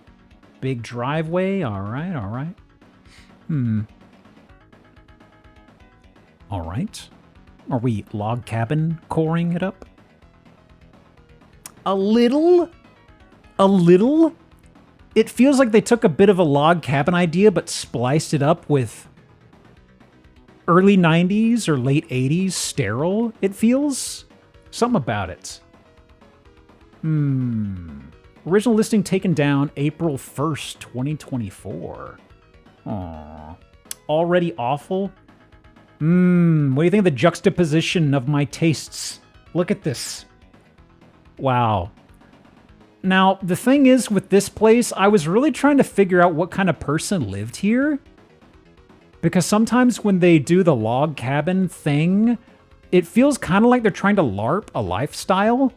Big driveway. All right. All right. Are we log cabin coring it up? A little? It feels like they took a bit of a log cabin idea, but spliced it up with early 90s or late 80s sterile, it feels. Something about it. Original listing taken down April 1st, 2024. Aww. Already awful? What do you think of the juxtaposition of my tastes? Look at this. Wow. Now, the thing is with this place, I was really trying to figure out what kind of person lived here. Because sometimes when they do the log cabin thing, it feels kind of like they're trying to LARP a lifestyle.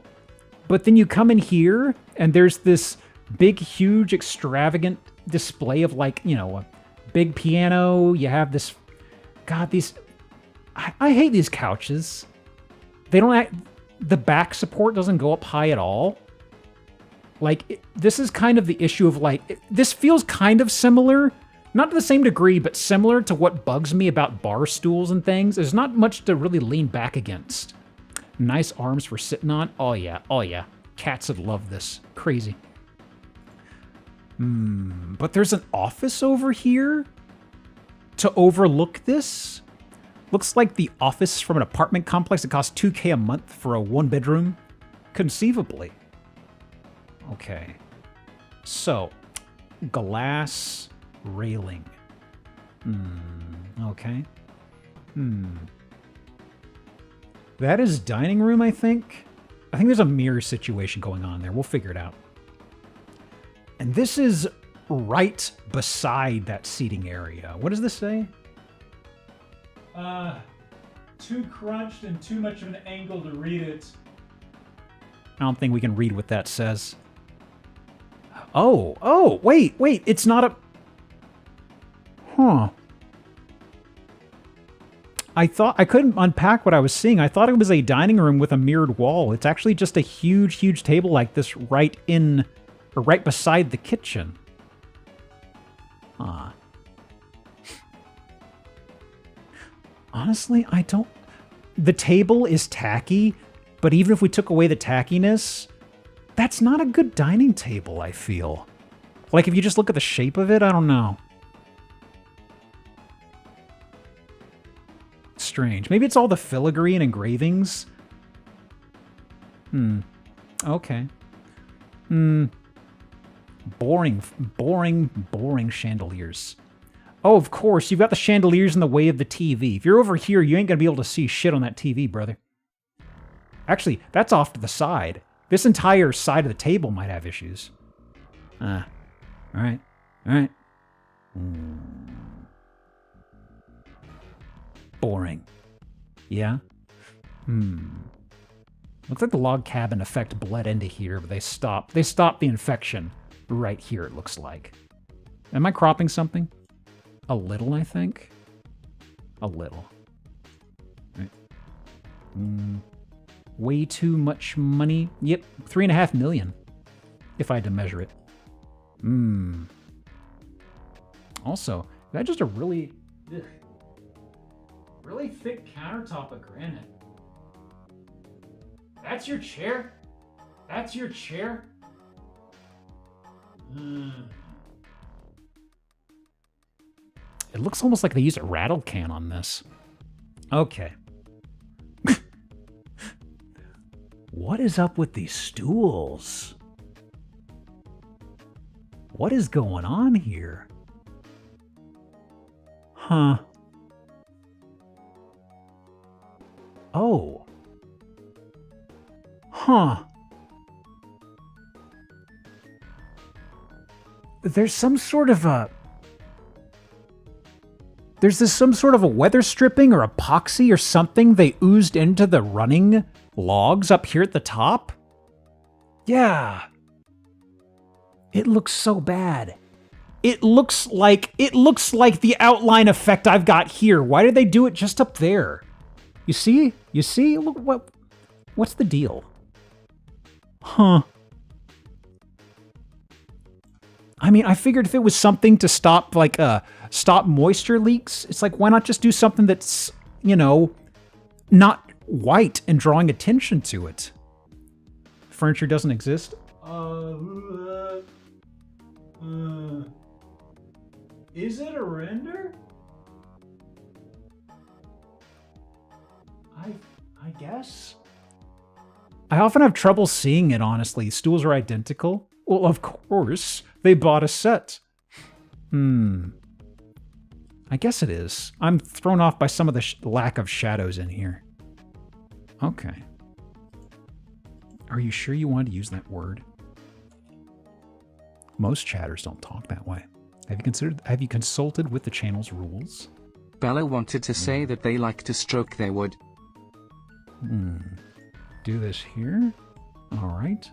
But then you come in here and there's this big, huge, extravagant display of like, you know, a big piano. You have this, God, these, I hate these couches. They don't act, the back support doesn't go up high at all. Like, this is kind of the issue of like, this feels kind of similar, not to the same degree, but similar to what bugs me about bar stools and things. There's not much to really lean back against. Nice arms for sitting on. Oh yeah, oh yeah. Cats would love this. Crazy. But there's an office over here to overlook this. Looks like the office from an apartment complex that costs $2K a month for a one-bedroom. Conceivably. Okay. So, glass railing. Okay. That is dining room, I think. I think there's a mirror situation going on there. We'll figure it out. And this is right beside that seating area. What does this say? Too crunched and too much of an angle to read it. I don't think we can read what that says. Oh, wait, it's not a... Huh. I thought I couldn't unpack what I was seeing. I thought it was a dining room with a mirrored wall. It's actually just a huge, huge table like this right in, or right beside the kitchen. Huh. Honestly, I don't... The table is tacky, but even if we took away the tackiness, that's not a good dining table, I feel. Like, if you just look at the shape of it, I don't know. Strange. Maybe it's all the filigree and engravings. Okay. Boring chandeliers. Oh, of course, you've got the chandeliers in the way of the TV. If you're over here, you ain't gonna be able to see shit on that TV, brother. Actually, that's off to the side. This entire side of the table might have issues. Alright. Boring. Yeah? Looks like the log cabin effect bled into here, but they stopped the infection right here, it looks like. Am I cropping something? A little, I think. A little. Right. Way too much money. Yep, 3.5 million. If I had to measure it. Also, that's just a really thick countertop of granite. That's your chair? That's your chair? It looks almost like they used a rattle can on this. Okay. What is up with these stools? What is going on here? Huh. Oh. Huh. There's some sort of a... There's some sort of a weather stripping or epoxy or something they oozed into the running logs up here at the top. Yeah. It looks so bad. It looks like the outline effect I've got here. Why did they do it just up there? You see? You see? Look, what's the deal? Huh. I mean, I figured if it was something to stop, like, stop moisture leaks, it's like, why not just do something that's, you know, not white and drawing attention to it? Furniture doesn't exist? Is it a render? I guess. I often have trouble seeing it, honestly. Stools are identical. Well, of course. They bought a set. I guess it is. I'm thrown off by some of the lack of shadows in here. Okay. Are you sure you wanted to use that word? Most chatters don't talk that way. Have you consulted with the channel's rules? Bella wanted to say that they like to stroke their wood. Do this here. All right.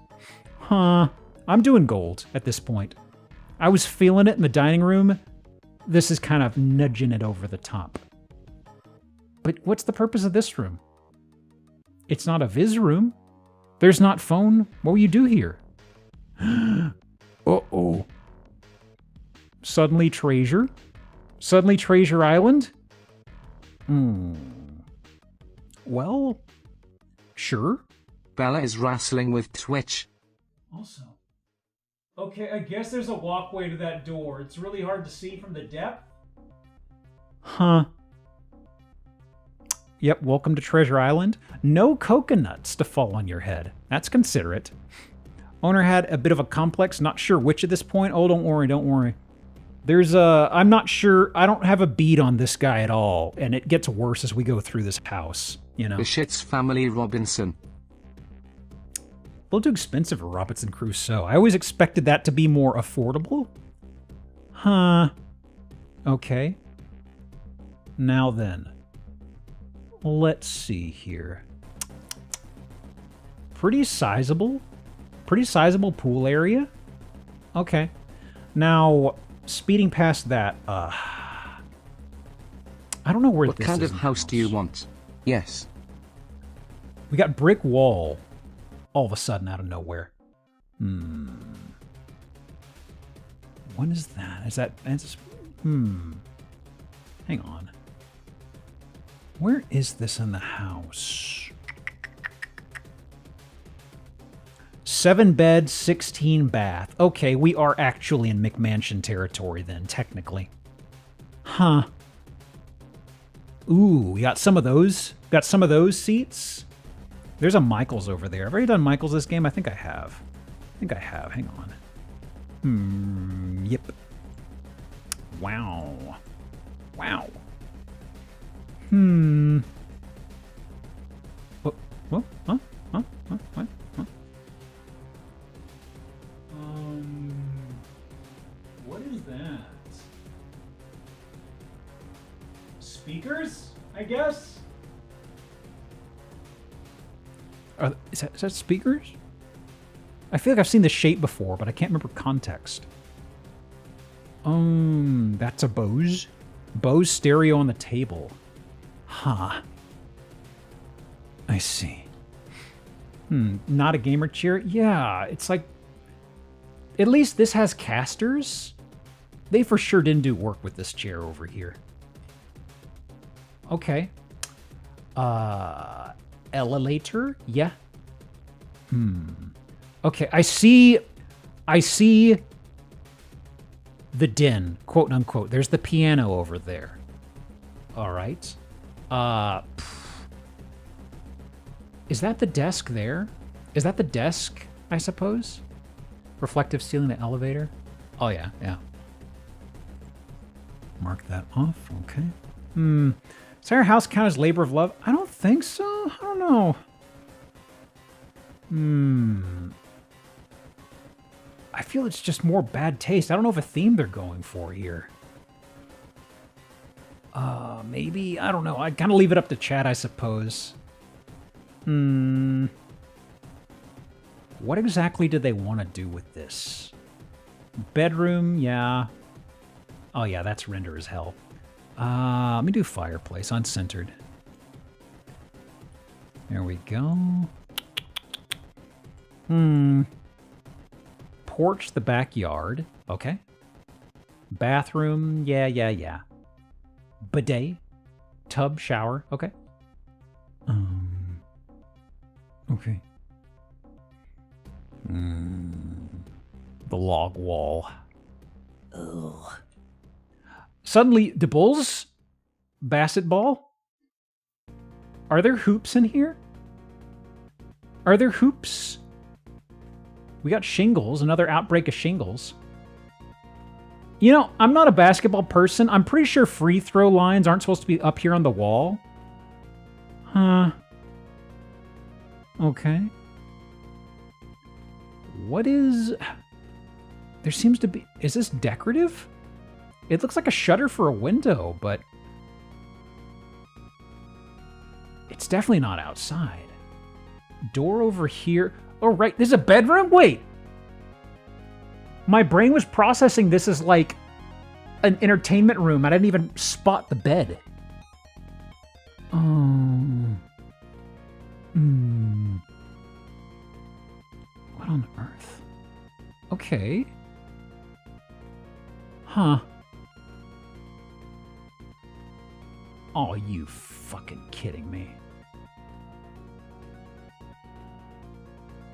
Huh. I'm doing gold at this point. I was feeling it in the dining room. This is kind of nudging it over the top. But what's the purpose of this room? It's not a viz room. There's not phone. What will you do here? Uh-oh. Suddenly treasure? Suddenly treasure island? Well, sure. Bella is wrestling with Twitch. Also. Okay, I guess there's a walkway to that door. It's really hard to see from the depth. Huh. Yep, welcome to Treasure Island. No coconuts to fall on your head. That's considerate. Owner had a bit of a complex, not sure which at this point. Oh, don't worry, don't worry. There's I'm not sure, I don't have a beat on this guy at all, and it gets worse as we go through this house, you know. The shit's family Robinson. A little too expensive for Robinson Crusoe. I always expected that to be more affordable. Huh. Okay. Now then. Let's see here. Pretty sizable pool area. Okay. Now, speeding past that, I don't know where what this is. What kind of house do you want? Yes. We got brick wall all of a sudden out of nowhere. What is that? Is that... Hang on. Where is this in the house? 7 bed, 16 bath. Okay, we are actually in McMansion territory then, technically. Huh. Ooh, we got some of those. Got some of those seats. There's a Michaels over there. Have I already done Michaels this game? I think I have. Hang on. Yep. Wow. Wow. What? What? Huh? Huh? Huh? What? Huh? What is that? Speakers, I guess? Is that speakers? I feel like I've seen this shape before, but I can't remember context. That's a Bose. Bose stereo on the table. Huh. I see. Not a gamer chair? Yeah, it's like... At least this has casters. They for sure didn't do work with this chair over here. Okay. Elevator? Yeah. Okay, I see the den, quote unquote. There's the piano over there. All right. Is that the desk there? Is that the desk, I suppose? Reflective ceiling, the elevator? Oh, yeah, yeah. Mark that off, okay. Does our house count as labor of love? I don't think so. I don't know. I feel it's just more bad taste. I don't know if a theme they're going for here. Maybe? I don't know. I'd kind of leave it up to chat, I suppose. What exactly do they want to do with this? Bedroom, yeah. Oh, yeah, that's render as hell. Let me do fireplace, uncentered. There we go. Porch, the backyard. Okay. Bathroom, yeah. Bidet. Tub, shower. Okay. Okay. The log wall. Ugh. Suddenly, the Bulls? Basset ball? Are there hoops in here? Are there hoops? We got shingles, another outbreak of shingles. You know, I'm not a basketball person. I'm pretty sure free throw lines aren't supposed to be up here on the wall. Huh. Okay. What is... There seems to be... Is this decorative? It looks like a shutter for a window, but... It's definitely not outside. Door over here. Oh, right. There's a bedroom? Wait. My brain was processing this as like an entertainment room. I didn't even spot the bed. What on earth? Okay. Huh. Oh, you fucking kidding me.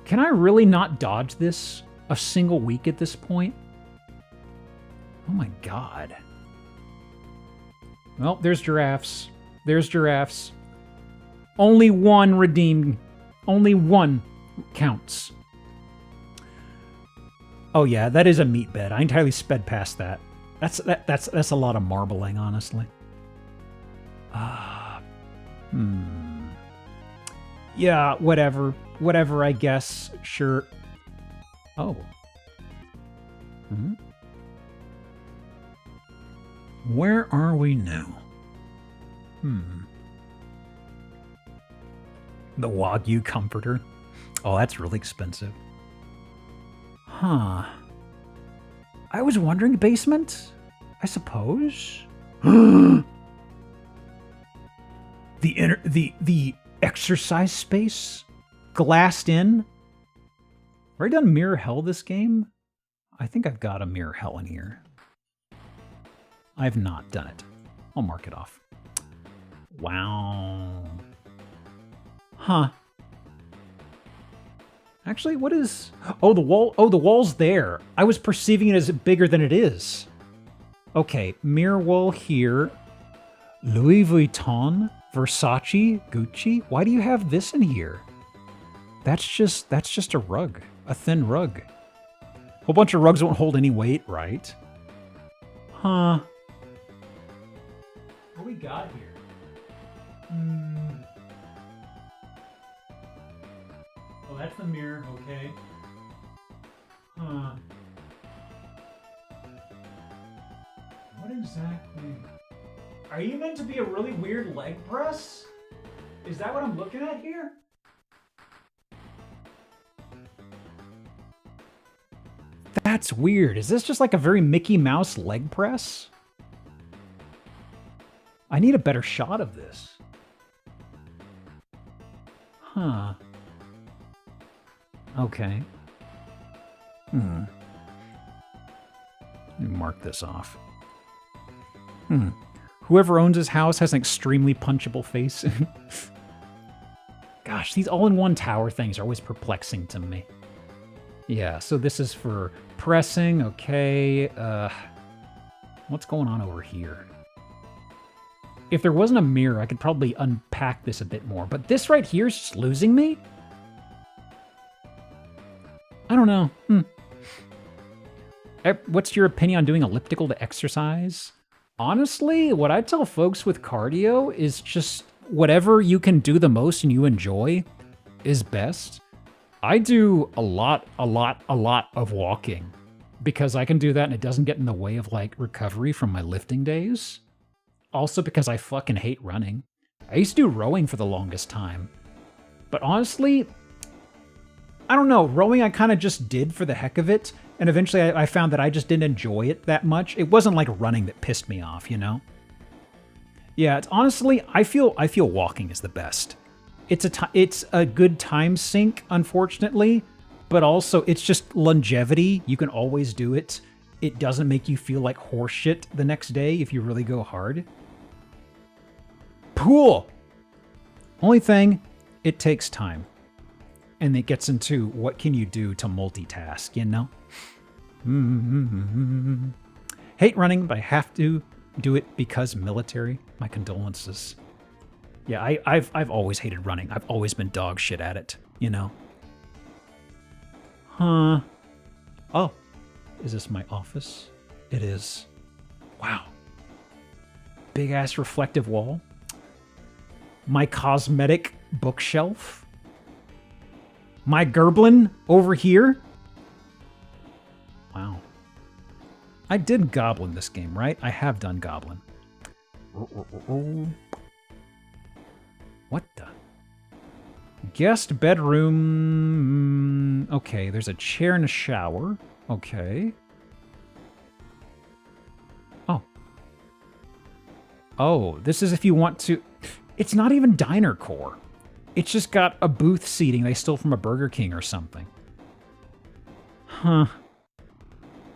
Can I really not dodge this a single week at this point? Oh my god. Well, there's giraffes. There's giraffes. Only one redeemed. Only one counts. Oh yeah, that is a meat bed. I entirely sped past that. That's a lot of marbling, honestly. Yeah, whatever. Whatever, I guess. Sure. Oh. Where are we now? The Wagyu comforter. Oh, that's really expensive. Huh. I was wondering, basement? I suppose? The exercise space? Glassed in? Have I done Mirror Hell this game? I think I've got a Mirror Hell in here. I've not done it. I'll mark it off. Wow. Huh. Actually, what is... Oh, the wall. Oh, the wall's there. I was perceiving it as bigger than it is. Okay, mirror wall here. Louis Vuitton, Versace, Gucci. Why do you have this in here? That's just a rug. A thin rug. A whole bunch of rugs won't hold any weight, right? Huh. What we got here? Oh, that's the mirror, okay. Huh. What exactly? Are you meant to be a really weird leg press? Is that what I'm looking at here? That's weird. Is this just like a very Mickey Mouse leg press? I need a better shot of this. Huh. Okay. Let me mark this off. Whoever owns this house has an extremely punchable face. Gosh, these all-in-one tower things are always perplexing to me. Yeah, so this is for pressing, okay. What's going on over here? If there wasn't a mirror, I could probably unpack this a bit more, but this right here is just losing me? I don't know. What's your opinion on doing elliptical to exercise? Honestly, what I tell folks with cardio is just whatever you can do the most and you enjoy is best. I do a lot of walking because I can do that and it doesn't get in the way of like recovery from my lifting days. Also because I fucking hate running. I used to do rowing for the longest time. But honestly, I don't know, rowing I kind of just did for the heck of it, and eventually I found that I just didn't enjoy it that much. It wasn't like running that pissed me off, you know? Yeah, it's honestly, I feel walking is the best. It's a good time sink, unfortunately, but also it's just longevity. You can always do it. It doesn't make you feel like horseshit the next day if you really go hard. Pool! Only thing, it takes time. And it gets into what can you do to multitask, you know? Hate running, but I have to do it because military. My condolences. Yeah, I've always hated running. I've always been dog shit at it, you know? Huh. Oh, is this my office? It is. Wow. Big ass reflective wall. My cosmetic bookshelf. My Gerblin over here. Wow. I did Goblin this game, right? I have done Goblin. What the? Guest bedroom. Okay, there's a chair and a shower. Okay. Oh. Oh, this is if you want to... It's not even diner core. It's just got a booth seating they stole from a Burger King or something. Huh.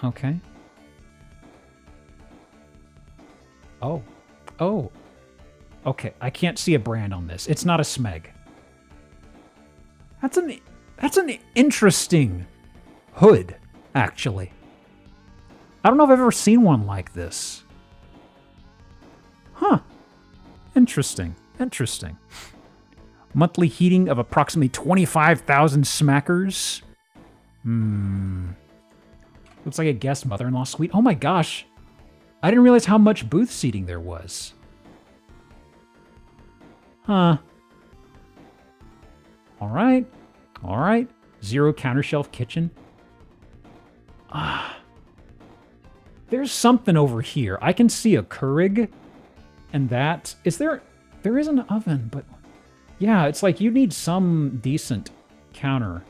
Okay. Oh. Oh. Okay, I can't see a brand on this. It's not a Smeg. That's an interesting hood, actually. I don't know if I've ever seen one like this. Huh. Interesting. Interesting. Monthly heating of approximately 25,000 smackers. Looks like a guest mother-in-law suite. Oh my gosh. I didn't realize how much booth seating there was. Huh. Alright. Alright. Zero counter shelf kitchen. Ah. There's something over here. I can see a Keurig. And that... Is there... There is an oven, but... Yeah, it's like you need some decent counter.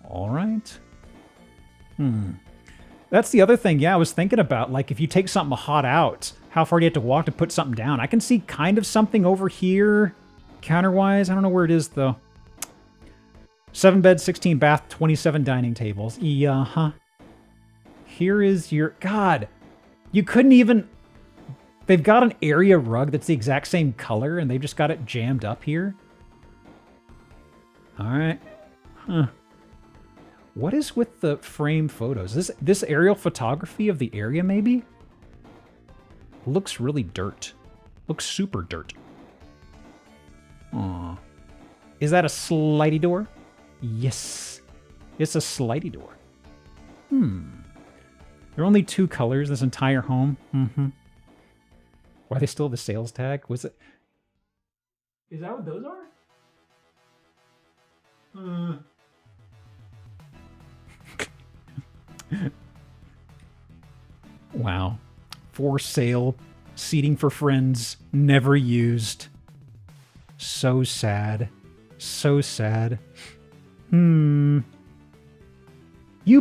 Alright. That's the other thing, yeah, I was thinking about. Like, if you take something hot out, how far do you have to walk to put something down? I can see kind of something over here, counter-wise. I don't know where it is, though. 7 beds, 16 bath, 27 dining tables. Yeah, Here is your... God, you couldn't even... They've got an area rug that's the exact same color, and they've just got it jammed up here. Alright. Huh. What is with the frame photos? This aerial photography of the area, maybe? Looks really dirt. Looks super dirt. Aw. Is that a slidey door? Yes. It's a slidey door. There are only 2 colors this entire home. Why they still have the sales tag? Was it... Is that what those are? Wow. For sale. Seating for friends. Never used. So sad. So sad. You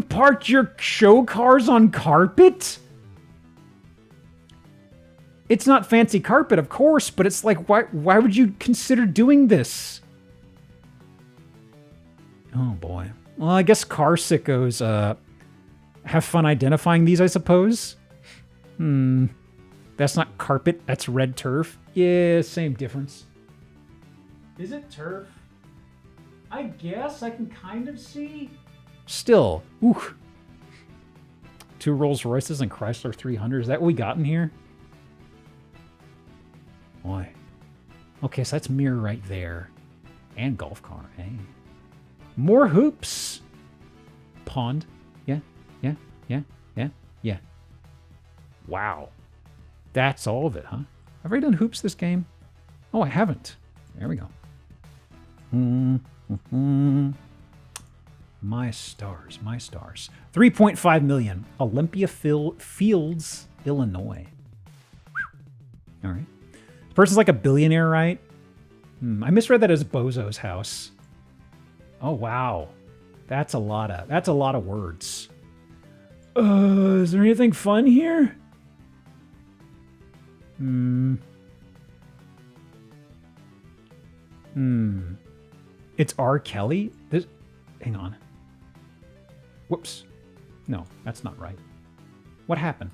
parked your show cars on carpet? It's not fancy carpet, of course, but it's like, why would you consider doing this? Oh boy. Well, I guess car sickos have fun identifying these, I suppose. That's not carpet, that's red turf. Yeah, same difference. Is it turf? I guess I can kind of see. Still, ooh. 2 Rolls Royces and Chrysler 300. Is that what we got in here? Boy. Okay, so that's mirror right there. And golf car, hey. More hoops. Pond. Yeah. Wow. That's all of it, huh? Have I done hoops this game? Oh, I haven't. There we go. My stars, my stars. 3.5 million. Olympia Fields, Illinois. All right. The person's like a billionaire, right? I misread that as Bozo's house. Oh, wow. That's a lot of words. Is there anything fun here? It's R. Kelly? Hang on. Whoops. No, that's not right. What happened?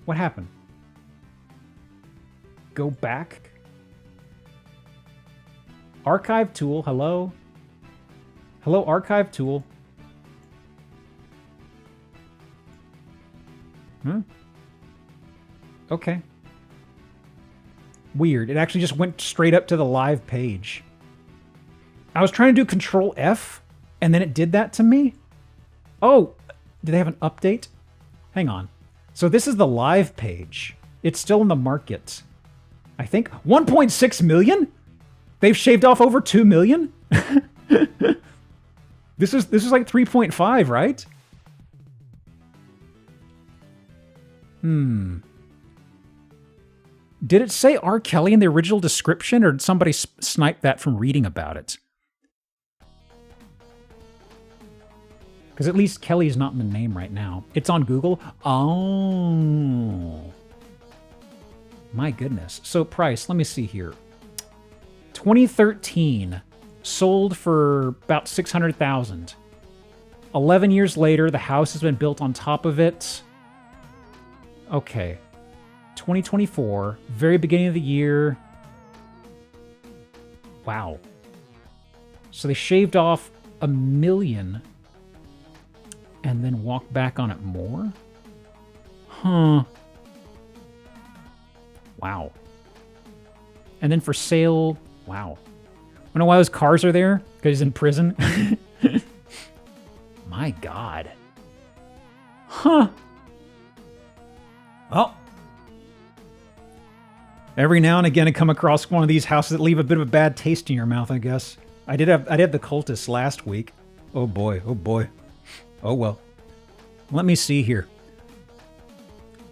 What happened? Go back? Archive tool, hello? Hello, archive tool. Okay. Weird. It actually just went straight up to the live page. I was trying to do Control F, and then it did that to me? Oh, do they have an update? Hang on. So this is the live page. It's still in the market. I think 1.6 million? They've shaved off over 2 million? This is like 3.5, right? Did it say R. Kelly in the original description, or did somebody snipe that from reading about it? Because at least Kelly is not in the name right now. It's on Google? Oh. My goodness. So price, let me see here. 2013, sold for about $600,000. 11 years later, the house has been built on top of it. Okay. 2024, very beginning of the year. Wow. So they shaved off $1 million and then walked back on it more? Huh. Wow. And then for sale, wow. Wanna know why those cars are there? Because he's in prison? My God. Huh. Well, every now and again I come across one of these houses that leave a bit of a bad taste in your mouth, I guess. I did have the cultists last week. Oh boy, oh boy. Oh well. Let me see here.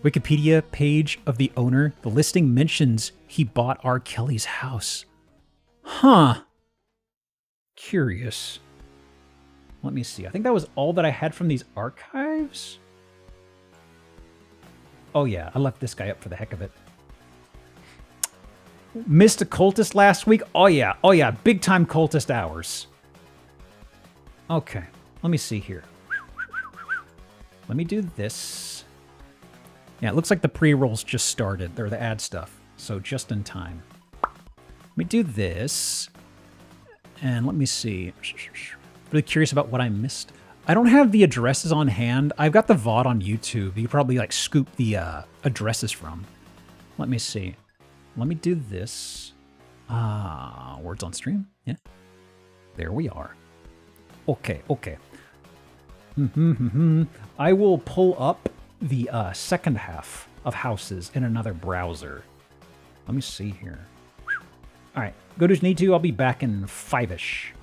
Wikipedia page of the owner. The listing mentions he bought R. Kelly's house. Huh. Curious. Let me see. I think that was all that I had from these archives. Oh yeah, I left this guy up for the heck of it. Missed a cultist last week? Oh yeah, big time cultist hours. Okay, let me see here. Let me do this. Yeah, it looks like the pre-rolls just started. They're the ad stuff, so just in time. Let me do this. And let me see. Really curious about what I missed. I don't have the addresses on hand. I've got the VOD on YouTube. You probably like scoop the addresses from. Let me see. Let me do this. Words on stream. Yeah. There we are. Okay, okay. I will pull up the second half of houses in another browser. Let me see here. All right, go to need to. I'll be back in 5-ish.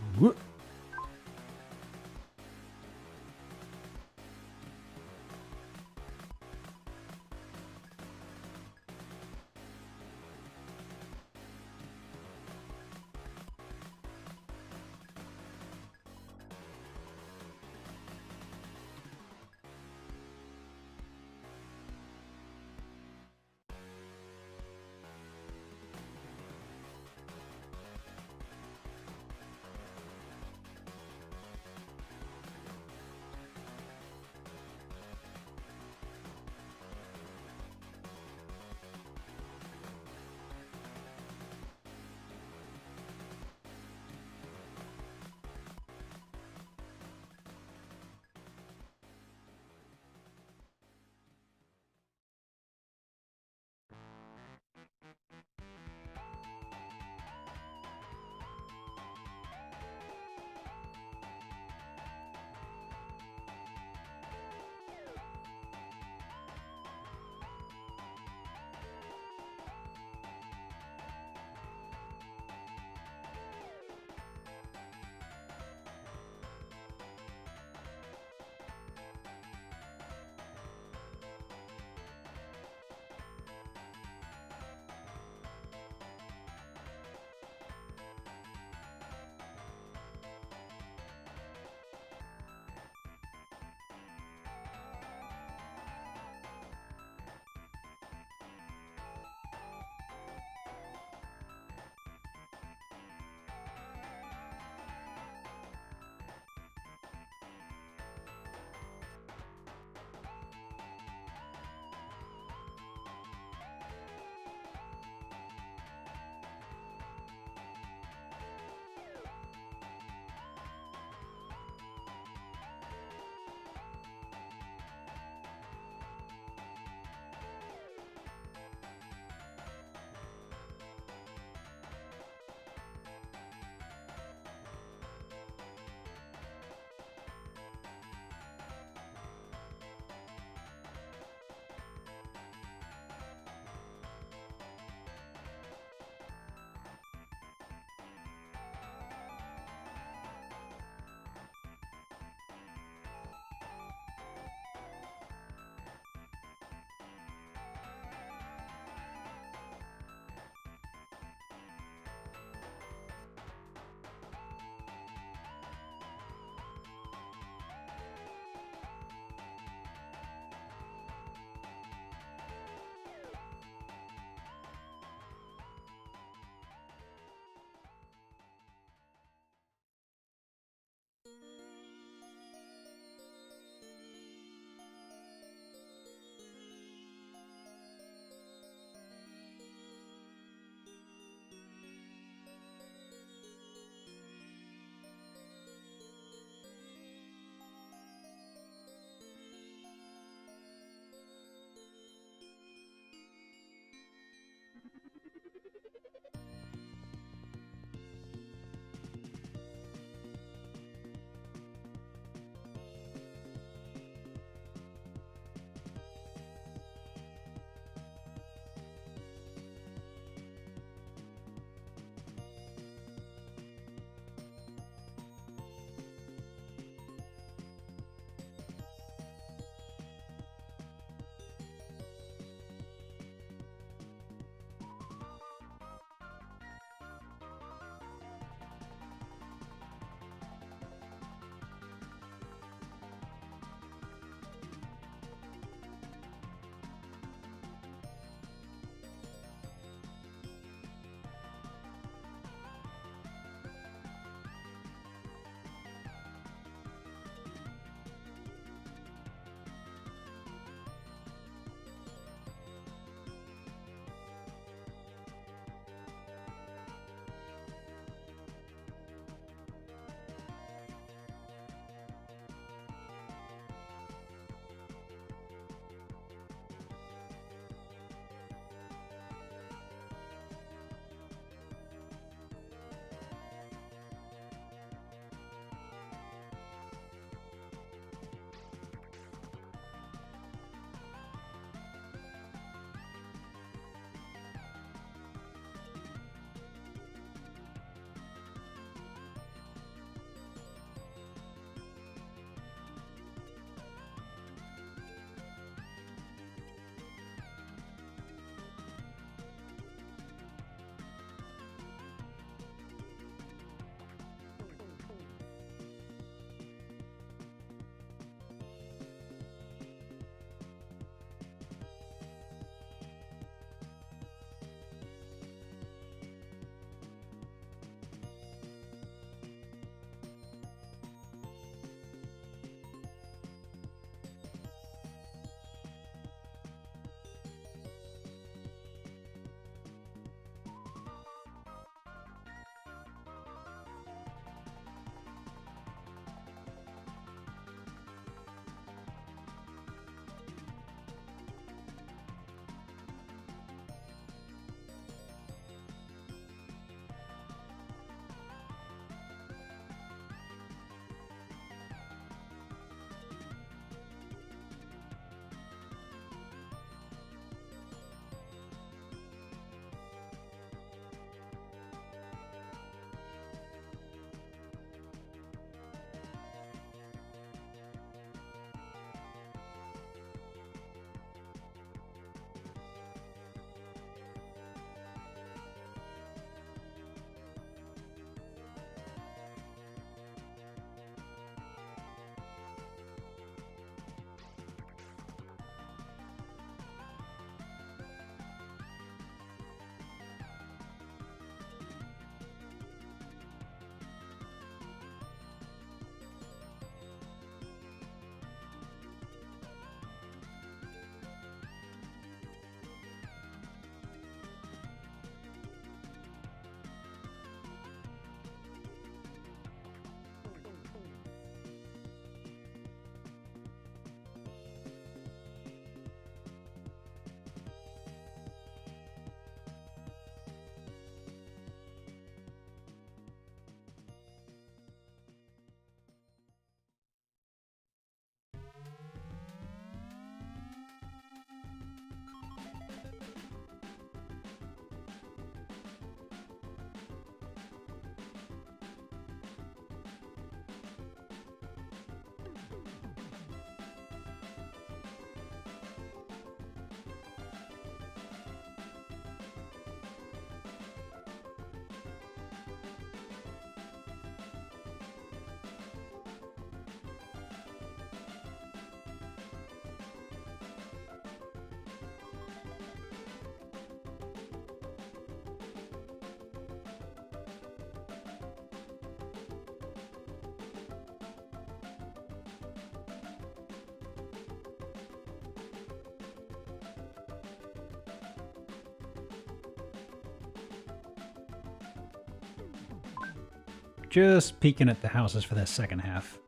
Just peeking at the houses for the second half.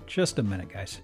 Just a minute, guys.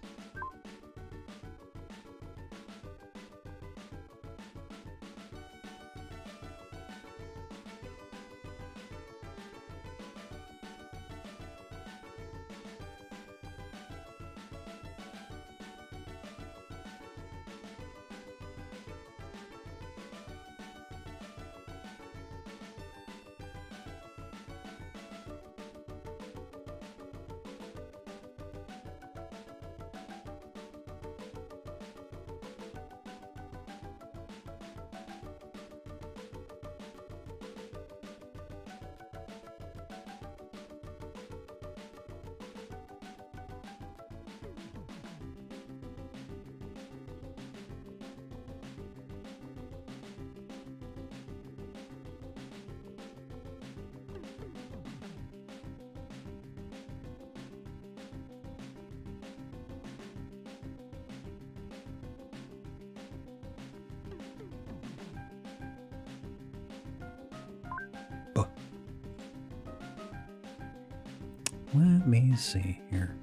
Let me see here.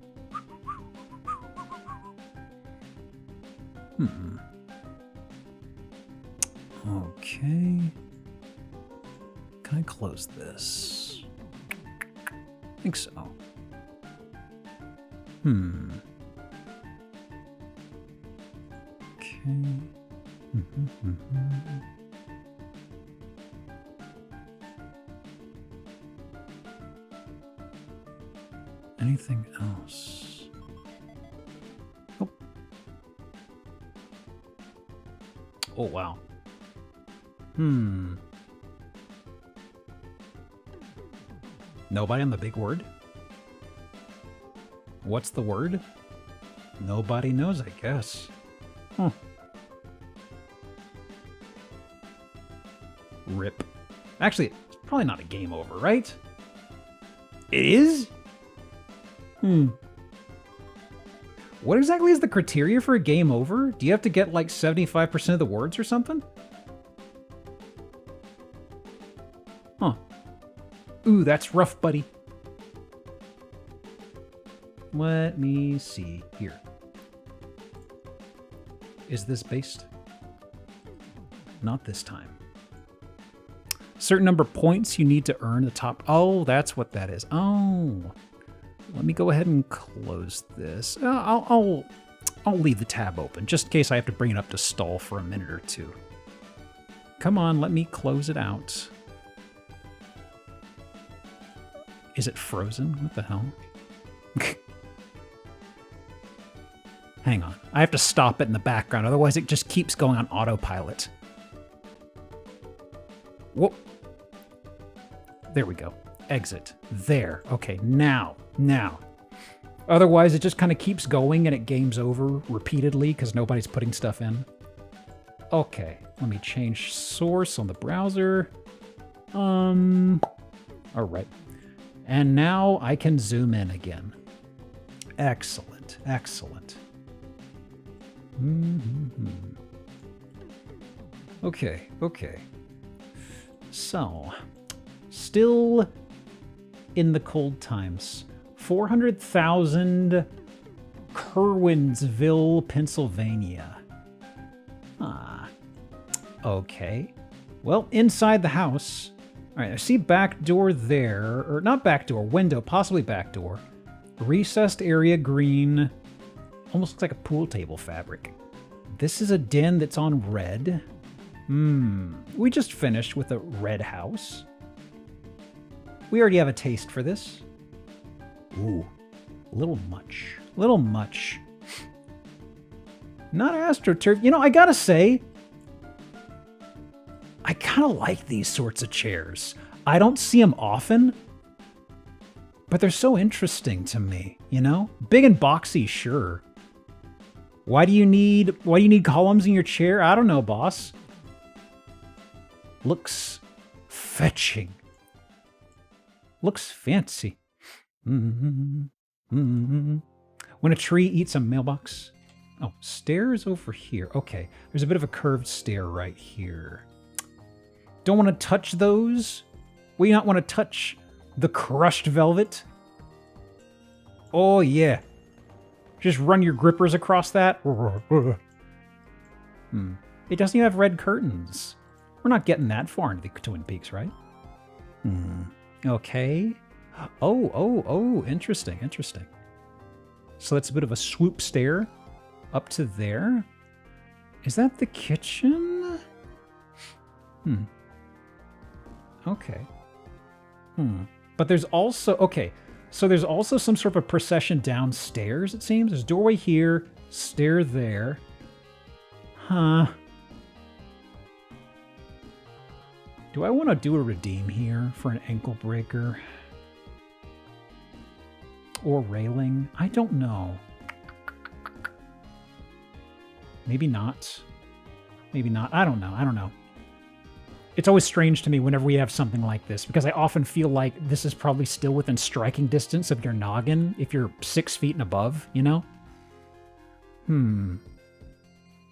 Okay. Can I close this? I think so. Okay. Anything else? Oh. Oh, wow. Nobody on the big word? What's the word? Nobody knows, I guess. Huh. Rip. Actually, it's probably not a game over, right? It is? What exactly is the criteria for a game over? Do you have to get like 75% of the words or something? Huh. Ooh, that's rough, buddy. Let me see here. Is this based? Not this time. Certain number of points you need to earn the top. Oh, that's what that is. Oh. Let me go ahead and close this. I'll leave the tab open, just in case I have to bring it up to stall for a minute or two. Come on, let me close it out. Is it frozen? What the hell? Hang on. I have to stop it in the background, otherwise it just keeps going on autopilot. Whoa. There we go. Exit. There. Okay, now. Otherwise, it just kind of keeps going and it games over repeatedly because nobody's putting stuff in. Okay, let me change source on the browser. All right. And now I can zoom in again. Excellent, excellent. Okay. So, still in the cold times. 400,000 Kerwinsville, Pennsylvania. Okay. Well, inside the house. All right, I see back door there. Or not back door, window, possibly back door. Recessed area green. Almost looks like a pool table fabric. This is a den that's on red. We just finished with a red house. We already have a taste for this. Ooh, a little much. Not AstroTurf. You know, I gotta say, I kind of like these sorts of chairs. I don't see them often, but they're so interesting to me, you know? Big and boxy, sure. Why do you need columns in your chair? I don't know, boss. Looks fetching. Looks fancy. When a tree eats a mailbox. Oh, stairs over here. Okay, there's a bit of a curved stair right here. Don't want to touch those. We not want to touch the crushed velvet. Oh, yeah. Just run your grippers across that. It doesn't even have red curtains. We're not getting that far into the Twin Peaks, right? Okay. Oh, interesting. So that's a bit of a swoop stair up to there. Is that the kitchen? Okay. But there's also, okay, so there's also some sort of a procession downstairs, it seems. There's a doorway here, stair there. Huh. Do I want to do a redeem here for an ankle breaker? Or railing? I don't know. Maybe not. Maybe not. I don't know. It's always strange to me whenever we have something like this, because I often feel like this is probably still within striking distance of your noggin if you're 6 feet and above, you know?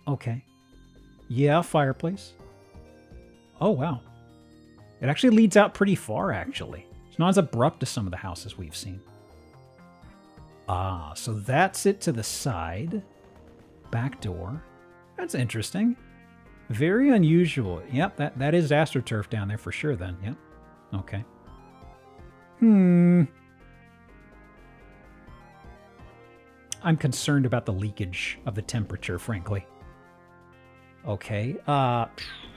Okay. Yeah, fireplace. Oh, wow. It actually leads out pretty far, actually. It's not as abrupt as some of the houses we've seen. Ah, so that's it to the side. Back door. That's interesting. Very unusual. Yep, that is AstroTurf down there for sure then. Yep. Okay. I'm concerned about the leakage of the temperature, frankly. Okay.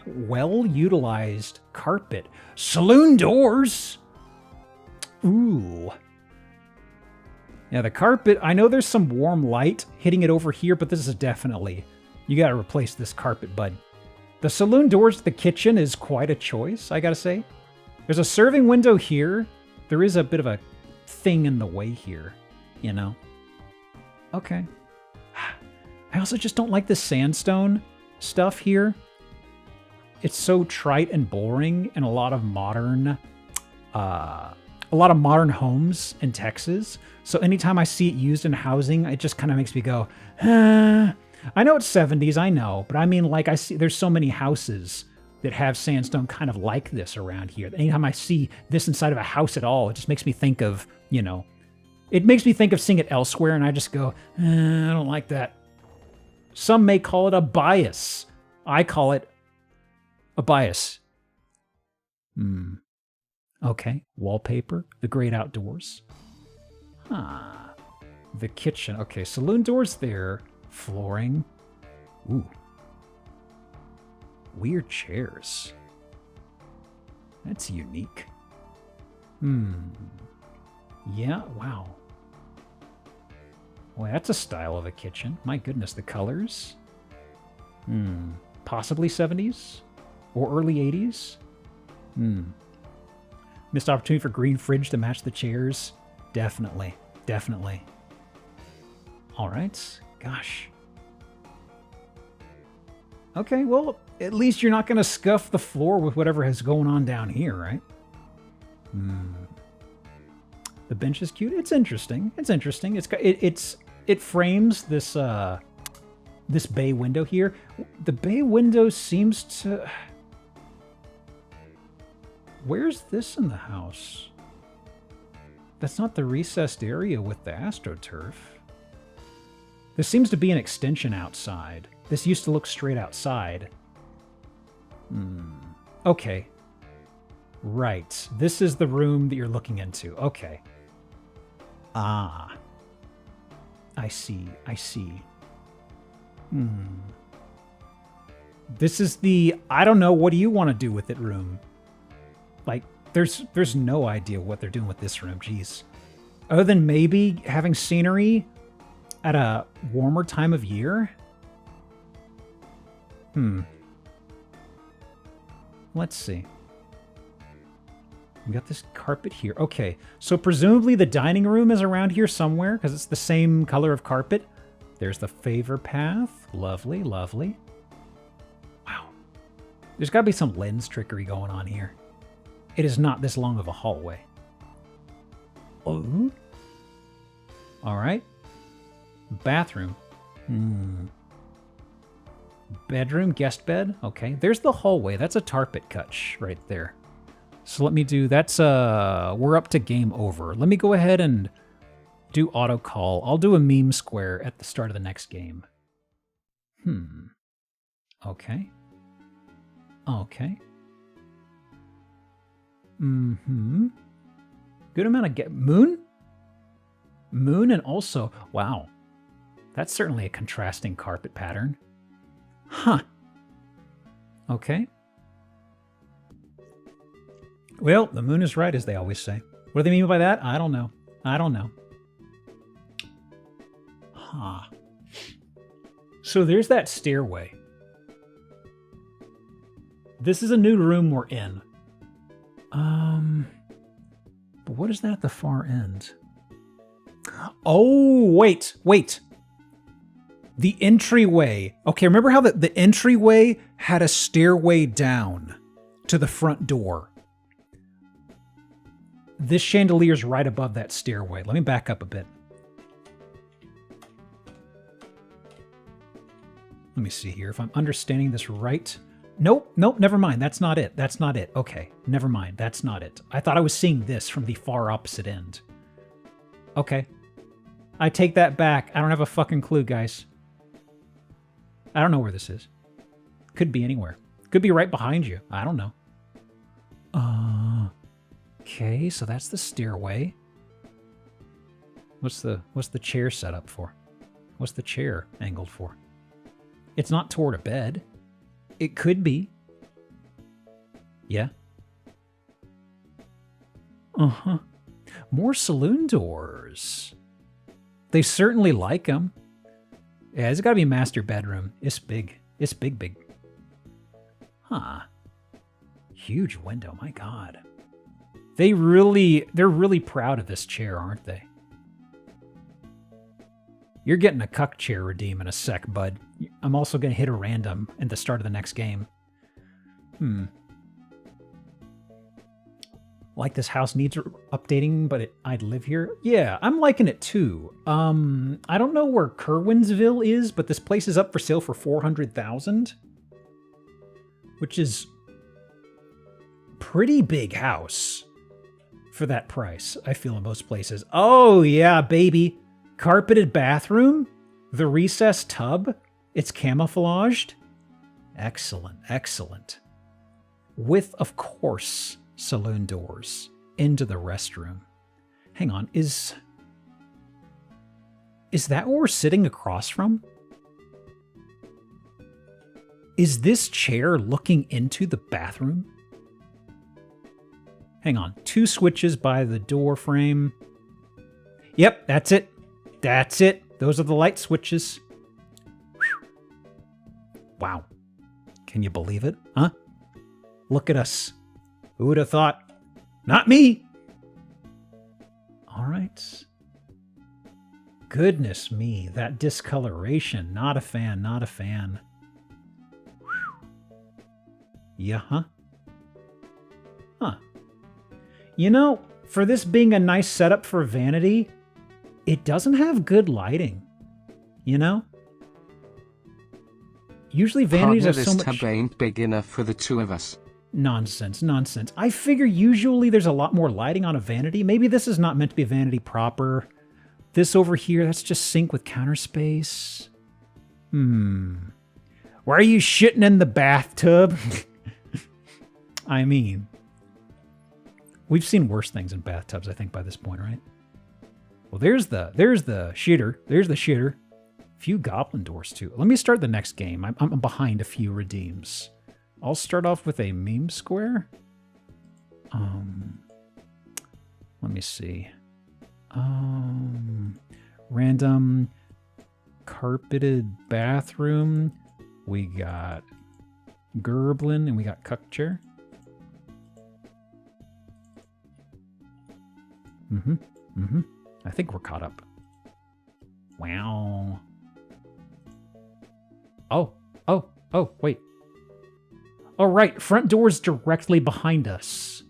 Well-utilized carpet. Saloon doors! Ooh. Yeah, the carpet, I know there's some warm light hitting it over here, but this is definitely... You gotta replace this carpet, bud. The saloon doors to the kitchen is quite a choice, I gotta say. There's a serving window here. There is a bit of a thing in the way here, you know? Okay. I also just don't like the sandstone stuff here. It's so trite and boring in a lot of modern homes in Texas. So anytime I see it used in housing, it just kind of makes me go, I know it's 70s, I know, but I mean, like, I see there's so many houses that have sandstone kind of like this around here. Anytime I see this inside of a house at all, it just makes me think of, you know, it makes me think of seeing it elsewhere, and I just go, I don't like that. Some may call it a bias. I call it a bias. Okay, wallpaper, the great outdoors. The kitchen. Okay, saloon doors there. Flooring. Ooh. Weird chairs. That's unique. Yeah, wow. Well, that's a style of a kitchen. My goodness, the colors. Possibly 70s? Or early 80s? Missed opportunity for green fridge to match the chairs? Definitely. Definitely. All right. Gosh. Okay, well, at least you're not going to scuff the floor with whatever is going on down here, right? The bench is cute. It's interesting. It's interesting. It frames this this bay window here. The bay window seems to... Where's this in the house? That's not the recessed area with the AstroTurf. This seems to be an extension outside. This used to look straight outside. Okay. Right. This is the room that you're looking into. Okay. Ah. I see. I see. This is the I don't know, what do you want to do with it room? Like, there's no idea what they're doing with this room. Jeez. Other than maybe having scenery at a warmer time of year? Let's see. We got this carpet here. Okay, so presumably the dining room is around here somewhere because it's the same color of carpet. There's the favor path. Lovely, lovely. Wow. There's got to be some lens trickery going on here. It is not this long of a hallway. Oh. All right. Bathroom. Bedroom, guest bed. Okay, there's the hallway. That's a tarpet cutch right there. So let me do, that's, we're up to game over. Let me go ahead and Do auto call. I'll do a meme square at the start of the next game. Okay. Okay. Good amount of moon? Moon and also, wow. That's certainly a contrasting carpet pattern. Huh. Okay. Well, the moon is right, as they always say. What do they mean by that? I don't know. I don't know. Huh. So there's that stairway. This is a new room we're in. But what is that at the far end? Oh, wait. The entryway. Okay, remember how the entryway had a stairway down to the front door? This chandelier's right above that stairway. Let me back up a bit. Let me see here if I'm understanding this right. Nope, never mind. That's not it. Okay, never mind. That's not it. I thought I was seeing this from the far opposite end. Okay. I take that back. I don't have a fucking clue, guys. I don't know where this is. Could be anywhere. Could be right behind you. I don't know. Okay, so that's the stairway. What's the chair set up for? What's the chair angled for? It's not toward a bed. It could be. Yeah. Uh-huh. More saloon doors. They certainly like them. Yeah, it's got to be master bedroom. It's big. It's big. Huh. Huge window, my God. They're really proud of this chair, aren't they? You're getting a cuck chair redeem in a sec, bud. I'm also going to hit a random at the start of the next game. Like this house needs updating, but I'd live here? Yeah, I'm liking it too. I don't know where Kerwinsville is, but this place is up for sale for $400,000. Which is pretty big house for that price, I feel, in most places. Oh, yeah, baby. Carpeted bathroom, the recessed tub, it's camouflaged. Excellent. With, of course, saloon doors into the restroom. Hang on, is that what we're sitting across from? Is this chair looking into the bathroom? Hang on, 2 switches by the door frame. Yep, that's it. Those are the light switches. Whew. Wow. Can you believe it? Huh? Look at us. Who would have thought? Not me. All right. Goodness me, that discoloration. Not a fan. Whew. Yeah, huh? Huh. You know, for this being a nice setup for vanity, it doesn't have good lighting, you know? Usually vanities have so much... This tub ain't big enough for the 2 of us. Nonsense. I figure usually there's a lot more lighting on a vanity. Maybe this is not meant to be a vanity proper. This over here, that's just sync with counter space. Why are you shitting in the bathtub? I mean, we've seen worse things in bathtubs, I think, by this point, right? Well, there's the shitter. There's the shitter. Few goblin doors, too. Let me start the next game. I'm behind a few redeems. I'll start off with a meme square. Let me see. Random carpeted bathroom. We got Gerblin and we got Cuck chair. I think we're caught up. Wow. Oh, wait. Oh, right. Front door's directly behind us.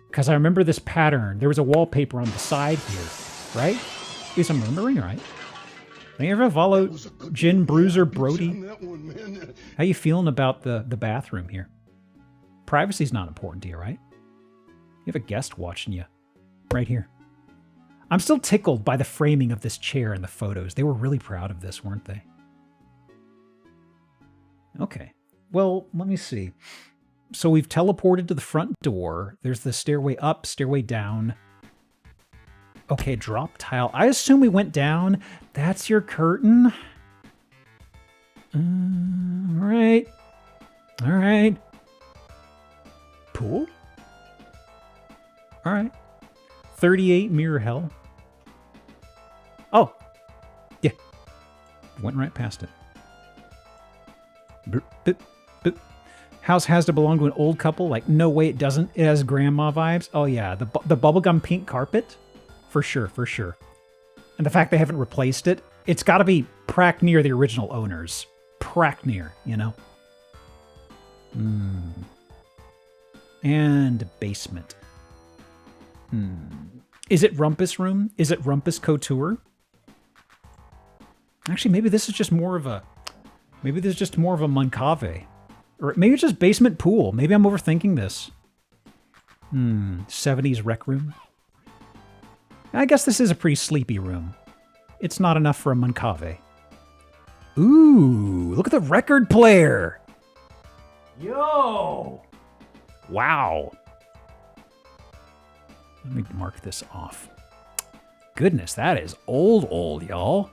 Because I remember this pattern. There was a wallpaper on the side here, right? At least I'm remembering right. Thank you for follow Gin Bruiser Brody. How you feeling about the bathroom here? Privacy's not important to you, right? You have a guest watching you. Right here. I'm still tickled by the framing of this chair in the photos. They were really proud of this, weren't they? Okay. Well, let me see. So we've teleported to the front door. There's the stairway up, stairway down. Okay, drop tile. I assume we went down. That's your curtain. All right. All right. Pool? All right. 38 mirror hell. Oh. Yeah. Went right past it. Boop, boop, boop. House has to belong to an old couple. Like, no way it doesn't. It has grandma vibes. Oh, yeah. The bubblegum pink carpet? For sure, for sure. And the fact they haven't replaced it, it's got to be prack near the original owners. Prack near, you know? And basement. Is it Rumpus Room? Is it Rumpus Couture? Actually, maybe this is just more of a... Maybe there's just more of a Moncave. Or maybe it's just basement pool. Maybe I'm overthinking this. 70s rec room. I guess this is a pretty sleepy room. It's not enough for a Moncave. Ooh, look at the record player. Yo! Wow. Let me mark this off. Goodness, that is old, y'all.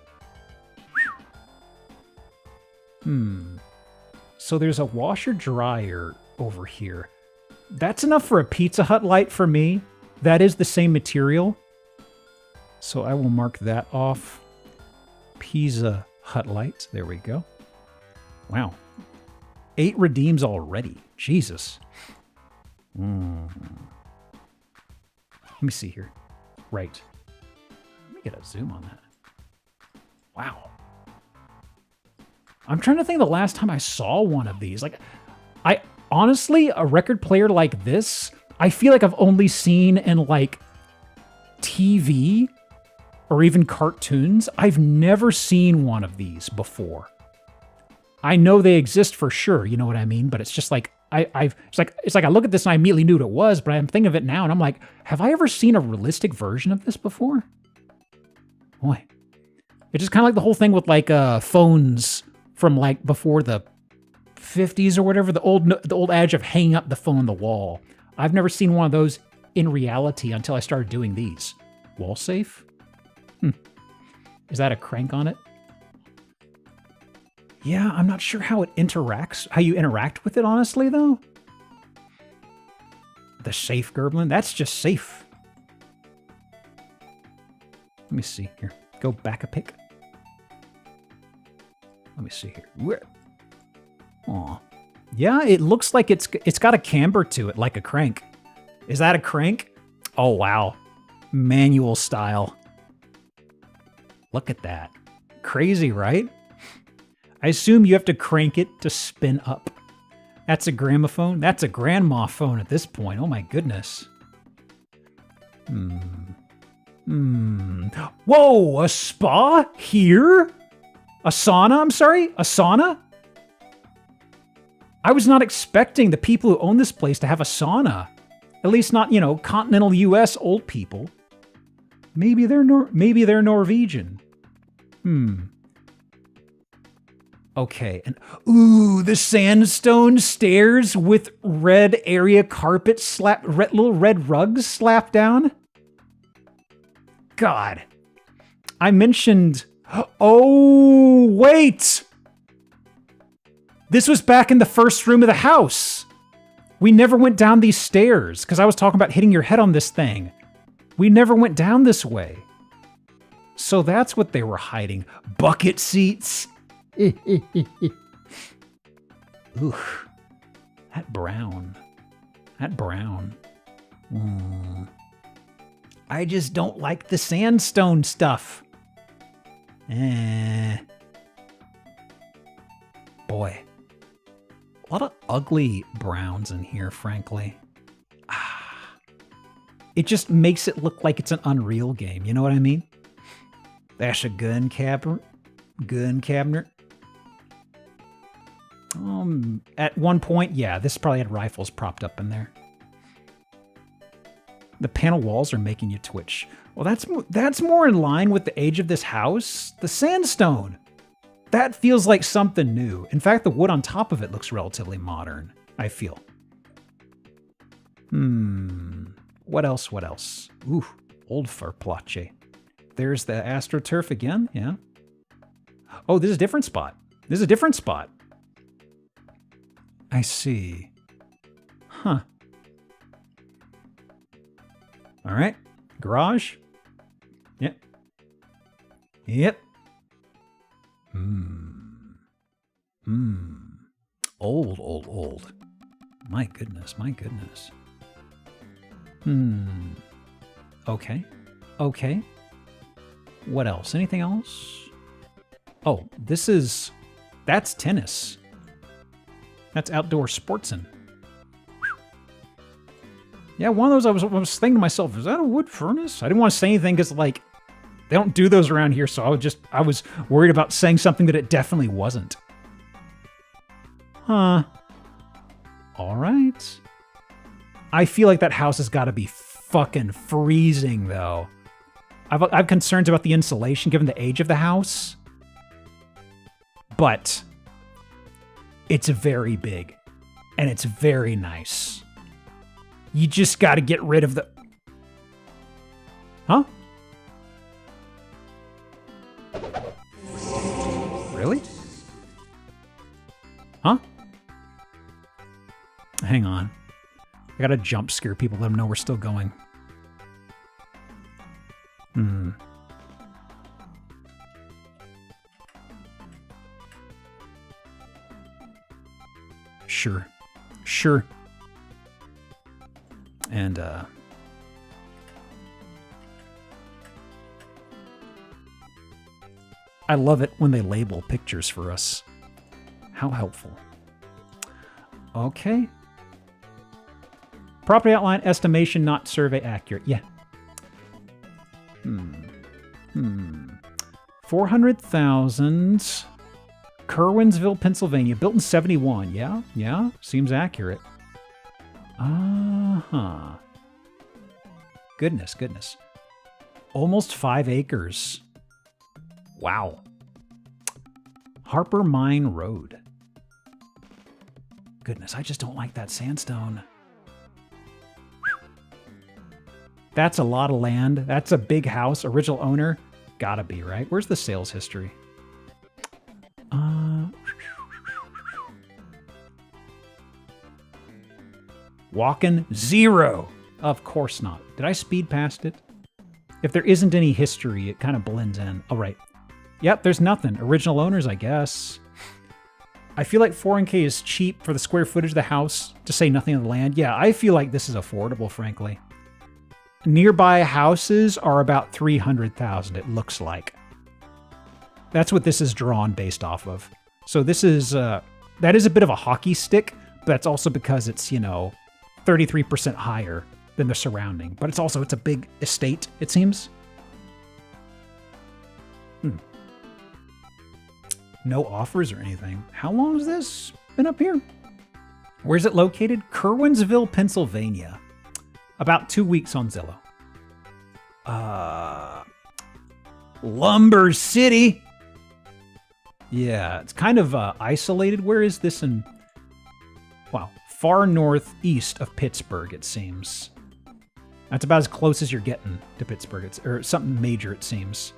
So there's a washer dryer over here. That's enough for a Pizza Hut light for me. That is the same material. So I will mark that off. Pizza Hut light. There we go. Wow. 8 redeems already. Jesus. Let me see here. Right. Let me get a zoom on that. Wow. I'm trying to think of the last time I saw one of these. Like, I honestly, a record player like this, I feel like I've only seen in like TV or even cartoons. I've never seen one of these before. I know they exist for sure, you know what I mean? But it's just like it's like I look at this and I immediately knew what it was, but I'm thinking of it now and I'm like, have I ever seen a realistic version of this before? Boy. It's just kind of like the whole thing with like phones from like before the 50s or whatever, the old adage of hanging up the phone on the wall. I've never seen one of those in reality until I started doing these. Wall safe? Is that a crank on it? Yeah, I'm not sure how it interacts, how you interact with it, honestly, though. The safe Gerblin, that's just safe. Let me see here. Go back a pick. Let me see here. Where? Aw. Yeah, it looks like it's got a camber to it, like a crank. Is that a crank? Oh, wow. Manual style. Look at that. Crazy, right? I assume you have to crank it to spin up. That's a gramophone? That's a grandma phone at this point. Oh my goodness. Whoa, a spa here? A sauna, I'm sorry? A sauna? I was not expecting the people who own this place to have a sauna. At least not, you know, continental US old people. Maybe they're Norwegian. Okay, and ooh, the sandstone stairs with red area carpet little red rugs slapped down. God. I mentioned, oh, wait. This was back in the first room of the house. We never went down these stairs because I was talking about hitting your head on this thing. We never went down this way. So that's what they were hiding. Bucket seats. Ooh, that brown. I just don't like the sandstone stuff. Boy, a lot of ugly browns in here, frankly. It just makes it look like it's an Unreal game, you know what I mean? That's a gun cabinet. At one point, yeah, this probably had rifles propped up in there. The panel walls are making you twitch. Well, that's more in line with the age of this house. The sandstone. That feels like something new. In fact, the wood on top of it looks relatively modern, I feel. What else? What else? Ooh, old Farplace. There's the AstroTurf again, yeah. Oh, this is a different spot. This is a different spot. I see. Huh. All right. Garage. Yep. Yep. Old, old, old. My goodness, my goodness. Okay. Okay. What else? Anything else? Oh, that's tennis. That's outdoor sportsin'. Yeah, one of those I was thinking to myself, is that a wood furnace? I didn't want to say anything because, like, they don't do those around here, so I was worried about saying something that it definitely wasn't. Huh. All right. I feel like that house has got to be fucking freezing, though. I've concerns about the insulation given the age of the house. But it's very big. And it's very nice. You just got to get rid of the... Huh? Really? Huh? Hang on. I gotta jump scare people, let them know we're still going. Sure. Sure. And, I love it when they label pictures for us. How helpful. Okay. Property outline, estimation, not survey accurate. Yeah. 400,000. Kerwinsville, Pennsylvania. Built in 71. Yeah. Yeah. Seems accurate. Uh-huh. Goodness, goodness. Almost 5 acres. Wow. Harper Mine Road. Goodness, I just don't like that sandstone. That's a lot of land. That's a big house. Original owner. Gotta be, right? Where's the sales history? Walking 0. Of course not. Did I speed past it? If there isn't any history, it kind of blends in. All right. Yep, there's nothing. Original owners, I guess. I feel like 4K is cheap for the square footage of the house, to say nothing of the land. Yeah, I feel like this is affordable, frankly. Nearby houses are about 300,000, it looks like. That's what this is drawn based off of. So this is, that is a bit of a hockey stick, but that's also because it's, 33% higher than the surrounding. But it's a big estate, it seems. No offers or anything. How long has this been up here? Where's it located? Kerwinsville, Pennsylvania. About 2 weeks on Zillow. Lumber City. Yeah, it's kind of isolated. Where is this in? Wow, far northeast of Pittsburgh, it seems. That's about as close as you're getting to Pittsburgh. Or something major, it seems.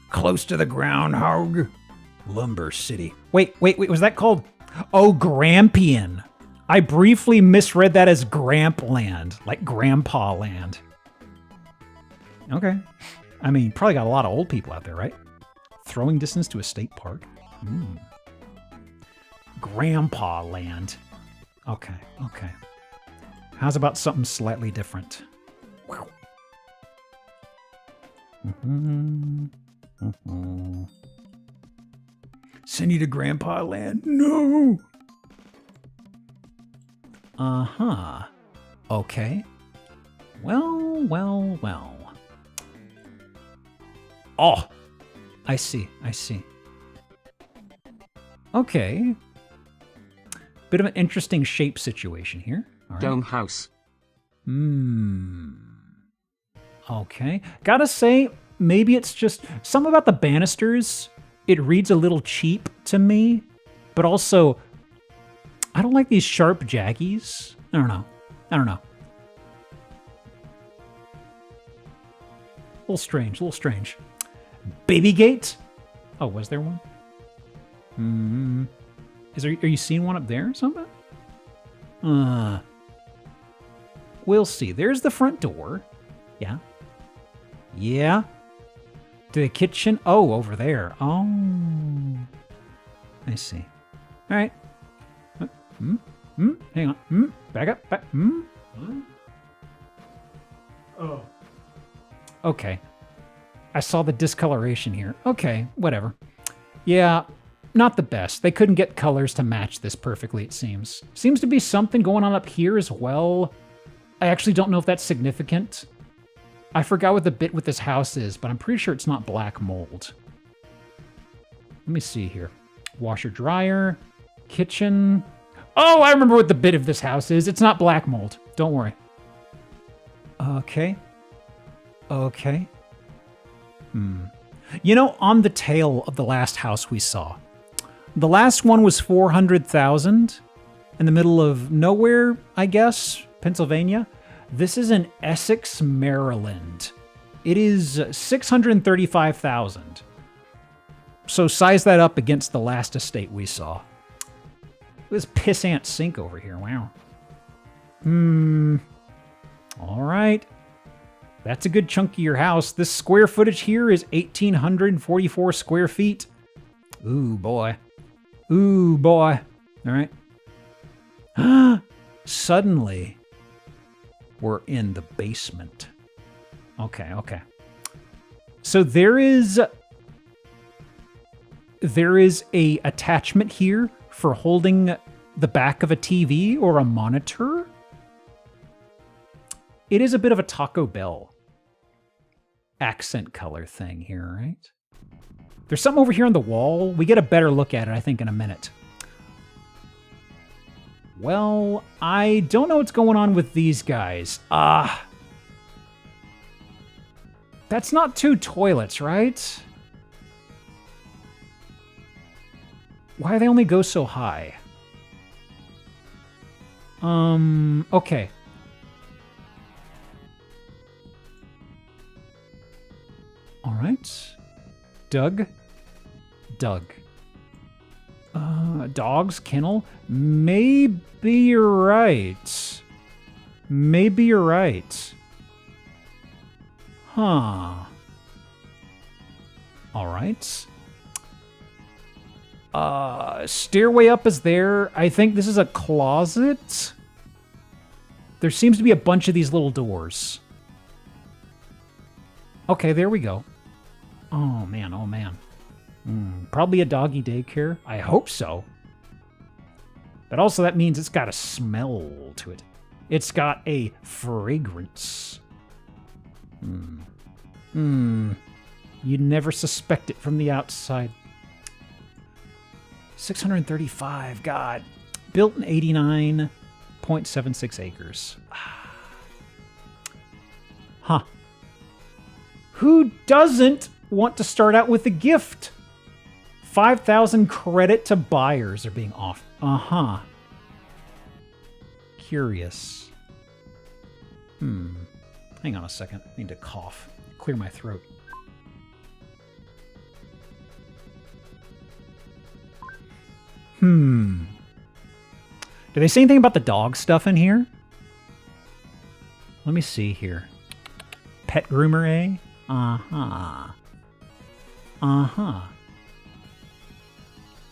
Close to the groundhog. Lumber City. Wait, was that called? Oh, Grampian. I briefly misread that as Grampland, like Grandpa Land. Okay. I mean, probably got a lot of old people out there, right? Throwing distance to a state park. Grandpa Land. Okay. How's about something slightly different? Wow. Send you to Grandpa Land? No! Uh-huh. Okay. Well. Oh! I see. Okay. Bit of an interesting shape situation here. All right. Dome house. Okay. Gotta say, maybe it's just something about the banisters. It reads a little cheap to me, but also I don't like these sharp jaggies. I don't know. A little strange. Baby gate? Oh, was there one? Are you seeing one up there or something? We'll see. There's the front door. Yeah. To the kitchen. Oh, over there. Oh. I see. All right. Hang on. Back up. Oh. Okay. I saw the discoloration here. Okay, whatever. Yeah, not the best. They couldn't get colors to match this perfectly, it seems. Seems to be something going on up here as well. I actually don't know if that's significant. I forgot what the bit with this house is, but I'm pretty sure it's not black mold. Let me see here. Washer, dryer, kitchen. Oh, I remember what the bit of this house is. It's not black mold. Don't worry. Okay. You know, on the tail of the last house we saw, the last one was 400,000 in the middle of nowhere, I guess, Pennsylvania. This is in Essex, Maryland. It is 635,000. So size that up against the last estate we saw. This pissant sink over here, wow. All right. That's a good chunk of your house. This square footage here is 1,844 square feet. Ooh, boy. All right. Suddenly, we're in the basement. Okay. So there is a attachment here for holding the back of a TV or a monitor. It is a bit of a Taco Bell accent color thing here, right? There's something over here on the wall. We get a better look at it, I think, in a minute. Well, I don't know what's going on with these guys. That's not two toilets, right? Why do they only go so high? Okay. All right. Doug. Dogs, kennel. Maybe you're right. Huh. All right. Stairway up is there. I think this is a closet. There seems to be a bunch of these little doors. Okay, there we go. Oh, man. Probably a doggy daycare. I hope so. But also that means it's got a smell to it. It's got a fragrance. You'd never suspect it from the outside. 635, God. Built in 89.76 acres. Huh. Who doesn't want to start out with a gift? 5,000 credit to buyers are being offered. Curious. Hang on a second. I need to cough. Clear my throat. Do they say anything about the dog stuff in here? Let me see here. Pet groomer, eh?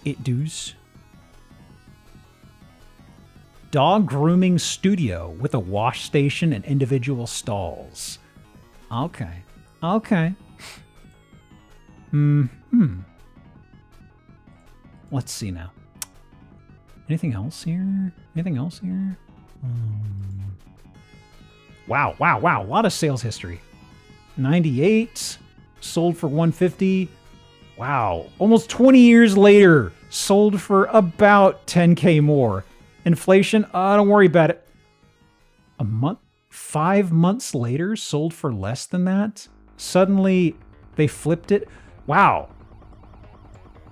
It does. Dog grooming studio with a wash station and individual stalls. Okay. Let's see now. Anything else here? Wow. A lot of sales history. 98. Sold for 150. Wow. Almost 20 years later. Sold for about 10K more. Inflation? Don't worry about it. A month? 5 months later, sold for less than that. Suddenly, they flipped it. Wow.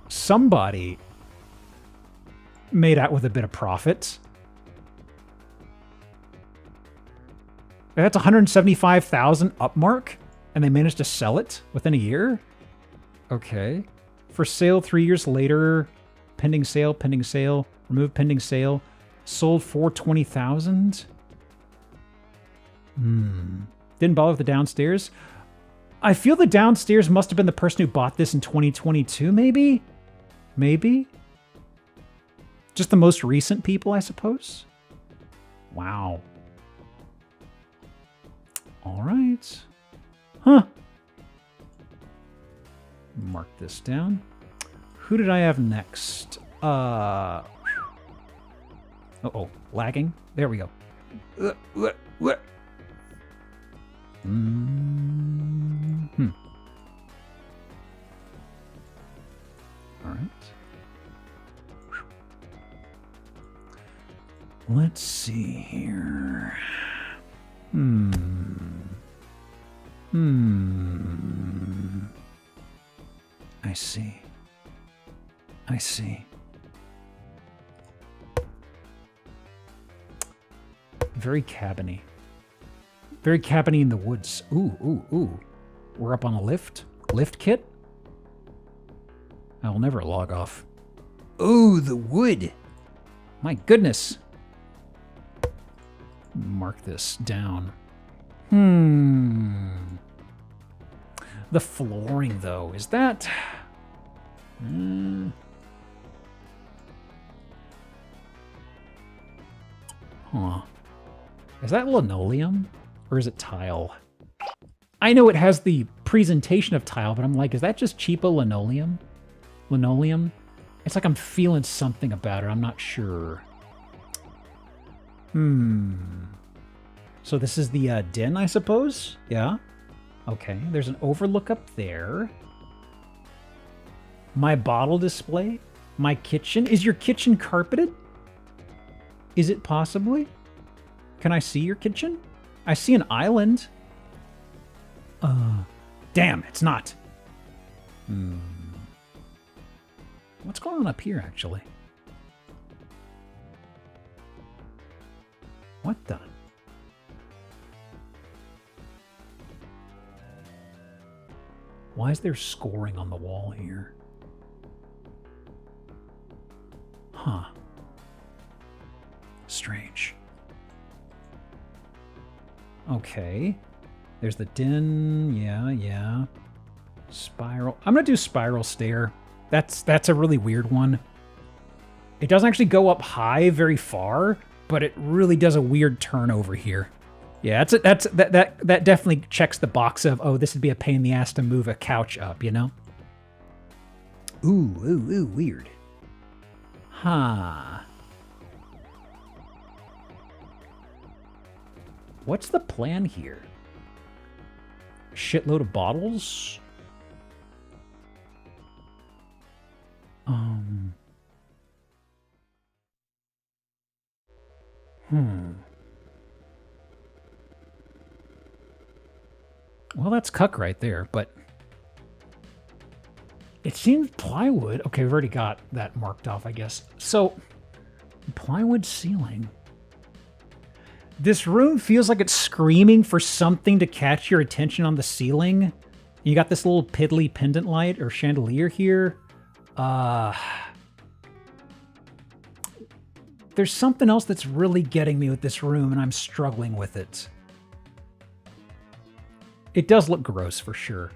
Somebody made out with a bit of profit. That's 175,000 upmark, and they managed to sell it within a year? Okay. For sale 3 years later, pending sale, remove pending sale, sold for 20,000. Didn't bother with the downstairs. I feel the downstairs must have been the person who bought this in 2022, maybe? Maybe? Just the most recent people, I suppose? Wow. All right. Huh. Mark this down. Who did I have next? Uh-oh. Lagging. There we go. All right. Let's see here. I see. Very cabiny. Very cabiny in the woods. Ooh. We're up on a lift. Lift kit? I'll never log off. Ooh, the wood. My goodness. Mark this down. The flooring, though, is that... Huh. Is that linoleum? Or is it tile? I know it has the presentation of tile, but I'm like, is that just cheapo linoleum? Linoleum? It's like I'm feeling something about it. I'm not sure. So this is the den, I suppose? Yeah? Okay, there's an overlook up there. My bottle display? My kitchen? Is your kitchen carpeted? Is it possibly? Can I see your kitchen? I see an island. Damn, it's not. What's going on up here, actually? What the? Why is there scoring on the wall here? Huh. Strange. Okay. There's the den. Yeah. Spiral. I'm gonna do spiral stair. That's a really weird one. It doesn't actually go up high very far, but it really does a weird turn over here. Yeah, that definitely checks the box of, oh, this would be a pain in the ass to move a couch up, you know? Ooh, weird. Huh. What's the plan here? Shitload of bottles? Well, that's cuck right there, but it seems plywood. Okay, we've already got that marked off, I guess. So, plywood ceiling. This room feels like it's screaming for something to catch your attention on the ceiling. You got this little piddly pendant light or chandelier here. There's something else that's really getting me with this room, and I'm struggling with it. It does look gross, for sure.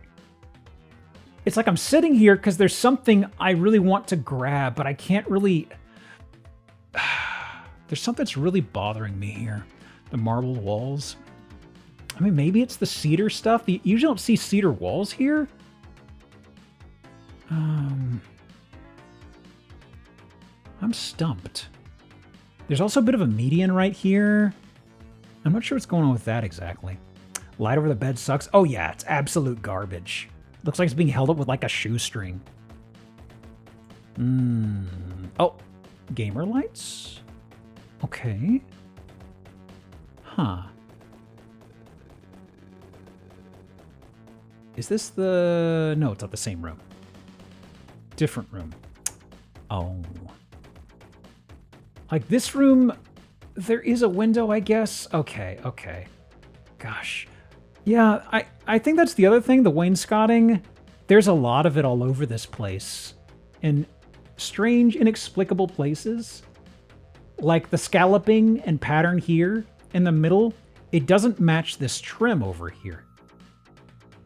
It's like I'm sitting here because there's something I really want to grab, but I can't really... There's something that's really bothering me here. The marble walls. I mean, maybe it's the cedar stuff. You usually don't see cedar walls here. I'm stumped. There's also a bit of a median right here. I'm not sure what's going on with that exactly. Light over the bed sucks. Oh yeah, it's absolute garbage. Looks like it's being held up with like a shoestring. Oh, gamer lights? Okay. Huh. Is this the... No, it's not the same room. Different room. Oh. Like this room, there is a window, I guess. Okay, okay. Gosh. Yeah, I think that's the other thing, the wainscoting. There's a lot of it all over this place. In strange, inexplicable places. Like the scalloping and pattern here in the middle, it doesn't match this trim over here.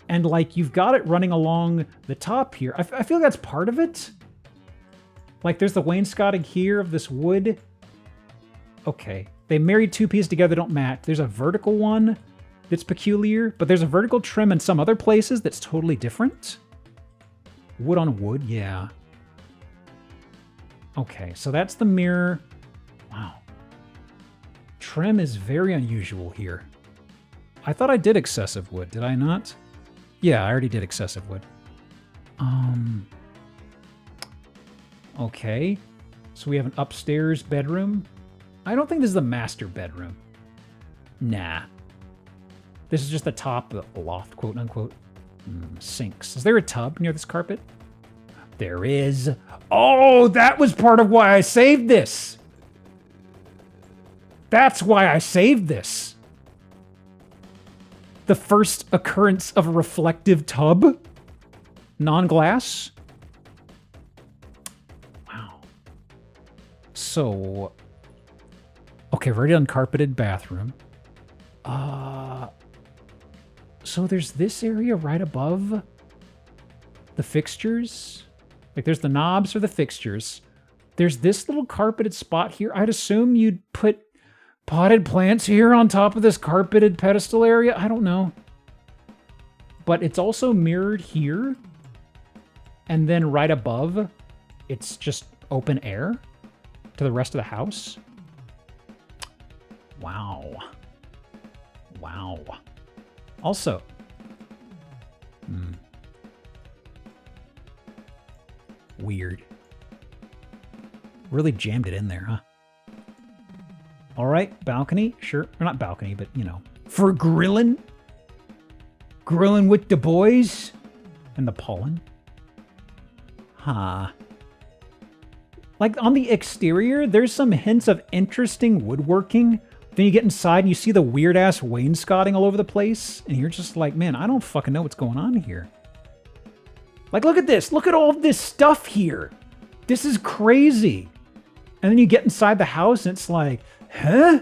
And like you've got it running along the top here. I feel that's part of it. Like there's the wainscoting here of this wood. Okay, they married two pieces together, don't match. There's a vertical one that's peculiar, but there's a vertical trim in some other places that's totally different. Wood on wood, yeah. Okay, so that's the mirror. Wow. Trim is very unusual here. I thought I did excessive wood, did I not? Yeah, I already did excessive wood. Okay. So we have an upstairs bedroom. I don't think this is the master bedroom. Nah. This is just the top of the loft, quote unquote. Sinks. Is there a tub near this carpet? There is. Oh, that was part of why I saved this. That's why I saved this. The first occurrence of a reflective tub? Non-glass? Wow. So... Okay, very uncarpeted bathroom. So there's this area right above the fixtures. Like there's the knobs for the fixtures. There's this little carpeted spot here. I'd assume you'd put potted plants here on top of this carpeted pedestal area. I don't know. But it's also mirrored here. And then right above, it's just open air to the rest of the house. Wow. Wow. Also, weird. Really jammed it in there, huh? All right, balcony, sure. Or not balcony, but, you know, for grilling. Grilling with the boys. And the pollen. Huh. Like, on the exterior, there's some hints of interesting woodworking. Then you get inside and you see the weird-ass wainscoting all over the place. And you're just like, man, I don't fucking know what's going on here. Like, look at this. Look at all of this stuff here. This is crazy. And then you get inside the house and it's like, huh?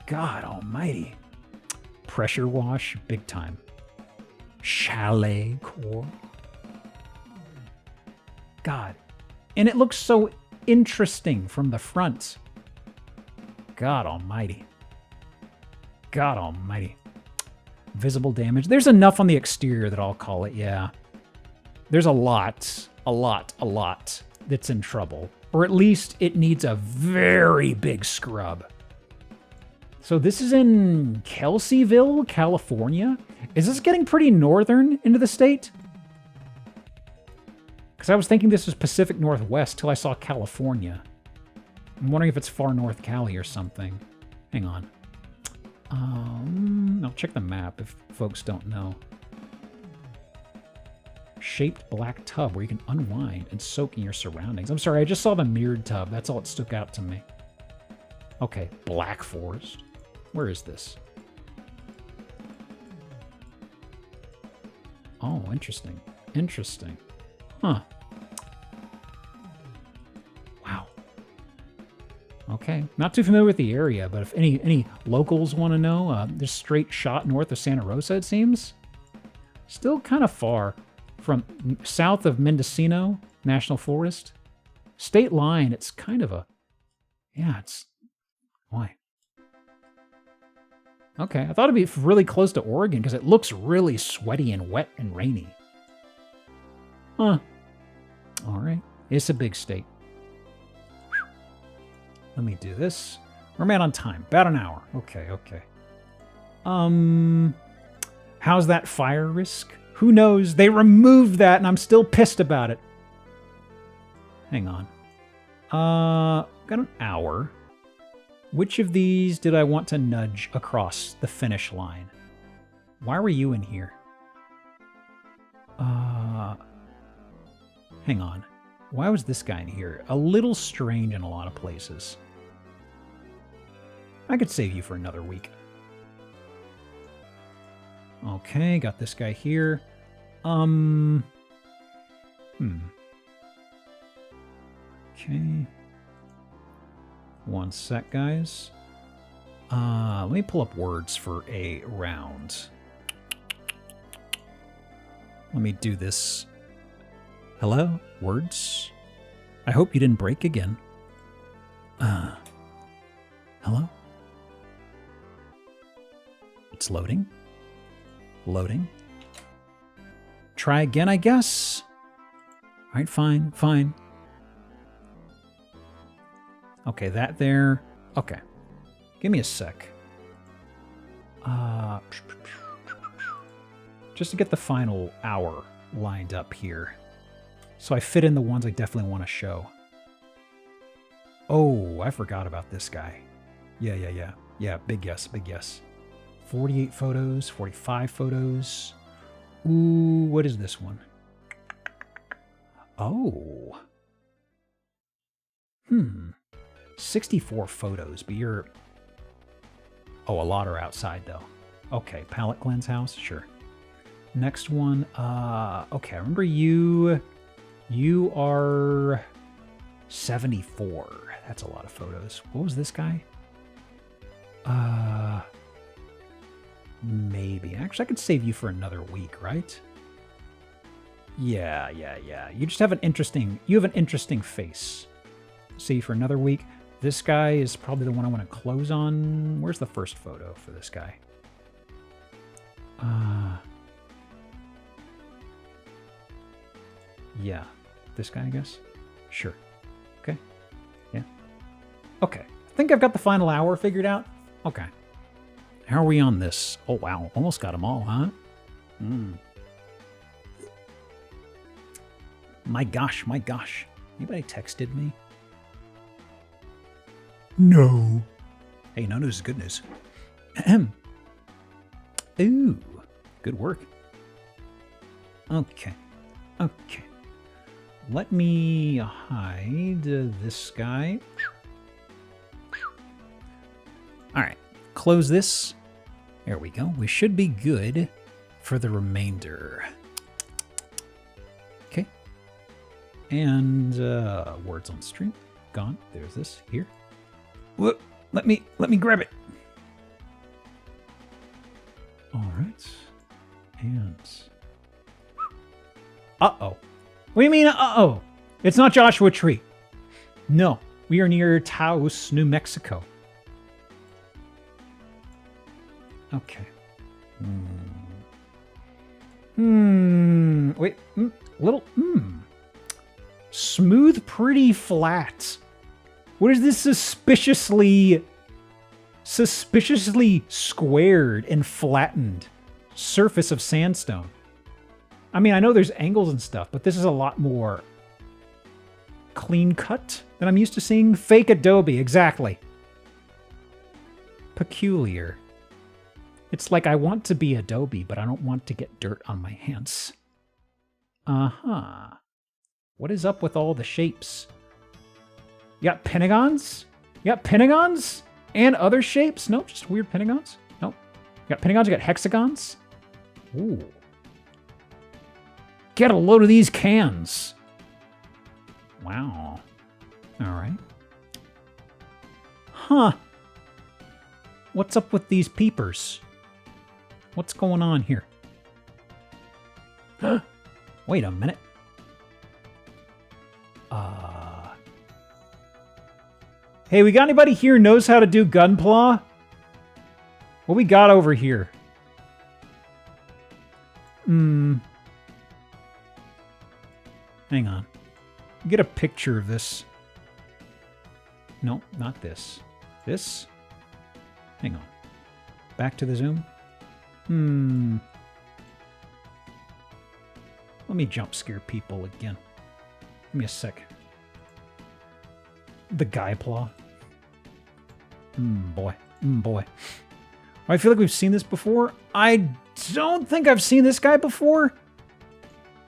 God almighty. Pressure wash, big time. Chalet core. God. And it looks so interesting from the front. God almighty. God almighty. Visible damage. There's enough on the exterior that I'll call it, yeah. There's a lot that's in trouble. Or at least it needs a very big scrub. So this is in Kelseyville, California. Is this getting pretty northern into the state? Because I was thinking this was Pacific Northwest till I saw California. I'm wondering if it's far north Cali or something. Hang on. I'll check the map if folks don't know. Shaped black tub where you can unwind and soak in your surroundings. I'm sorry, I just saw the mirrored tub. That's all that stuck out to me. Okay, Black Forest. Where is this? Oh, interesting. Interesting. Huh. Wow. Okay. Not too familiar with the area, but if any locals want to know, there's straight shot north of Santa Rosa, it seems. Still kind of far from south of Mendocino National Forest. State line, it's kind of a... Yeah, it's... Why? Okay, I thought it'd be really close to Oregon because it looks really sweaty and wet and rainy. Huh. All right. It's a big state. Whew. Let me do this. We're at on time. About an hour. Okay, okay. How's that fire risk? Who knows? They removed that and I'm still pissed about it. Hang on. Got an hour. Which of these did I want to nudge across the finish line? Why were you in here? Hang on. Why was this guy in here? A little strange in a lot of places. I could save you for another week. Okay, got this guy here. Okay. One sec, guys. Let me pull up words for a round. Let me do this. Hello, words. I hope you didn't break again. Hello? It's loading. Loading. Try again, I guess. All right, fine, fine. Okay, that there. Okay. Give me a sec. Just to get the final hour lined up here. So I fit in the ones I definitely want to show. Oh, I forgot about this guy. Yeah. Yeah, big yes, big yes. 48 photos, 45 photos. Ooh, what is this one? Oh. 64 photos, but you're... Oh, a lot are outside, though. Okay, palette cleanse house, sure. Next one, okay, I remember you... You are 74. That's a lot of photos. What was this guy? Maybe. Actually, I could save you for another week, right? Yeah. You just have an interesting... You have an interesting face. See, for another week. This guy is probably the one I want to close on. Where's the first photo for this guy? Yeah. This guy, I guess? Sure. Okay. Yeah. Okay. I think I've got the final hour figured out. Okay. How are we on this? Oh, wow. Almost got them all, huh? My gosh. Anybody texted me? No. Hey, no news is good news. Ooh. Good work. Okay. Let me hide this guy. All right. Close this. There we go. We should be good for the remainder. Okay. And words on stream. Gone. There's this here. Whoop. Let me grab it. All right. And uh-oh. What do you mean, uh-oh? It's not Joshua Tree. No, we are near Taos, New Mexico. Okay. Wait, Smooth, pretty flat. What is this suspiciously squared and flattened surface of sandstone? I mean, I know there's angles and stuff, but this is a lot more clean cut than I'm used to seeing. Fake Adobe, exactly. Peculiar. It's like I want to be Adobe, but I don't want to get dirt on my hands. Uh-huh. What is up with all the shapes? You got pentagons? You got pentagons? And other shapes? Nope, just weird pentagons? Nope. You got pentagons, you got hexagons? Ooh. Get a load of these cans. Wow. All right. Huh. What's up with these peepers? What's going on here? Wait a minute. Hey, we got anybody here who knows how to do Gunpla? What we got over here? Hang on. Get a picture of this. No, not this. This? Hang on. Back to the zoom. Let me jump scare people again. Give me a sec. The guy paw. Boy. I feel like we've seen this before. I don't think I've seen this guy before.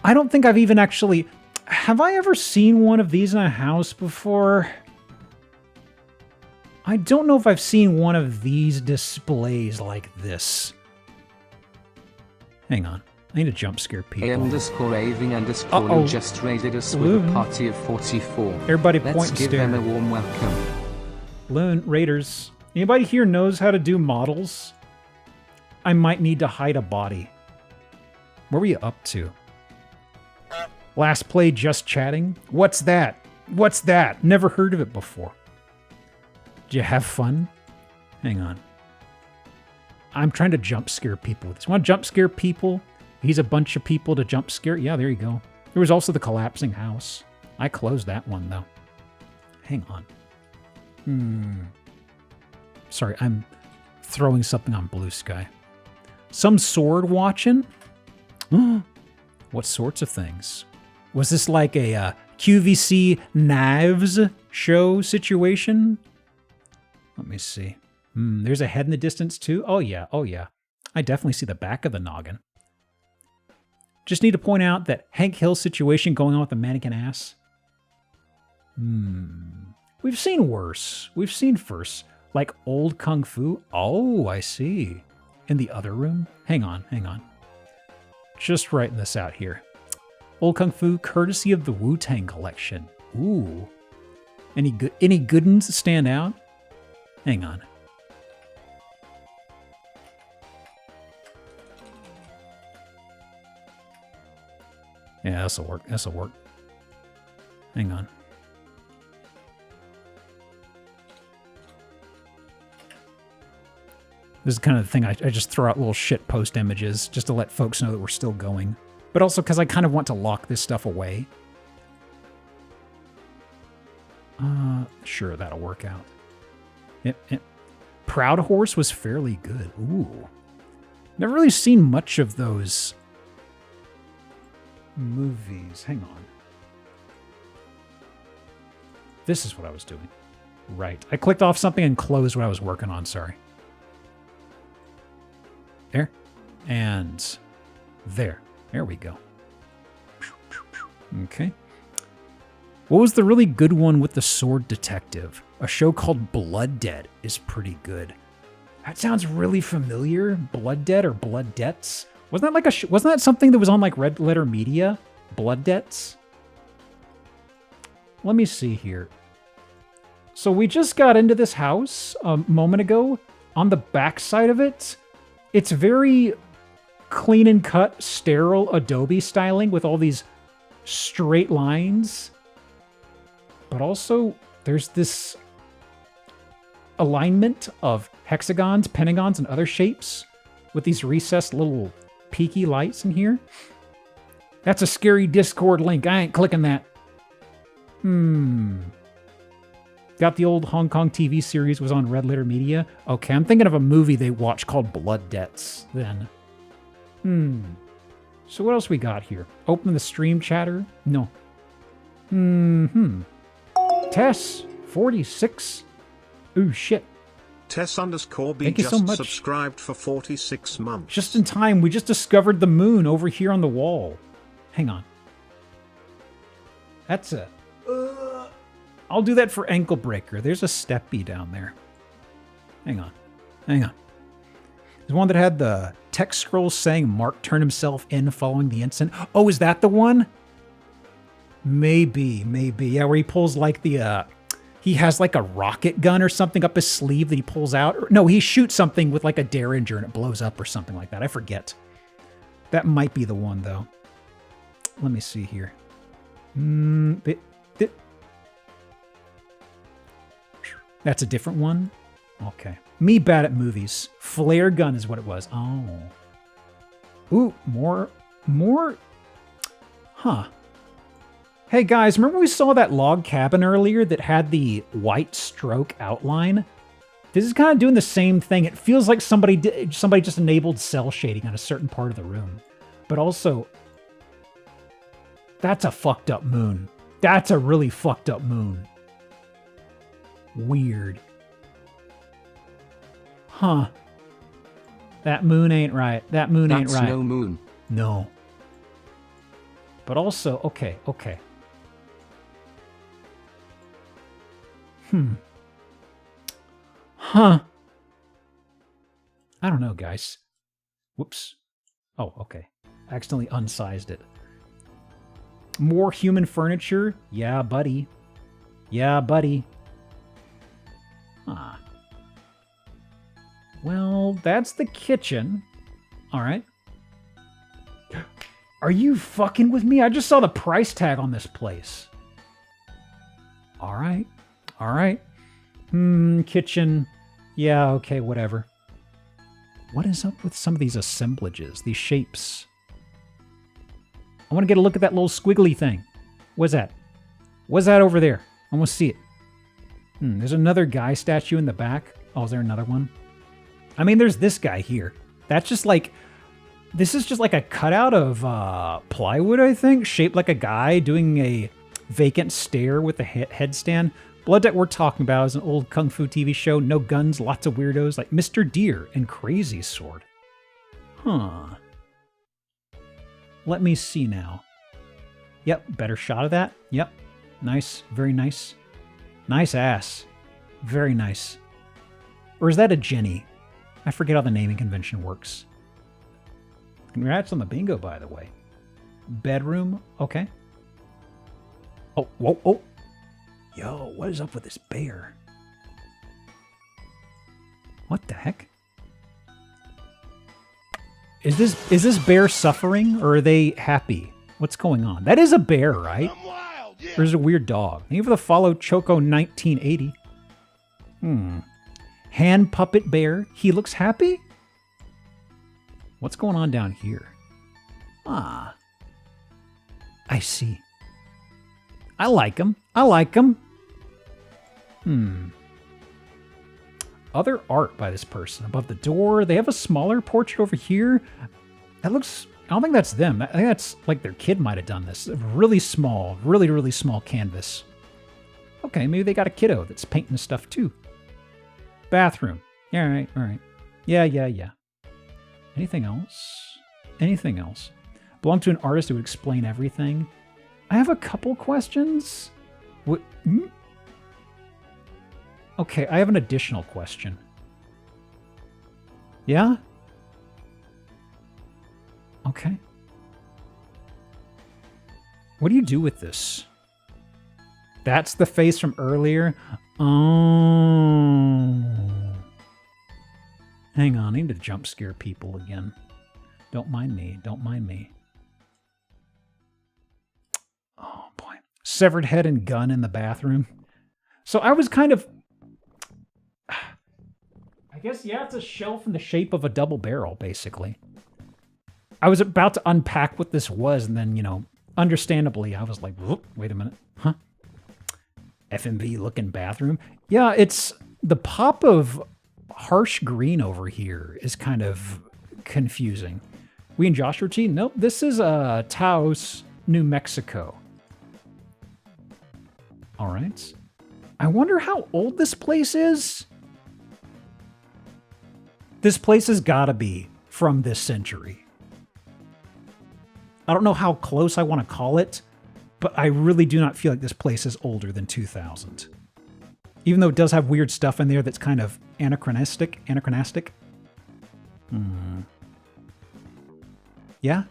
I don't think I've even actually... Have I ever seen one of these in a house before? I don't know if I've seen one of these displays like this. Hang on. I need to jump scare people. _aving_ just raided us with Loon. a party of 44. Everybody point Let's and give stare. them a warm welcome. Loon, Raiders. Anybody here knows how to do models? I might need to hide a body. What were you up to? Last play just chatting? What's that? What's that? Never heard of it before. Did you have fun? Hang on. I'm trying to jump scare people with this. Want to jump scare people? He's a bunch of people to jump scare. Yeah, there you go. There was also the collapsing house. I closed that one, though. Hang on. Sorry, I'm throwing something on Blue Sky. Some sword watching? What sorts of things? Was this like a QVC knives show situation? Let me see. There's a head in the distance too. Oh yeah, oh yeah. I definitely see the back of the noggin. Just need to point out that Hank Hill situation going on with the mannequin ass. We've seen worse. We've seen first. Like old kung fu. Oh, I see. In the other room? Hang on, hang on. Just writing this out here. Old kung fu, courtesy of the Wu-Tang collection. Ooh. Any good ones stand out? Hang on. Yeah, this'll work. This'll work. Hang on. This is kind of the thing I just throw out little shit post images just to let folks know that we're still going. But also because I kind of want to lock this stuff away. Sure, that'll work out. Yep. Proud Horse was fairly good. Ooh. Never really seen much of those movies. Hang on. This is what I was doing. Right. I clicked off something and closed what I was working on. Sorry. There. And there. There we go. Okay. What was the really good one with the sword detective? A show called Blood Debt is pretty good. That sounds really familiar. Blood Debt or Blood Debts? Wasn't that like wasn't that something that was on like Red Letter Media? Blood Debts? Let me see here. So we just got into this house a moment ago. On the back side of it, it's very clean and cut, sterile Adobe styling with all these straight lines. But also, there's this alignment of hexagons, pentagons, and other shapes with these recessed little peaky lights in here. That's a scary Discord link. I ain't clicking that. Got the old Hong Kong TV series was on Red Letter Media. Okay, I'm thinking of a movie they watched called Blood Debts then. So what else we got here? Open the stream chatter? No. Tess, 46. Ooh, shit. Tess_B Thank you so just much. subscribed for 46 months. Just in time, we just discovered the moon over here on the wall. Hang on. That's a... I'll do that for ankle breaker. There's a steppy down there. Hang on. Hang on. There's one that had the text scroll saying Mark turned himself in following the incident. Oh, is that the one? Maybe. Yeah, where he pulls like the... he has like a rocket gun or something up his sleeve that he pulls out. No, he shoots something with like a derringer and it blows up or something like that. I forget. That might be the one, though. Let me see here. That's a different one? Okay. Me bad at movies. Flare gun is what it was. Oh. Ooh, more? Huh. Hey guys, remember we saw that log cabin earlier that had the white stroke outline? This is kind of doing the same thing. It feels like somebody just enabled cell shading on a certain part of the room. But also, that's a fucked up moon. That's a really fucked up moon. Weird. Huh. That moon ain't right. That moon ain't right. That's no moon. No. But also, okay. Huh. I don't know, guys. Whoops. Oh, okay. Accidentally unsized it. More human furniture? Yeah, buddy. Yeah, buddy. Huh. Well, that's the kitchen. All right. Are you fucking with me? I just saw the price tag on this place. All right. All right. Kitchen. Yeah, okay, whatever. What is up with some of these assemblages, these shapes? I want to get a look at that little squiggly thing. What's that? What's that over there? I want to see it. There's another guy statue in the back. Oh, is there another one? I mean, there's this guy here. That's just like... This is just like a cutout of plywood, I think, shaped like a guy doing a vacant stare with a headstand. Blood that we're talking about is an old kung fu TV show. No guns, lots of weirdos like Mr. Deer and Crazy Sword. Huh. Let me see now. Yep, better shot of that. Yep. Nice. Very nice. Nice ass. Very nice. Or is that a Jenny? I forget how the naming convention works. Congrats on the bingo, by the way. Bedroom. Okay. Oh, whoa, oh. Yo, what is up with this bear? What the heck? Is this bear suffering or are they happy? What's going on? That is a bear, right? I'm wild, yeah. Or is it a weird dog? Thank you for the follow, Choco 1980. Hand puppet bear. He looks happy? What's going on down here? Ah. I see. I like him. I like him. Other art by this person. Above the door. They have a smaller portrait over here. That looks... I don't think that's them. I think that's like their kid might have done this. Really small. Really, really small canvas. Okay, maybe they got a kiddo that's painting stuff too. Bathroom. Yeah, all right. Yeah. Anything else? Anything else? Belong to an artist who would explain everything. I have a couple questions. What? Okay, I have an additional question. Yeah? Okay. What do you do with this? That's the face from earlier? Oh. Hang on, I need to jump scare people again. Don't mind me, don't mind me. Oh boy. Severed head and gun in the bathroom. So I was kind of... I guess, yeah, it's a shelf in the shape of a double barrel, basically. I was about to unpack what this was, and then, you know, understandably, I was like, wait a minute. Huh? FMV-looking bathroom? Yeah, it's... The pop of harsh green over here is kind of confusing. We in Joshua T? Nope, this is Taos, New Mexico. All right. I wonder how old this place is? This place has got to be from this century. I don't know how close I want to call it, but I really do not feel like this place is older than 2000. Even though it does have weird stuff in there that's kind of anachronistic. Yeah?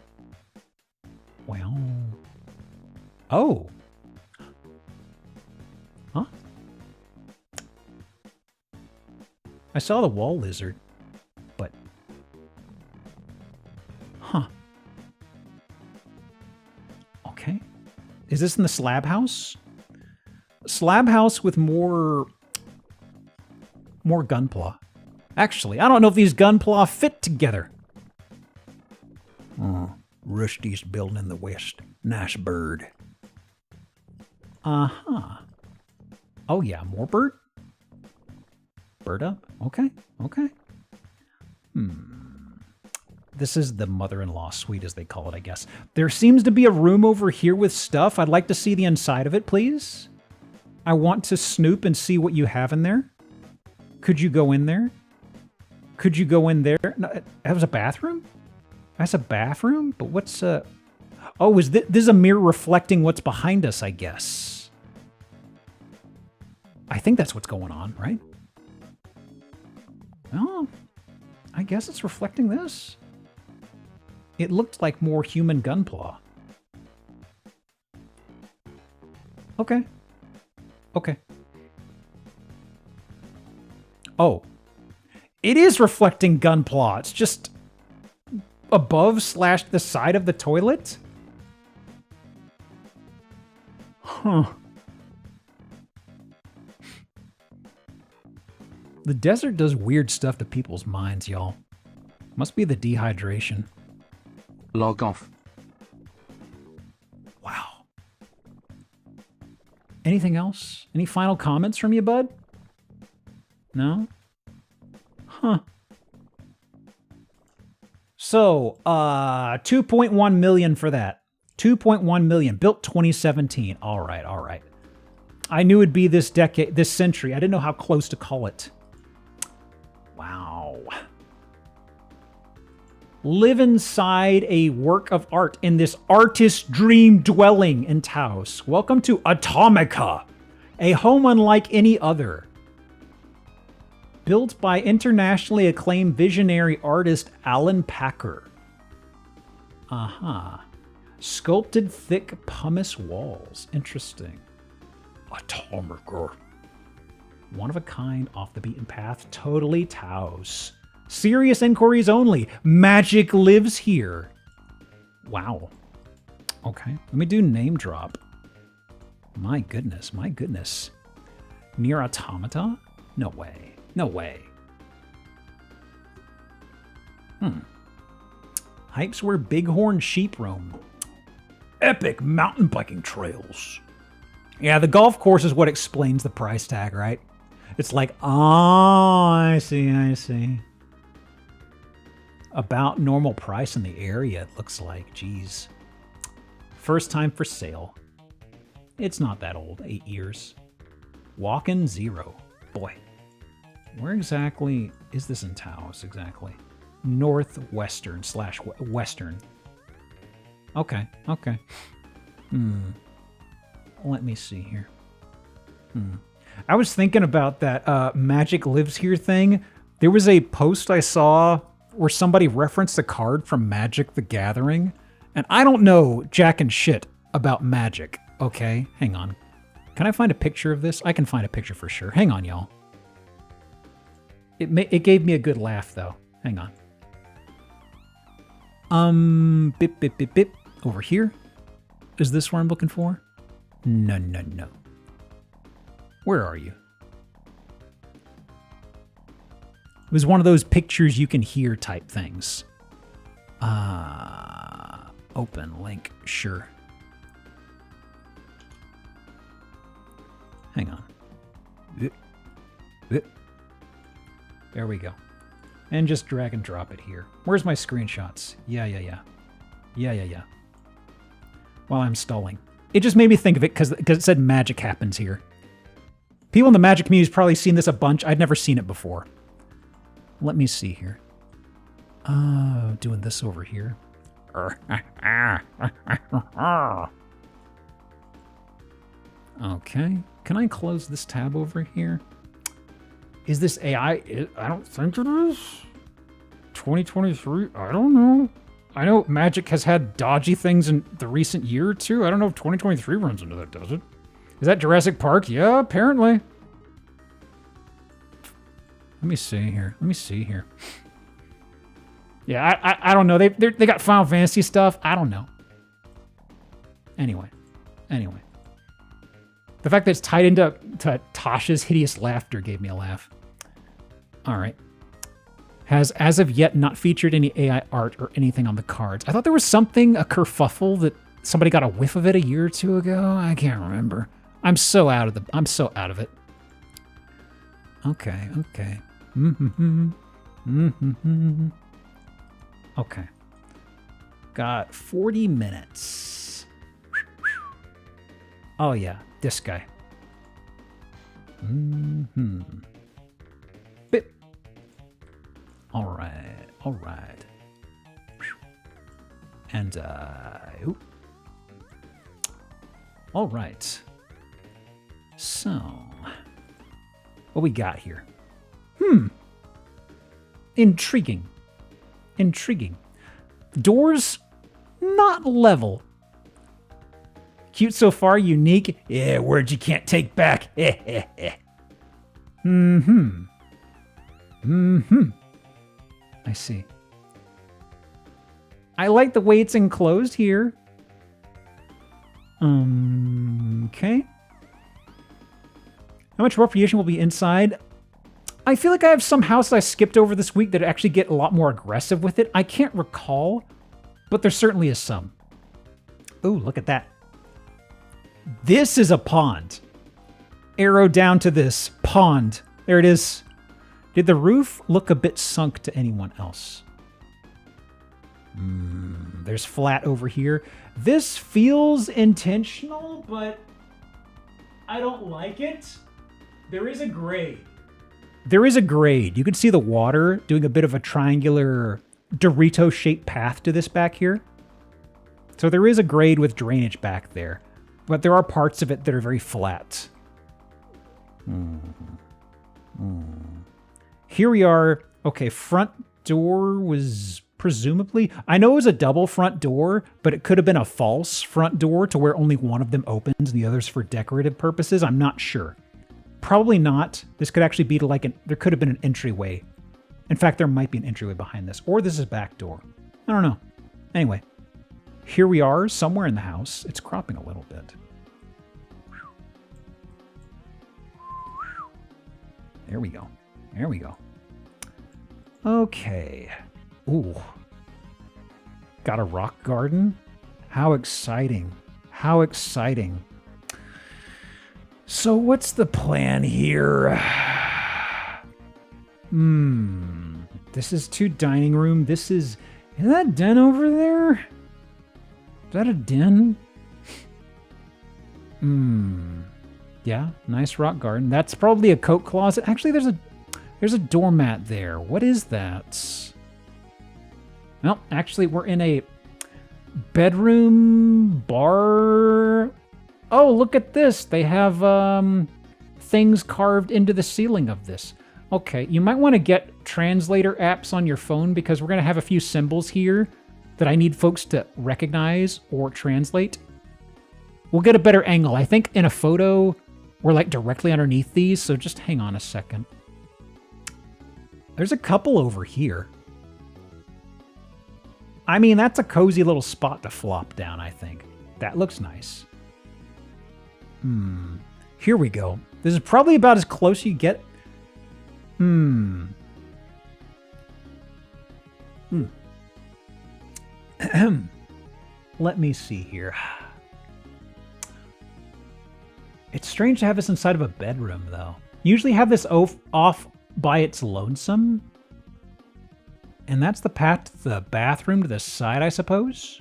Well... Oh! Huh? I saw the wall lizard, but... Huh. Okay. Is this in the slab house? Slab house with more gunpla. Actually, I don't know if these gunpla fit together. Oh, Rusty's building in the west. Nice bird. Uh-huh. Oh yeah, more bird? Bird up? Okay. This is the mother-in-law suite, as they call it, I guess. There seems to be a room over here with stuff. I'd like to see the inside of it, please. I want to snoop and see what you have in there. Could you go in there? Could you go in there? No, that was a bathroom? That's a bathroom? But what's Oh, this is a mirror reflecting what's behind us, I guess. I think that's what's going on, right? Oh, I guess it's reflecting this. It looked like more human gunpla. Okay. Okay. Oh. It is reflecting gunpla. It's just above / the side of the toilet? Huh. The desert does weird stuff to people's minds, y'all. Must be the dehydration. Log off. Wow. Anything else? Any final comments from you, bud? No? Huh. So, 2.1 million for that. 2.1 million. Built 2017. All right, all right. I knew it'd be this decade, this century. I didn't know how close to call it. Wow. Live inside a work of art in this artist's dream dwelling in Taos. Welcome to Atomica, a home unlike any other. Built by internationally acclaimed visionary artist Alan Packer. Uh-huh. Sculpted thick pumice walls. Interesting. Atomica. One of a kind, off the beaten path, totally Taos. Serious inquiries only. Magic lives here. Wow. Okay, let me do name drop. My goodness, my goodness. Near Automata? No way. No way. Hypes where bighorn sheep roam. Epic mountain biking trails. Yeah, the golf course is what explains the price tag, right? It's like, oh, I see, I see. About normal price in the area, it looks like. Geez. First time for sale. It's not that old, 8 years. Walk-in 0. Boy. Where exactly is this in Taos, exactly? Northwestern / western. Okay, okay. Let me see here. I was thinking about that Magic Lives Here thing. There was a post I saw where somebody referenced a card from Magic the Gathering. And I don't know jack and shit about Magic, okay? Hang on. Can I find a picture of this? I can find a picture for sure. Hang on, y'all. It gave me a good laugh, though. Hang on. Bip, bip, bip, bip. Over here? Is this what I'm looking for? No, no, no. Where are you? It was one of those pictures you can hear type things. Open link, sure. Hang on. There we go. And just drag and drop it here. Where's my screenshots? Yeah. While I'm stalling. It just made me think of it because it said magic happens here. People in the magic community's probably seen this a bunch. I'd never seen it before. Let me see here. Doing this over here. Okay. Can I close this tab over here? Is this AI? I don't think it is. 2023? I don't know. I know Magic has had dodgy things in the recent year or two. I don't know if 2023 runs into that, does it? Is that Jurassic Park? Yeah, apparently. Let me see here. Yeah, I don't know. They got Final Fantasy stuff. I don't know. Anyway. The fact that it's tied into Tasha's hideous laughter gave me a laugh. All right. Has as of yet not featured any AI art or anything on the cards. I thought there was something, a kerfuffle that somebody got a whiff of it a year or two ago. I can't remember. I'm so out of it. Okay. Okay. Got 40 minutes. Oh yeah, this guy. Bip. All right. And All right. So, what we got here? Intriguing. Intriguing. Doors, not level. Cute so far, unique. Yeah, words you can't take back. I see. I like the way it's enclosed here. Okay. How much recreation will be inside? I feel like I have some houses I skipped over this week that actually get a lot more aggressive with it. I can't recall, but there certainly is some. Ooh, look at that. This is a pond. Arrow down to this pond. There it is. Did the roof look a bit sunk to anyone else? There's flat over here. This feels intentional, but I don't like it. There is a grade. There is a grade. You can see the water doing a bit of a triangular Dorito-shaped path to this back here. So there is a grade with drainage back there, but there are parts of it that are very flat. Here we are. Okay, front door was presumably... I know it was a double front door, but it could have been a false front door to where only one of them opens and the other's for decorative purposes. I'm not sure. Probably not. This could actually be to like there could have been an entryway. In fact, there might be an entryway behind this. Or this is back door. I don't know. Anyway, here we are somewhere in the house. It's cropping a little bit. There we go. There we go. Okay. Ooh. Got a rock garden? How exciting. How exciting. So what's the plan here? This is 2 dining room. This is that den over there? Is that a den? Yeah, nice rock garden. That's probably a coat closet. Actually, there's a doormat there. What is that? Well, actually, we're in a bedroom bar. Oh, look at this. They have things carved into the ceiling of this. Okay, you might want to get translator apps on your phone because we're going to have a few symbols here that I need folks to recognize or translate. We'll get a better angle. I think in a photo, we're like directly underneath these, so just hang on a second. There's a couple over here. I mean, that's a cozy little spot to flop down, I think. That looks nice. Here we go. This is probably about as close you get. Let me see here. It's strange to have this inside of a bedroom, though. Usually have this off by its lonesome. And that's the path to the bathroom to the side, I suppose?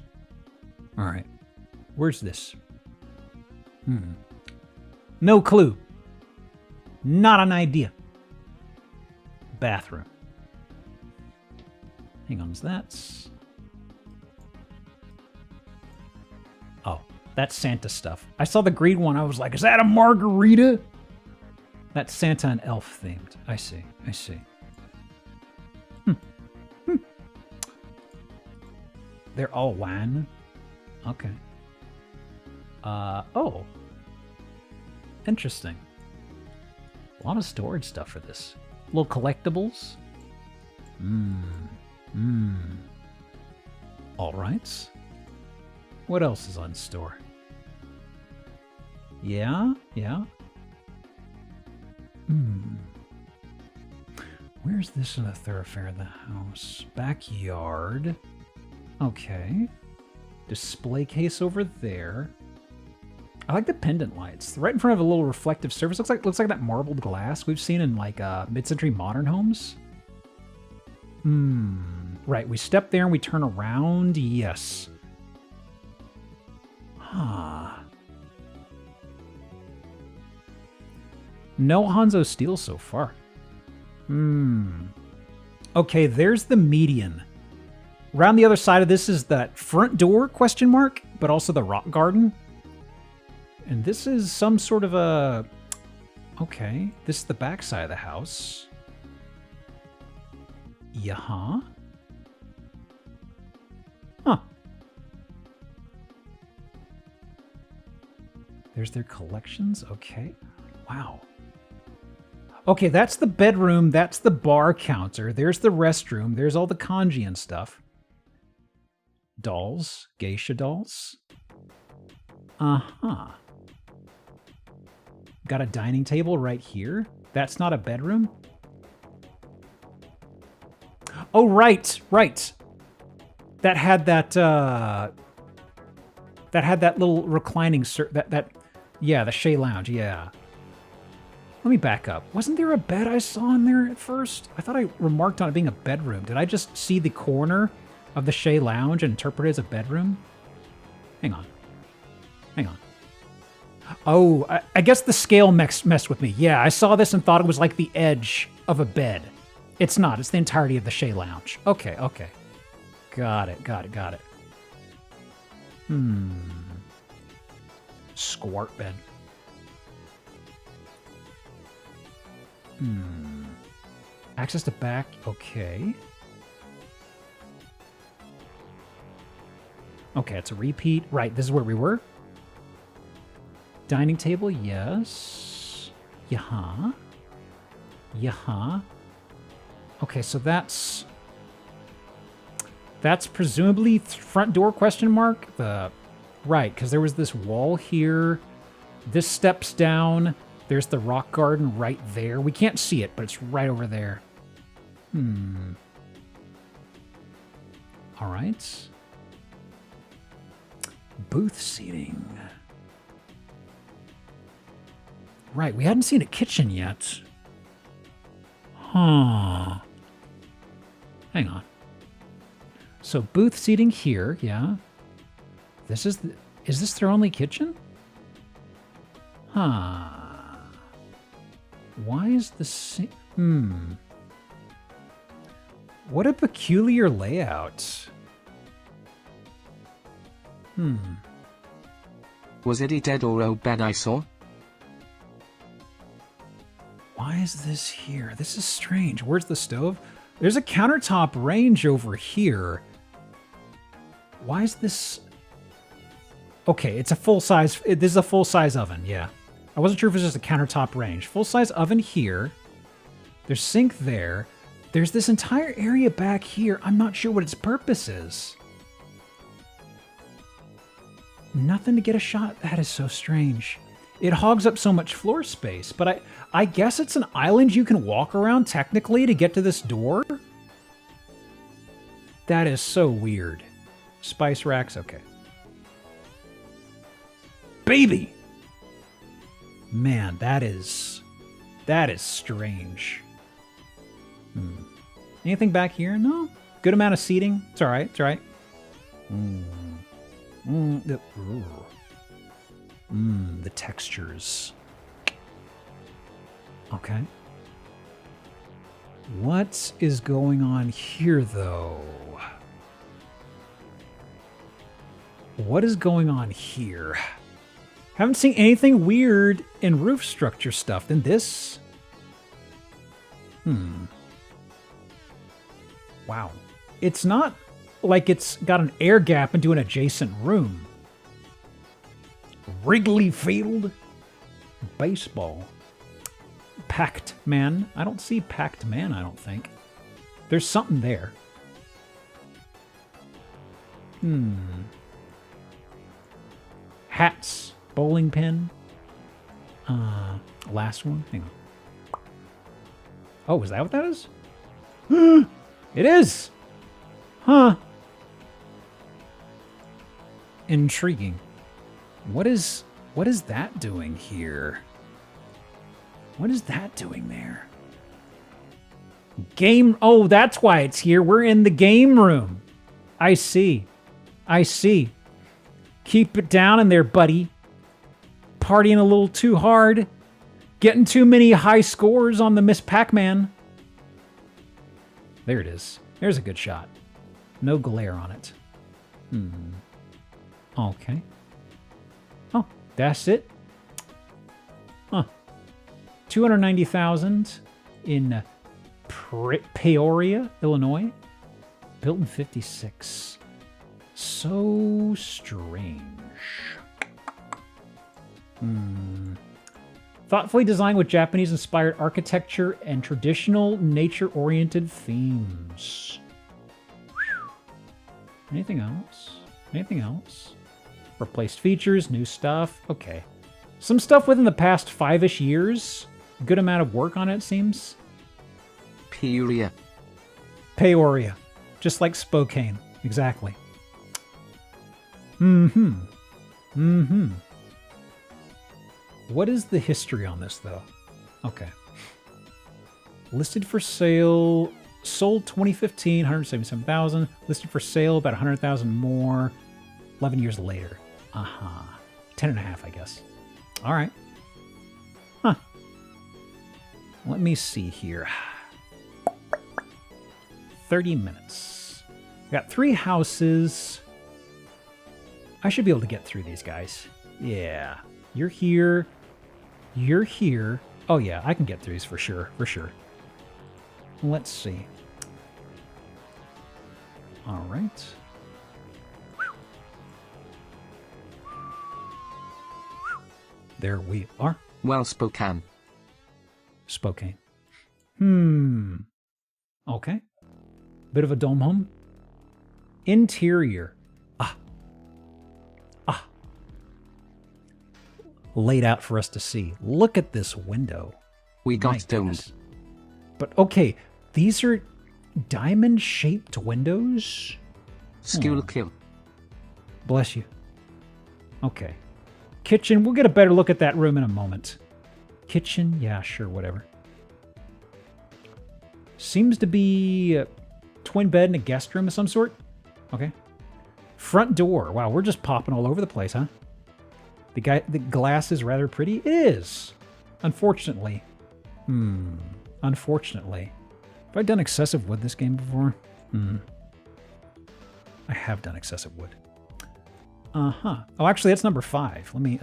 All right. Where's this? No clue. Not an idea. Bathroom. Hang on, that's... Oh, that's Santa stuff. I saw the green one, I was like, is that a margarita? That's Santa and elf themed. I see, I see. They're all WAN? Okay. Oh. Interesting. A lot of storage stuff for this. Little collectibles. All right. What else is on store? Yeah, yeah. Where's this in the thoroughfare of the house? Backyard. Okay. Display case over there. I like the pendant lights. Right in front of a little reflective surface. Looks like that marbled glass we've seen in like mid-century modern homes. Right, we step there and we turn around. Yes. Huh. No Hanzo steel so far. Okay, there's the median. Around the other side of this is that front door, question mark, but also the rock garden. And this is some sort of a... Okay, this is the back side of the house. Yeah. Huh. There's their collections. Okay. Wow. Okay, that's the bedroom. That's the bar counter. There's the restroom. There's all the kanji and stuff. Dolls. Geisha dolls. Uh-huh. Got a dining table right here. That's not a bedroom? Oh, right, right. That had that, that had that little reclining, yeah, the Shea Lounge, yeah. Let me back up. Wasn't there a bed I saw in there at first? I thought I remarked on it being a bedroom. Did I just see the corner of the Shea Lounge and interpret it as a bedroom? Hang on. Hang on. Oh, I guess the scale messed with me. Yeah, I saw this and thought it was like the edge of a bed. It's not. It's the entirety of the Shea Lounge. Okay, okay. Got it, got it, got it. Squat bed. Access to back. Okay. Okay, it's a repeat. Right, this is where we were. Dining table, yes. Yeah. Yeah. Okay, so that's presumably front door question mark? Right, because there was this wall here. This steps down. There's the rock garden right there. We can't see it, but it's right over there. All right. Booth seating. Right, we hadn't seen a kitchen yet. Huh. Hang on. So booth seating here, yeah. This is this their only kitchen? Huh. Why is the What a peculiar layout. Was it a dead or old bed I saw? Why is this here? This is strange. Where's the stove? There's a countertop range over here. Why is this... Okay, it's a full-size... This is a full-size oven, yeah. I wasn't sure if it was just a countertop range. Full-size oven here. There's sink there. There's this entire area back here. I'm not sure what its purpose is. Nothing to get a shot. That is so strange. It hogs up so much floor space, but I guess it's an island you can walk around technically to get to this door? That is so weird. Spice racks, okay. Baby! Man, that is strange. Anything back here? No? Good amount of seating? It's alright, it's alright. The textures. Okay. What is going on here, though? What is going on here? Haven't seen anything weird in roof structure stuff than this. Wow. It's not like it's got an air gap into an adjacent room. Wrigley Field. Baseball. Packed Man. I don't see Packed Man, I don't think. There's something there. Hats. Bowling pin. Last one. Hang on. Oh, is that what that is? It is! Huh. Intriguing. What is that doing here? What is that doing there? Game... Oh, that's why it's here. We're in the game room. I see. I see. Keep it down in there, buddy. Partying a little too hard. Getting too many high scores on the Miss Pac-Man. There it is. There's a good shot. No glare on it. Okay. Oh, that's it. $290,000 in Peoria, Illinois. Built in 56. So strange. Thoughtfully designed with Japanese-inspired architecture and traditional nature-oriented themes. Anything else? Anything else? Replaced features, new stuff. Okay. Some stuff within the past 5-ish years. Good amount of work on it, seems. Peoria. Peoria. Just like Spokane. Exactly. What is the history on this, though? Okay. Listed for sale, sold 2015, 177,000. Listed for sale, about 100,000 more. 11 years later. 10 and a half, I guess. All right. Huh. Let me see here. 30 minutes. Got 3 houses. I should be able to get through these guys. Yeah. You're here. You're here. Oh, yeah, I can get through these for sure. For sure. Let's see. All right. There we are. Well, Spokane. Spokane. Okay. Bit of a dome home. Interior. Laid out for us to see. Look at this window. We got domed. But okay, these are diamond-shaped windows? School kill. Bless you. Okay. Kitchen, we'll get a better look at that room in a moment. Kitchen, yeah, sure, whatever. Seems to be a twin bed and a guest room of some sort. Okay. Front door. Wow, we're just popping all over the place, huh? The glass is rather pretty. It is. Unfortunately. Unfortunately. Have I done excessive wood this game before? I have done excessive wood. Oh, actually, that's number 5. Let me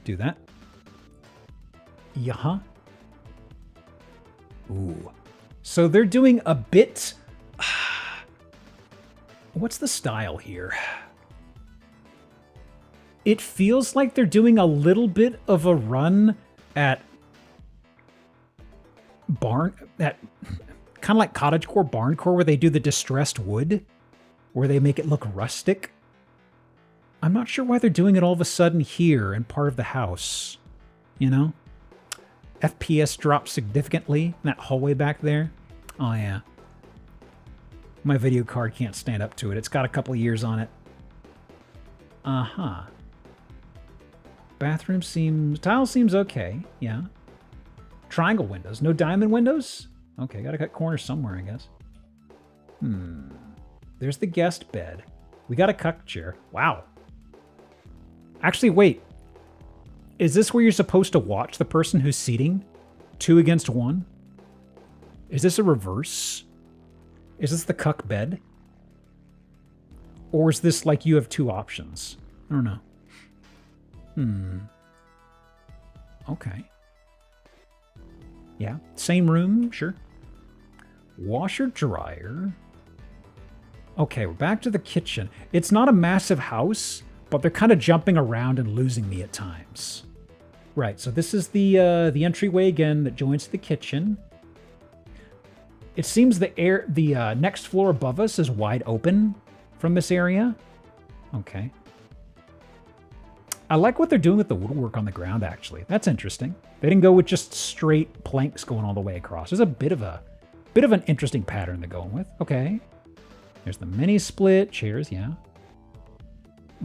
do that. Yeah. Ooh. So they're doing a bit... What's the style here? It feels like they're doing a little bit of a run at kind of like cottagecore, barncore, where they do the distressed wood, where they make it look rustic. I'm not sure why they're doing it all of a sudden here in part of the house. You know? FPS dropped significantly in that hallway back there. Oh, yeah. My video card can't stand up to it. It's got a couple of years on it. Bathroom tile seems okay. Yeah. Triangle windows. No diamond windows? Okay, gotta cut corners somewhere, I guess. There's the guest bed. We got a cuck chair. Wow. Actually, wait. Is this where you're supposed to watch the person who's seating? 2 against 1? Is this a reverse? Is this the cuck bed? Or is this like you have 2 options? I don't know. Okay. Yeah, same room, sure. Washer, dryer. Okay, we're back to the kitchen. It's not a massive house, but they're kind of jumping around and losing me at times. Right, so this is the entryway again that joins the kitchen. It seems the next floor above us is wide open from this area. Okay. I like what they're doing with the woodwork on the ground, actually. That's interesting. They didn't go with just straight planks going all the way across. There's a bit of an interesting pattern they're going with. Okay. There's the mini split chairs, yeah.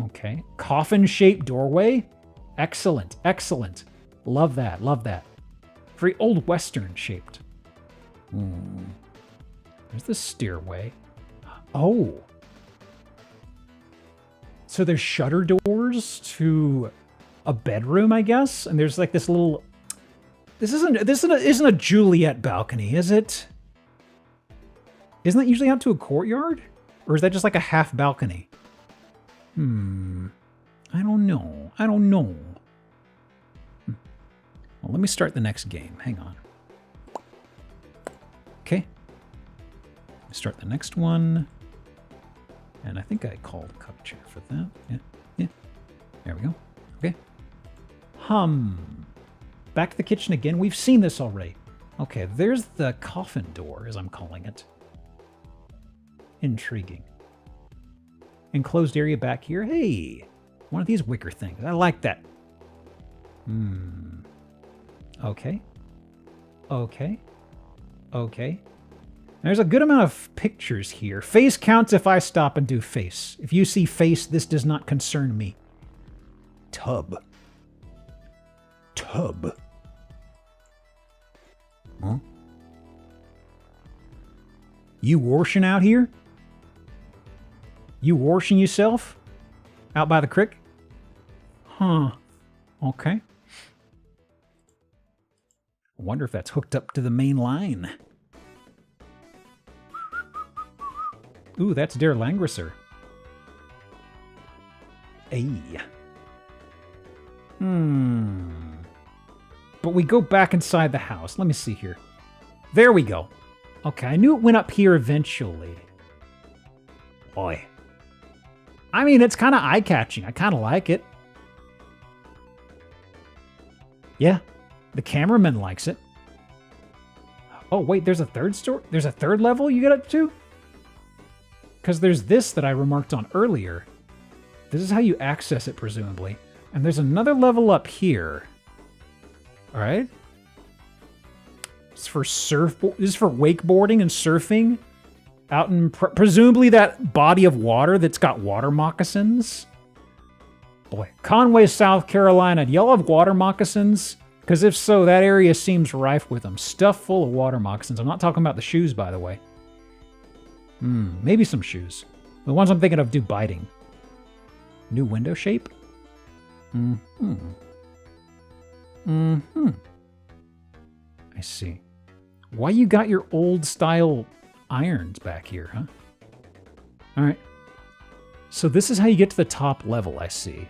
Okay. Coffin-shaped doorway. Excellent, excellent. Love that, love that. Very old Western shaped. There's the stairway. Oh. So there's shutter doors to a bedroom, I guess, and there's like this little. This isn't a Juliet balcony, is it? Isn't that usually out to a courtyard, or is that just like a half balcony? I don't know. Well, let me start the next game. Hang on. Okay. Start the next one. And I think I called cup chair for that. Yeah, yeah. There we go. Okay. Back to the kitchen again. We've seen this already. Okay, there's the coffin door, as I'm calling it. Intriguing. Enclosed area back here. Hey, one of these wicker things. I like that. Okay. Okay. Okay. There's a good amount of pictures here. Face counts if I stop and do face. If you see face, this does not concern me. Tub. Tub. Huh? You washing out here? You washing yourself? Out by the creek? Huh. Okay. I wonder if that's hooked up to the main line. Ooh, that's Der Langrisser. Ay. But we go back inside the house. Let me see here. There we go. Okay, I knew it went up here eventually. Boy. I mean, it's kind of eye-catching. I kind of like it. Yeah, the cameraman likes it. Oh, wait, there's a third store? There's a third level you get up to? Because there's this that I remarked on earlier. This is how you access it, presumably. And there's another level up here. All right. It's for surfboard. This is for wakeboarding and surfing. Out in presumably that body of water that's got water moccasins. Boy, Conway, South Carolina. Do y'all have water moccasins? Because if so, that area seems rife with them. Stuffed full of water moccasins. I'm not talking about the shoes, by the way. Maybe some shoes. The ones I'm thinking of do biting. New window shape? I see. Why you got your old style irons back here, huh? All right. So this is how you get to the top level, I see.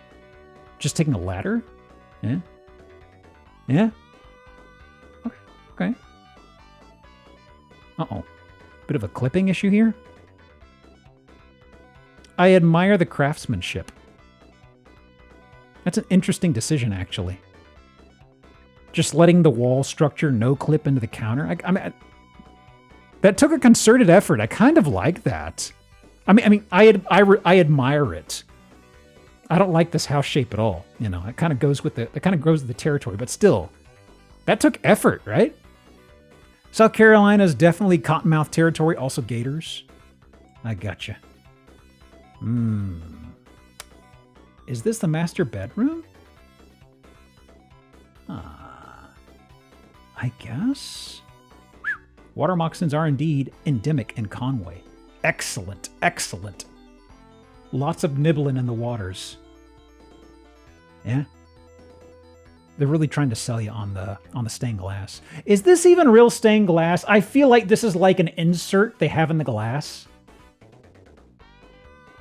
Just taking a ladder? Yeah? Yeah? Okay. Okay. Uh-oh. Bit of a clipping issue here. I admire the craftsmanship. That's an interesting decision, actually. Just letting the wall structure no clip into the counter. I mean, that took a concerted effort. I kind of like that. I admire it. I don't like this house shape at all. You know, it kind of goes with the territory, but still, that took effort, right? South Carolina is definitely cottonmouth territory, also gators. I gotcha. Is this the master bedroom? I guess. Water moccasins are indeed endemic in Conway. Excellent, excellent. Lots of nibbling in the waters. Yeah. They're really trying to sell you on the stained glass. Is this even real stained glass? I feel like this is like an insert they have in the glass.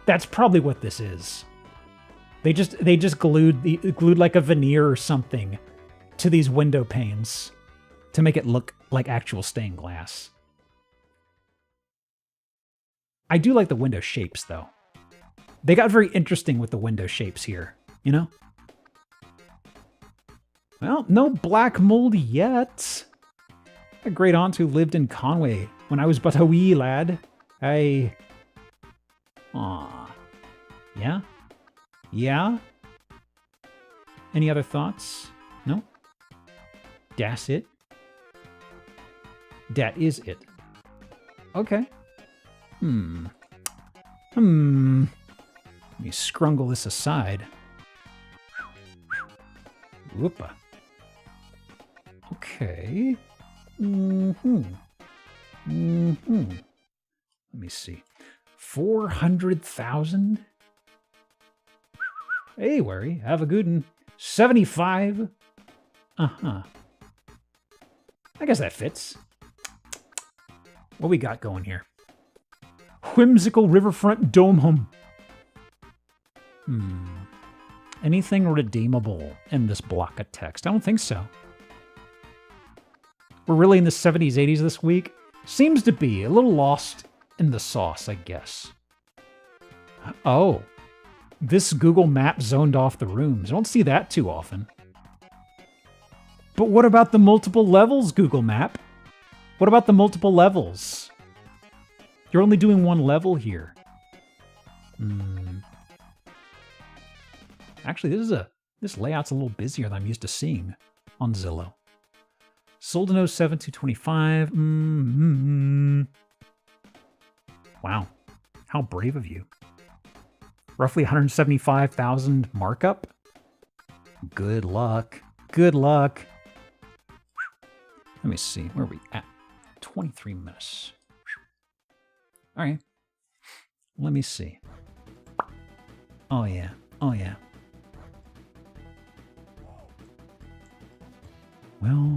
That's probably what this is. They just glued like a veneer or something to these window panes to make it look like actual stained glass. I do like the window shapes, though. They got very interesting with the window shapes here, you know? Well, no black mold yet. A great aunt who lived in Conway when I was but a wee lad. Aw. Yeah? Yeah? Any other thoughts? No? That's it? That is it. Okay. Let me scrungle this aside. Whoopa. Okay. Let me see. 400,000? Hey, Wary, have a good one. 75? Uh-huh. I guess that fits. What we got going here? Whimsical riverfront dome home. Anything redeemable in this block of text? I don't think so. We're really in the 70s, 80s this week. Seems to be a little lost in the sauce, I guess. Oh, this Google map zoned off the rooms. I don't see that too often. But what about the multiple levels, Google Map? What about the multiple levels? You're only doing one level here. Actually, this layout's a little busier than I'm used to seeing on Zillow. Sold in 07 to 25. Wow. How brave of you. Roughly 175,000 markup. Good luck. Good luck. Let me see. Where are we at? 23 minutes. All right. Let me see. Oh, yeah. Oh, yeah. Well.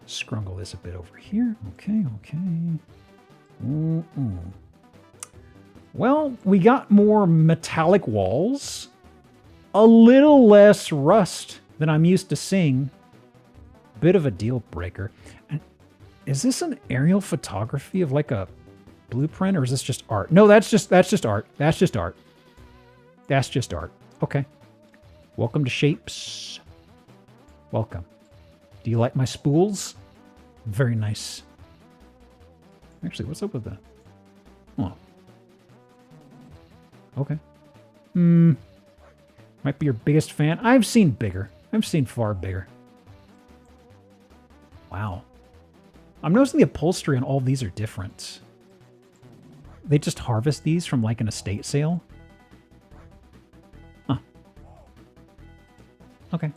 Scrungle this a bit over here. Okay. Well, we got more metallic walls. A little less rust than I'm used to seeing. Bit of a deal breaker. And is this an aerial photography of like a blueprint, or is this just art? No, that's just art. That's just art. That's just art. Okay. Welcome to Shapes. Welcome. Do you like my spools? Very nice. Actually, what's up with that? Oh. Okay. Might be your biggest fan. I've seen bigger. I've seen far bigger. Wow. I'm noticing the upholstery on all these are different. They just harvest these from like an estate sale? Huh. Okay.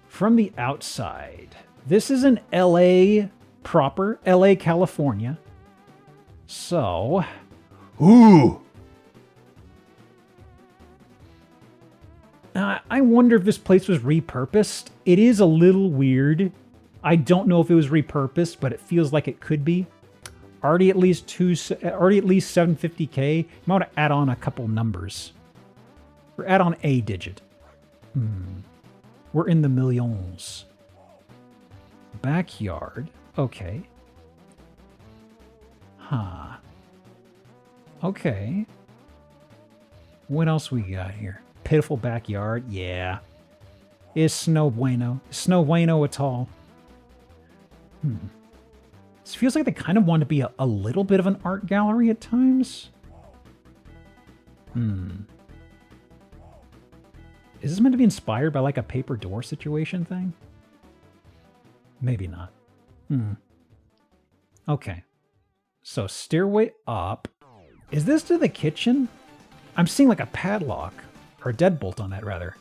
From the outside, this is an LA proper, LA, California. So, ooh. I wonder if this place was repurposed. It is a little weird. I don't know if it was repurposed, but it feels like it could be. Already at least 750K. You might want to add on a couple numbers. Or add on a digit. We're in the millions. Backyard. Okay. Huh. Okay. What else we got here? Pitiful backyard. Yeah. It's no bueno. It's no bueno at all. This feels like they kind of want to be a little bit of an art gallery at times. Is this meant to be inspired by like a paper door situation thing? Maybe not. Okay. So stairway up. Is this to the kitchen? I'm seeing like a padlock. Or a deadbolt on that, rather.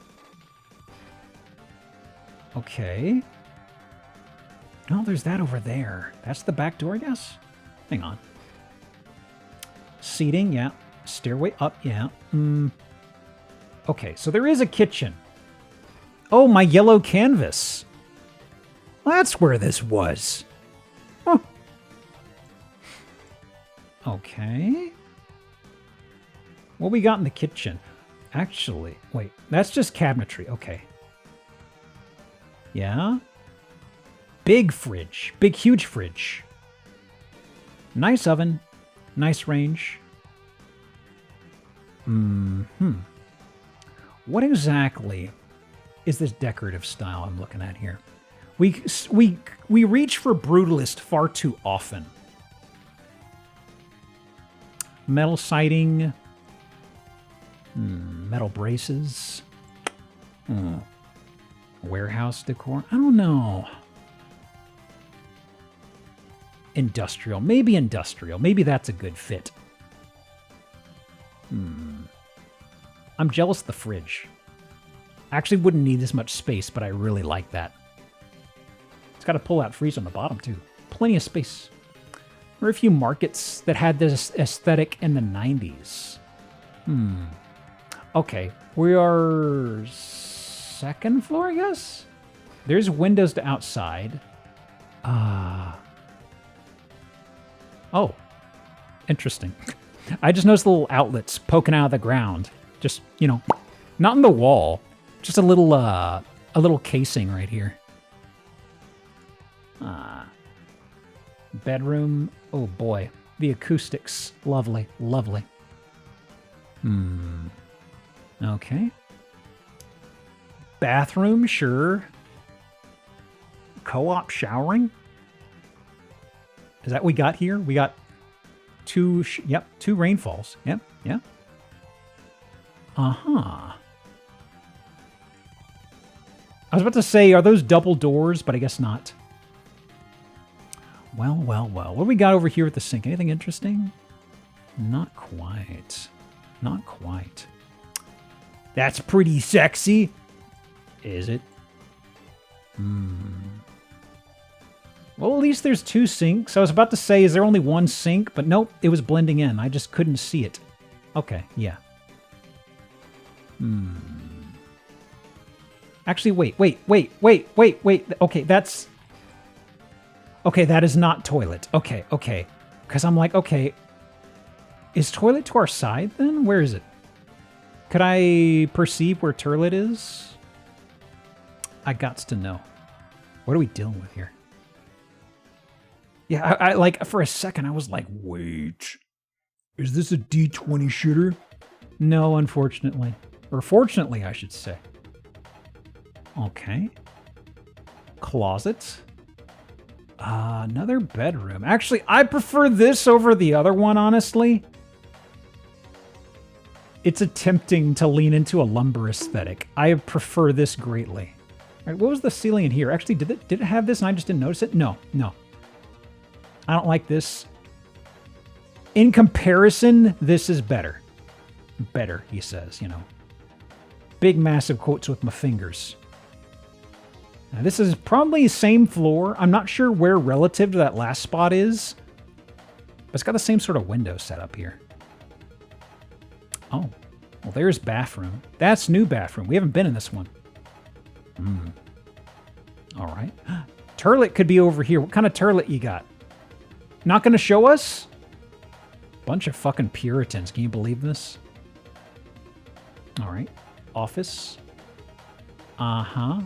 Okay. Oh, there's that over there. That's the back door, I guess? Hang on. Seating, yeah. Stairway up, yeah. Okay, so there is a kitchen. Oh, my yellow canvas. That's where this was. Huh. Okay. What we got in the kitchen? Actually, wait, that's just cabinetry. Okay. Yeah. Big fridge. Big, huge fridge. Nice oven. Nice range. What exactly is this decorative style I'm looking at here? We reach for brutalist far too often. Metal siding. Metal braces. Warehouse decor. I don't know. Industrial. Maybe industrial. Maybe that's a good fit. I'm jealous of the fridge. I actually wouldn't need this much space, but I really like that. It's got a pull-out freezer on the bottom, too. Plenty of space. There were a few markets that had this aesthetic in the 90s. Okay, we are second floor, I guess? There's windows to outside. Oh, interesting. I just noticed the little outlets poking out of the ground. Just, you know, not in the wall. Just a little a little casing right here. Bedroom. Oh boy. The acoustics. Lovely. Lovely. Okay. Bathroom, sure. Co-op showering? Is that what we got here? We got two rainfalls. Yep, yeah. Uh-huh. I was about to say, are those double doors? But I guess not. Well, well, well. What do we got over here with the sink? Anything interesting? Not quite. Not quite. That's pretty sexy. Is it? Well, at least there's two sinks. I was about to say, is there only one sink? But nope, it was blending in. I just couldn't see it. Okay, yeah. Actually, wait. Okay, that's... Okay, that is not toilet. Okay. Because I'm like, okay, is toilet to our side then? Where is it? Could I perceive where toilet is? I gots to know. What are we dealing with here? Yeah, I like, for a second, I was like, wait, is this a D20 shitter? No, unfortunately. Or fortunately, I should say. Okay. Closet. Another bedroom. Actually, I prefer this over the other one, honestly. It's attempting to lean into a lumber aesthetic. I prefer this greatly. All right, what was the ceiling in here? Actually, did it have this and I just didn't notice it? No. I don't like this. In comparison, this is better. Better, he says, you know. Big, massive quotes with my fingers. Now, this is probably the same floor. I'm not sure where relative to that last spot is. But it's got the same sort of window set up here. Oh, well, there's bathroom. That's new bathroom. We haven't been in this one. All right. Turlet could be over here. What kind of turlet you got? Not going to show us? Bunch of fucking Puritans. Can you believe this? All right. Office. Uh-huh.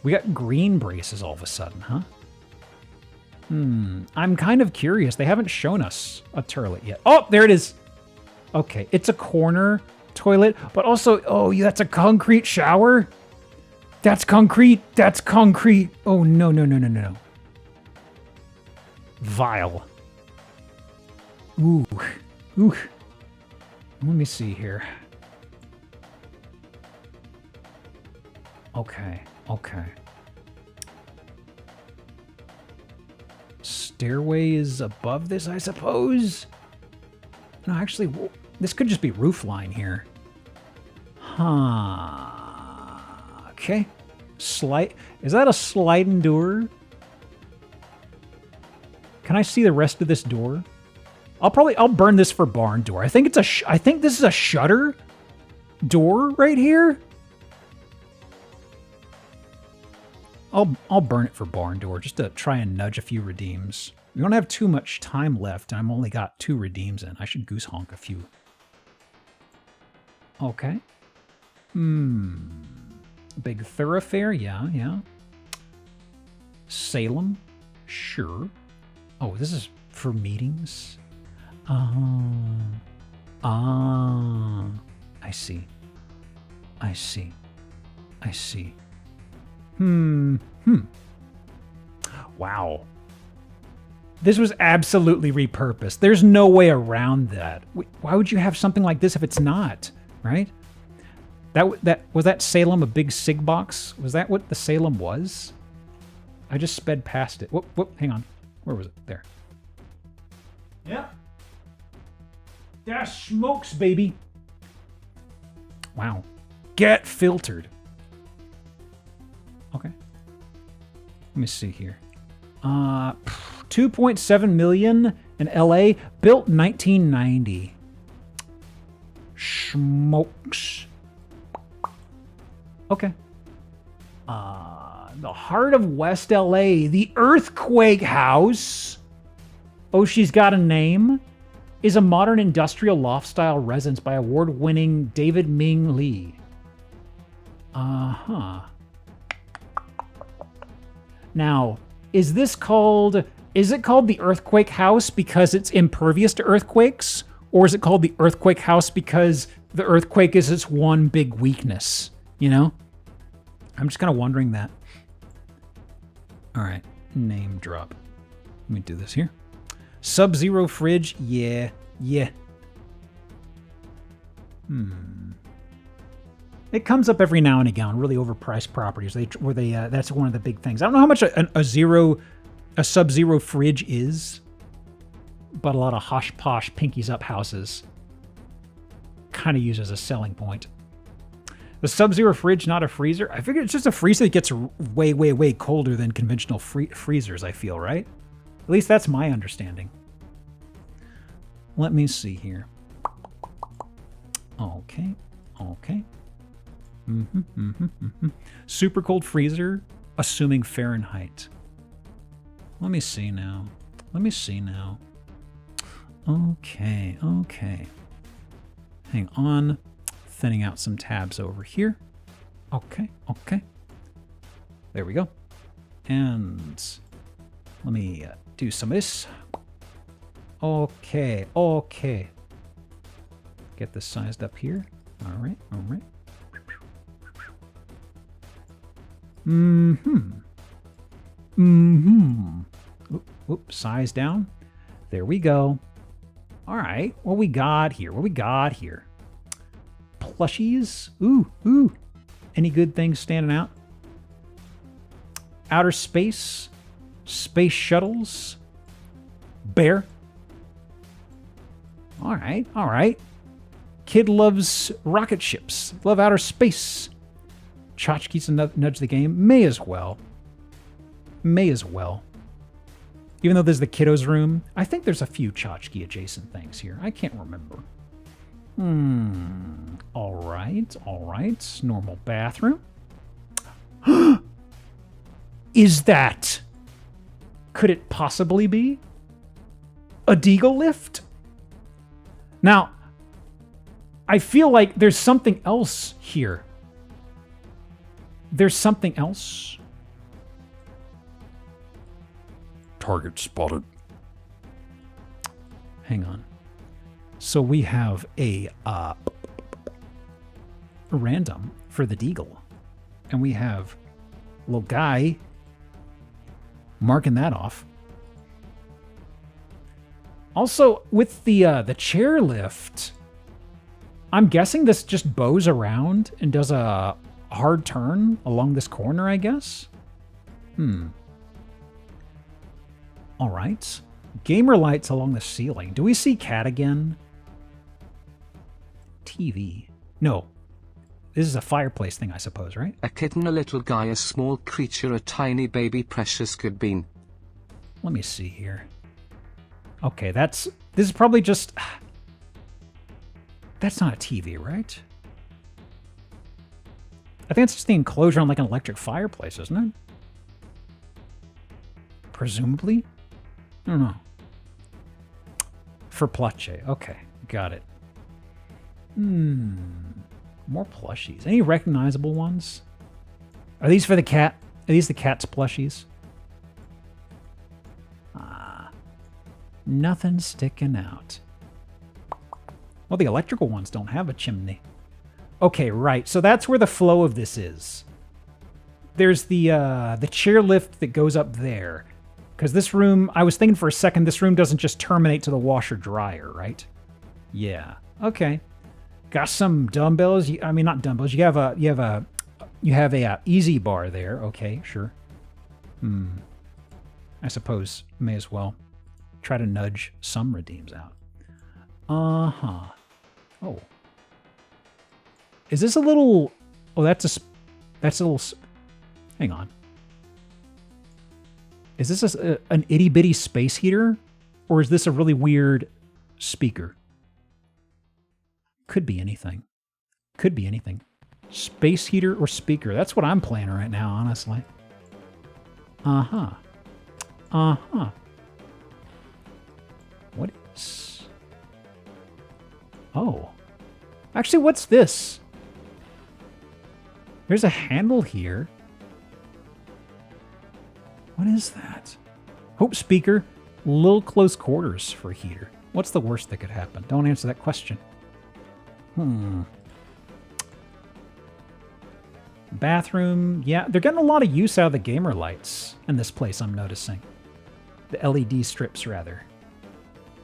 We got green braces all of a sudden, huh? I'm kind of curious. They haven't shown us a turlet yet. Oh, there it is. Okay, it's a corner toilet, but also, oh, that's a concrete shower? That's concrete. That's concrete. Oh, no. Vile. Ooh. Let me see here. Okay. Stairway is above this, I suppose? No, actually, this could just be roof line here. Huh. Okay. Is that a sliding door? Can I see the rest of this door? I'll burn this for barn door. I think I think this is a shutter door right here. I'll burn it for barn door just to try and nudge a few redeems. We don't have too much time left, and I've only got 2 redeems in. I should goose honk a few. Okay. Big thoroughfare, yeah. Salem, sure. Oh, this is for meetings? I see. Wow. This was absolutely repurposed. There's no way around that. Why would you have something like this if it's not, right? Was that Salem a big sig box? Was that what the Salem was? I just sped past it. Whoop, hang on. Where was it? There. Yeah. That smokes, baby. Wow. Get filtered. Okay. Let me see here. 2.7 million in LA, built 1990. Smokes. Okay. The heart of West LA, the Earthquake House. Oh, she's got a name. Is a modern industrial loft-style residence by award-winning David Ming Lee. Uh-huh. Now, is it called the earthquake house because it's impervious to earthquakes? Or is it called the earthquake house because the earthquake is its one big weakness? You know? I'm just kind of wondering that. All right, name drop. Let me do this here. Sub-Zero fridge, yeah. It comes up every now and again, really overpriced properties. That's one of the big things. I don't know how much a Sub-Zero fridge is, but a lot of hosh-posh pinkies up houses kind of use as a selling point. The Sub-Zero fridge, not a freezer. I figure it's just a freezer that gets way, way, way colder than conventional freezers, I feel, right? At least that's my understanding. Let me see here. Okay. Super cold freezer, assuming Fahrenheit. Let me see now. Okay. Hang on. Thinning out some tabs over here. Okay. There we go. And let me do some of this. Okay. Get this sized up here. All right. Oop, size down. There we go. All right. What we got here? Plushies. Ooh. Any good things standing out? Outer space. Space shuttles. Bear. All right. Kid loves rocket ships. Love outer space. Tchotchkes to nudge the game. May as well. Even though there's the kiddos room, I think there's a few tchotchke adjacent things here. I can't remember. All right. Normal bathroom. Is that... Could it possibly be a Deagle lift? Now, I feel like there's something else here. There's something else. Target spotted. Hang on. So we have a random for the Deagle. And we have a little guy marking that off. Also, with the chairlift, I'm guessing this just bows around and does a hard turn along this corner, I guess? All right. Gamer lights along the ceiling. Do we see cat again? TV. No. This is a fireplace thing, I suppose, right? A kitten, a little guy, a small creature, a tiny baby, precious could be. Let me see here. Okay, this is probably just... That's not a TV, right? I think it's just the enclosure on like an electric fireplace, isn't it? Presumably? I don't know. For plush. Okay, got it. More plushies. Any recognizable ones? Are these for the cat? Are these the cat's plushies? Nothing sticking out. Well, the electrical ones don't have a chimney. Okay, right. So that's where the flow of this is. There's the chairlift that goes up there. Because this room, I was thinking for a second, this room doesn't just terminate to the washer dryer, right? Yeah. Okay. Got some dumbbells. I mean, not dumbbells. You have a easy bar there. Okay, sure. I suppose may as well try to nudge some redeems out. Oh. Is this a little... Oh, that's a little... Hang on. Is this an itty-bitty space heater? Or is this a really weird speaker? Could be anything. Could be anything. Space heater or speaker. That's what I'm playing right now, honestly. What is... Oh. Actually, what's this? There's a handle here. What is that? Hope speaker. Little close quarters for a heater. What's the worst that could happen? Don't answer that question. Bathroom. Yeah, they're getting a lot of use out of the gamer lights in this place, I'm noticing. The LED strips, rather.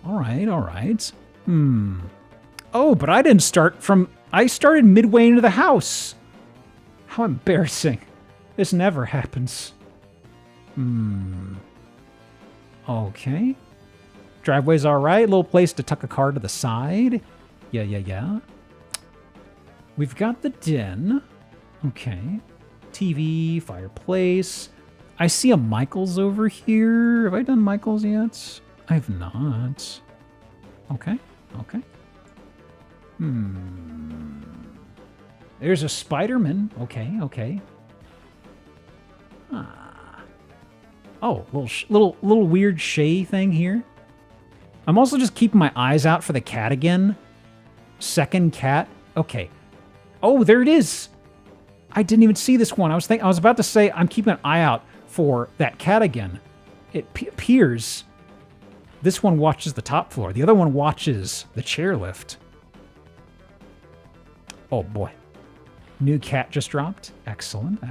All right, all right. Oh, but I didn't start from... I started midway into the house. How embarrassing. This never happens. Okay. Driveway's all right. Little place to tuck a car to the side. Yeah. We've got the den. Okay. TV, fireplace. I see a Michaels over here. Have I done Michaels yet? I have not. Okay. There's a Spider-Man. Okay. Oh, little weird Shay thing here. I'm also just keeping my eyes out for the cat again. Second cat. Okay. Oh, there it is. I didn't even see this one. I was about to say I'm keeping an eye out for that cat again. It appears this one watches the top floor. The other one watches the chairlift. Oh boy. New cat just dropped. Excellent.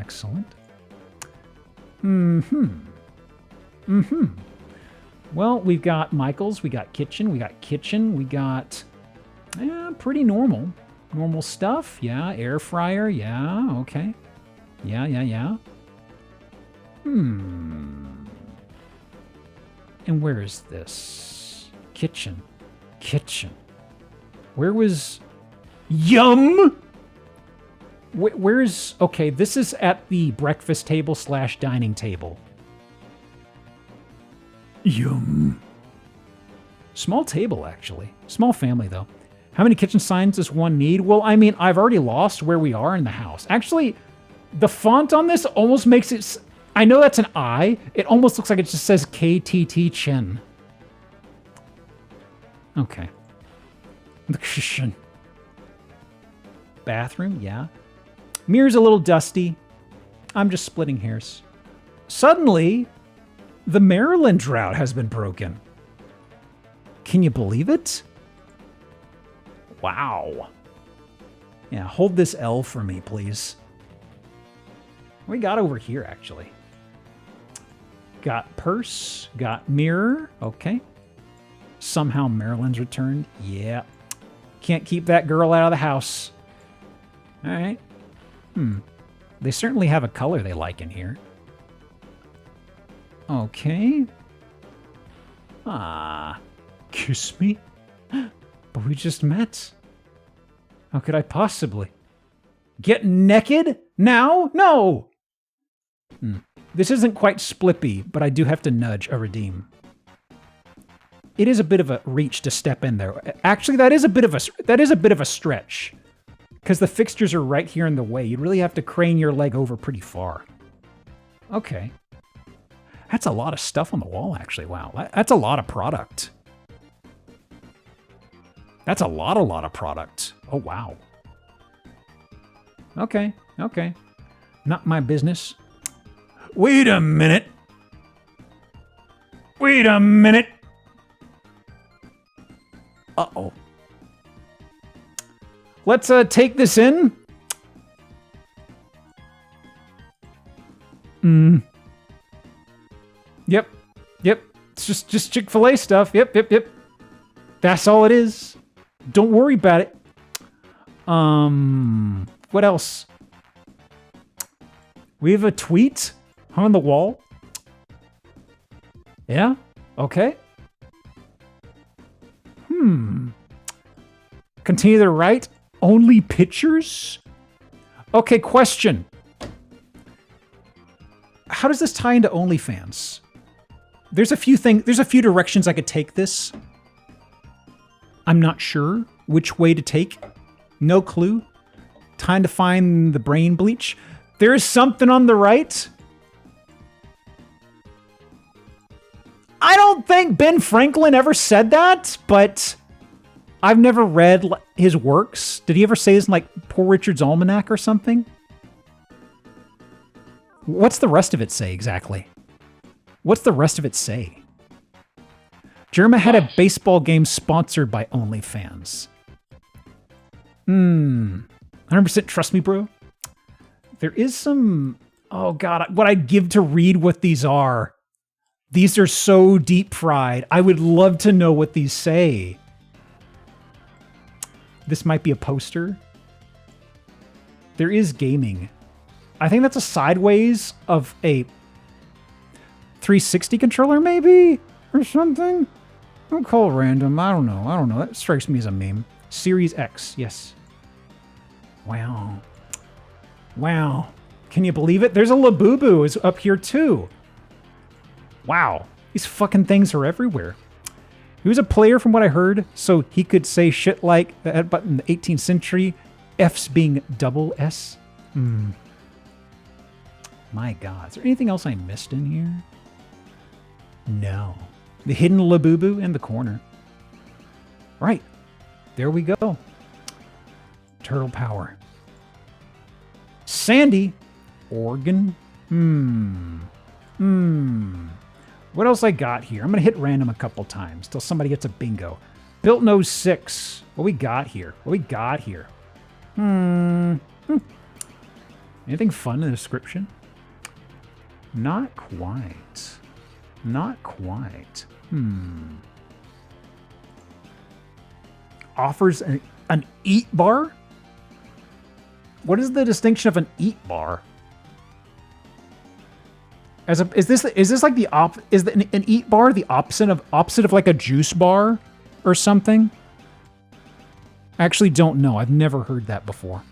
Well, we've got Michaels, we got kitchen, we got pretty normal. Normal stuff, yeah. Air fryer, yeah, okay. Yeah. And where is this? Kitchen. Where was... Yum! Where's... Okay, this is at the breakfast table / dining table. Yum. Small table, actually. Small family, though. How many kitchen signs does one need? Well, I mean, I've already lost where we are in the house. Actually, the font on this almost makes it... I know that's an I. It almost looks like it just says KTT Chen. Okay. The kitchen. Bathroom, yeah. Mirror's a little dusty. I'm just splitting hairs. Suddenly, the Maryland drought has been broken. Can you believe it? Wow. Yeah, hold this L for me, please. What we got over here, actually? Got purse, got mirror. Okay. Somehow Maryland's returned. Yeah. Can't keep that girl out of the house. All right. They certainly have a color they like in here. Okay. Kiss me? But we just met. How could I possibly? Get naked? Now? No! This isn't quite Splippy, but I do have to nudge a redeem. It is a bit of a reach to step in there. Actually, that is a bit of a stretch. Because the fixtures are right here in the way. You really have to crane your leg over pretty far. Okay. That's a lot of stuff on the wall, actually. Wow, that's a lot of product. That's a lot of product. Oh, wow. Okay. Not my business. Wait a minute. Uh-oh. Let's take this in. Yep. It's just Chick-fil-A stuff. Yep. That's all it is. Don't worry about it. What else? We have a tweet on the wall. Yeah? Okay. Continue to the right. Only pictures? Okay, question. How does this tie into OnlyFans? There's a few directions I could take this. I'm not sure which way to take. No clue. Time to find the brain bleach. There is something on the right. I don't think Ben Franklin ever said that, but I've never read his works. Did he ever say this in like Poor Richard's Almanac or something? What's the rest of it say exactly? What's the rest of it say? Jerma had a baseball game sponsored by OnlyFans. 100% trust me, bro. There is some... Oh, God. What I'd give to read what these are. These are so deep fried. I would love to know what these say. This might be a poster. There is gaming. I think that's a sideways of a 360 controller, maybe? Or something? Don't call it random. I don't know. That strikes me as a meme. Series X, yes. Wow. Wow. Can you believe it? There's a Labubu is up here too. Wow. These fucking things are everywhere. He was a player from what I heard, so he could say shit like that, but in the 18th century, F's being double S. My God. Is there anything else I missed in here? No. The hidden Labubu in the corner. Right. There we go. Turtle power. Sandy. Organ. What else I got here? I'm going to hit random a couple times till somebody gets a bingo. Built in 06. What we got here? Anything fun in the description? Not quite. Offers an eat bar? What is the distinction of an eat bar? Is this like the an eat bar the opposite of like a juice bar or something? I actually don't know. I've never heard that before.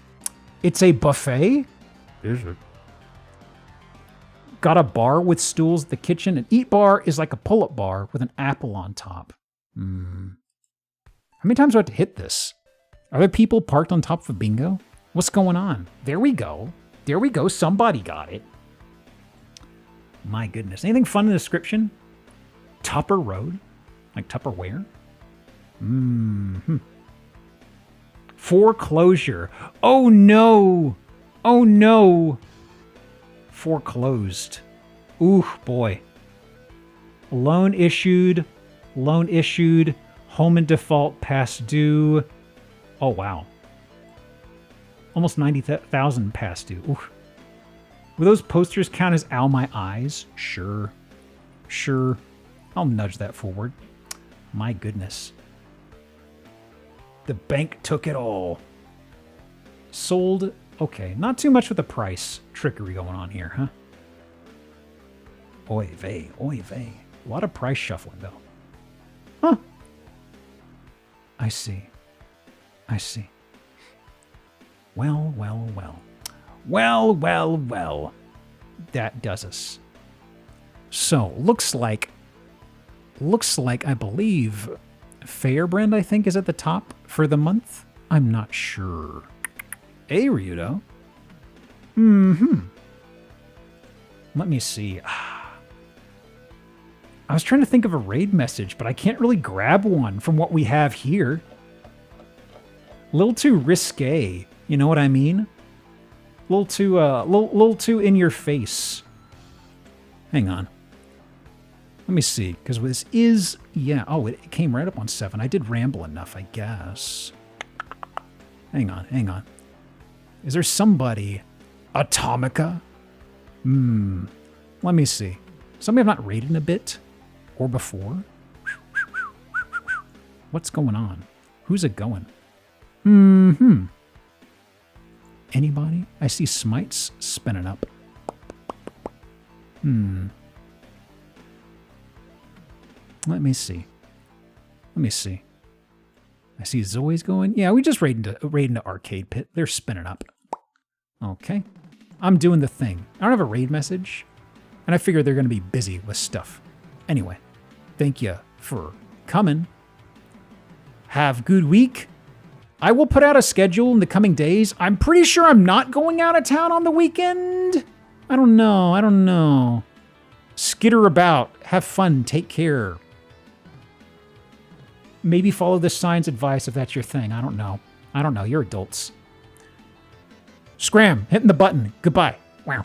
It's a buffet? Is it? Got a bar with stools at the kitchen. An eat bar is like a pull-up bar with an apple on top. How many times do I have to hit this? Are there people parked on top of a bingo? What's going on? There we go. Somebody got it. My goodness. Anything fun in the description? Tupper Road? Like Tupperware? Foreclosure. Oh no. Foreclosed. Ooh, boy. Loan issued. Home in default, past due. Oh, wow. Almost 90,000 past due. Ooh. Will those posters count as Ow My Eyes? Sure. I'll nudge that forward. My goodness. The bank took it all. Sold. Okay, not too much with the price trickery going on here, huh? Oy vey. A lot of price shuffling, though. Huh. I see. Well. That does us. So, looks like, I believe, Fairbrand, I think, is at the top for the month. I'm not sure. Hey, Ryudo. Let me see. I was trying to think of a raid message, but I can't really grab one from what we have here. A little too risque. You know what I mean? A little too in your face. Hang on. Let me see, because this is... Yeah, oh, it came right up on 7. I did ramble enough, I guess. Hang on. Is there somebody... Atomica? Let me see. Somebody I've not raided in a bit? Or before? What's going on? Who's it going? Anybody? I see smites spinning up. Let me see. I see Zoe's going. Yeah, we just raid into Arcade Pit. They're spinning up. Okay. I'm doing the thing. I don't have a raid message, and I figure they're going to be busy with stuff. Anyway, thank you for coming. Have good week. I will put out a schedule in the coming days. I'm pretty sure I'm not going out of town on the weekend. I don't know. Skitter about. Have fun. Take care. Maybe follow the sign's advice if that's your thing. I don't know. You're adults. Scram. Hitting the button. Goodbye. Wow.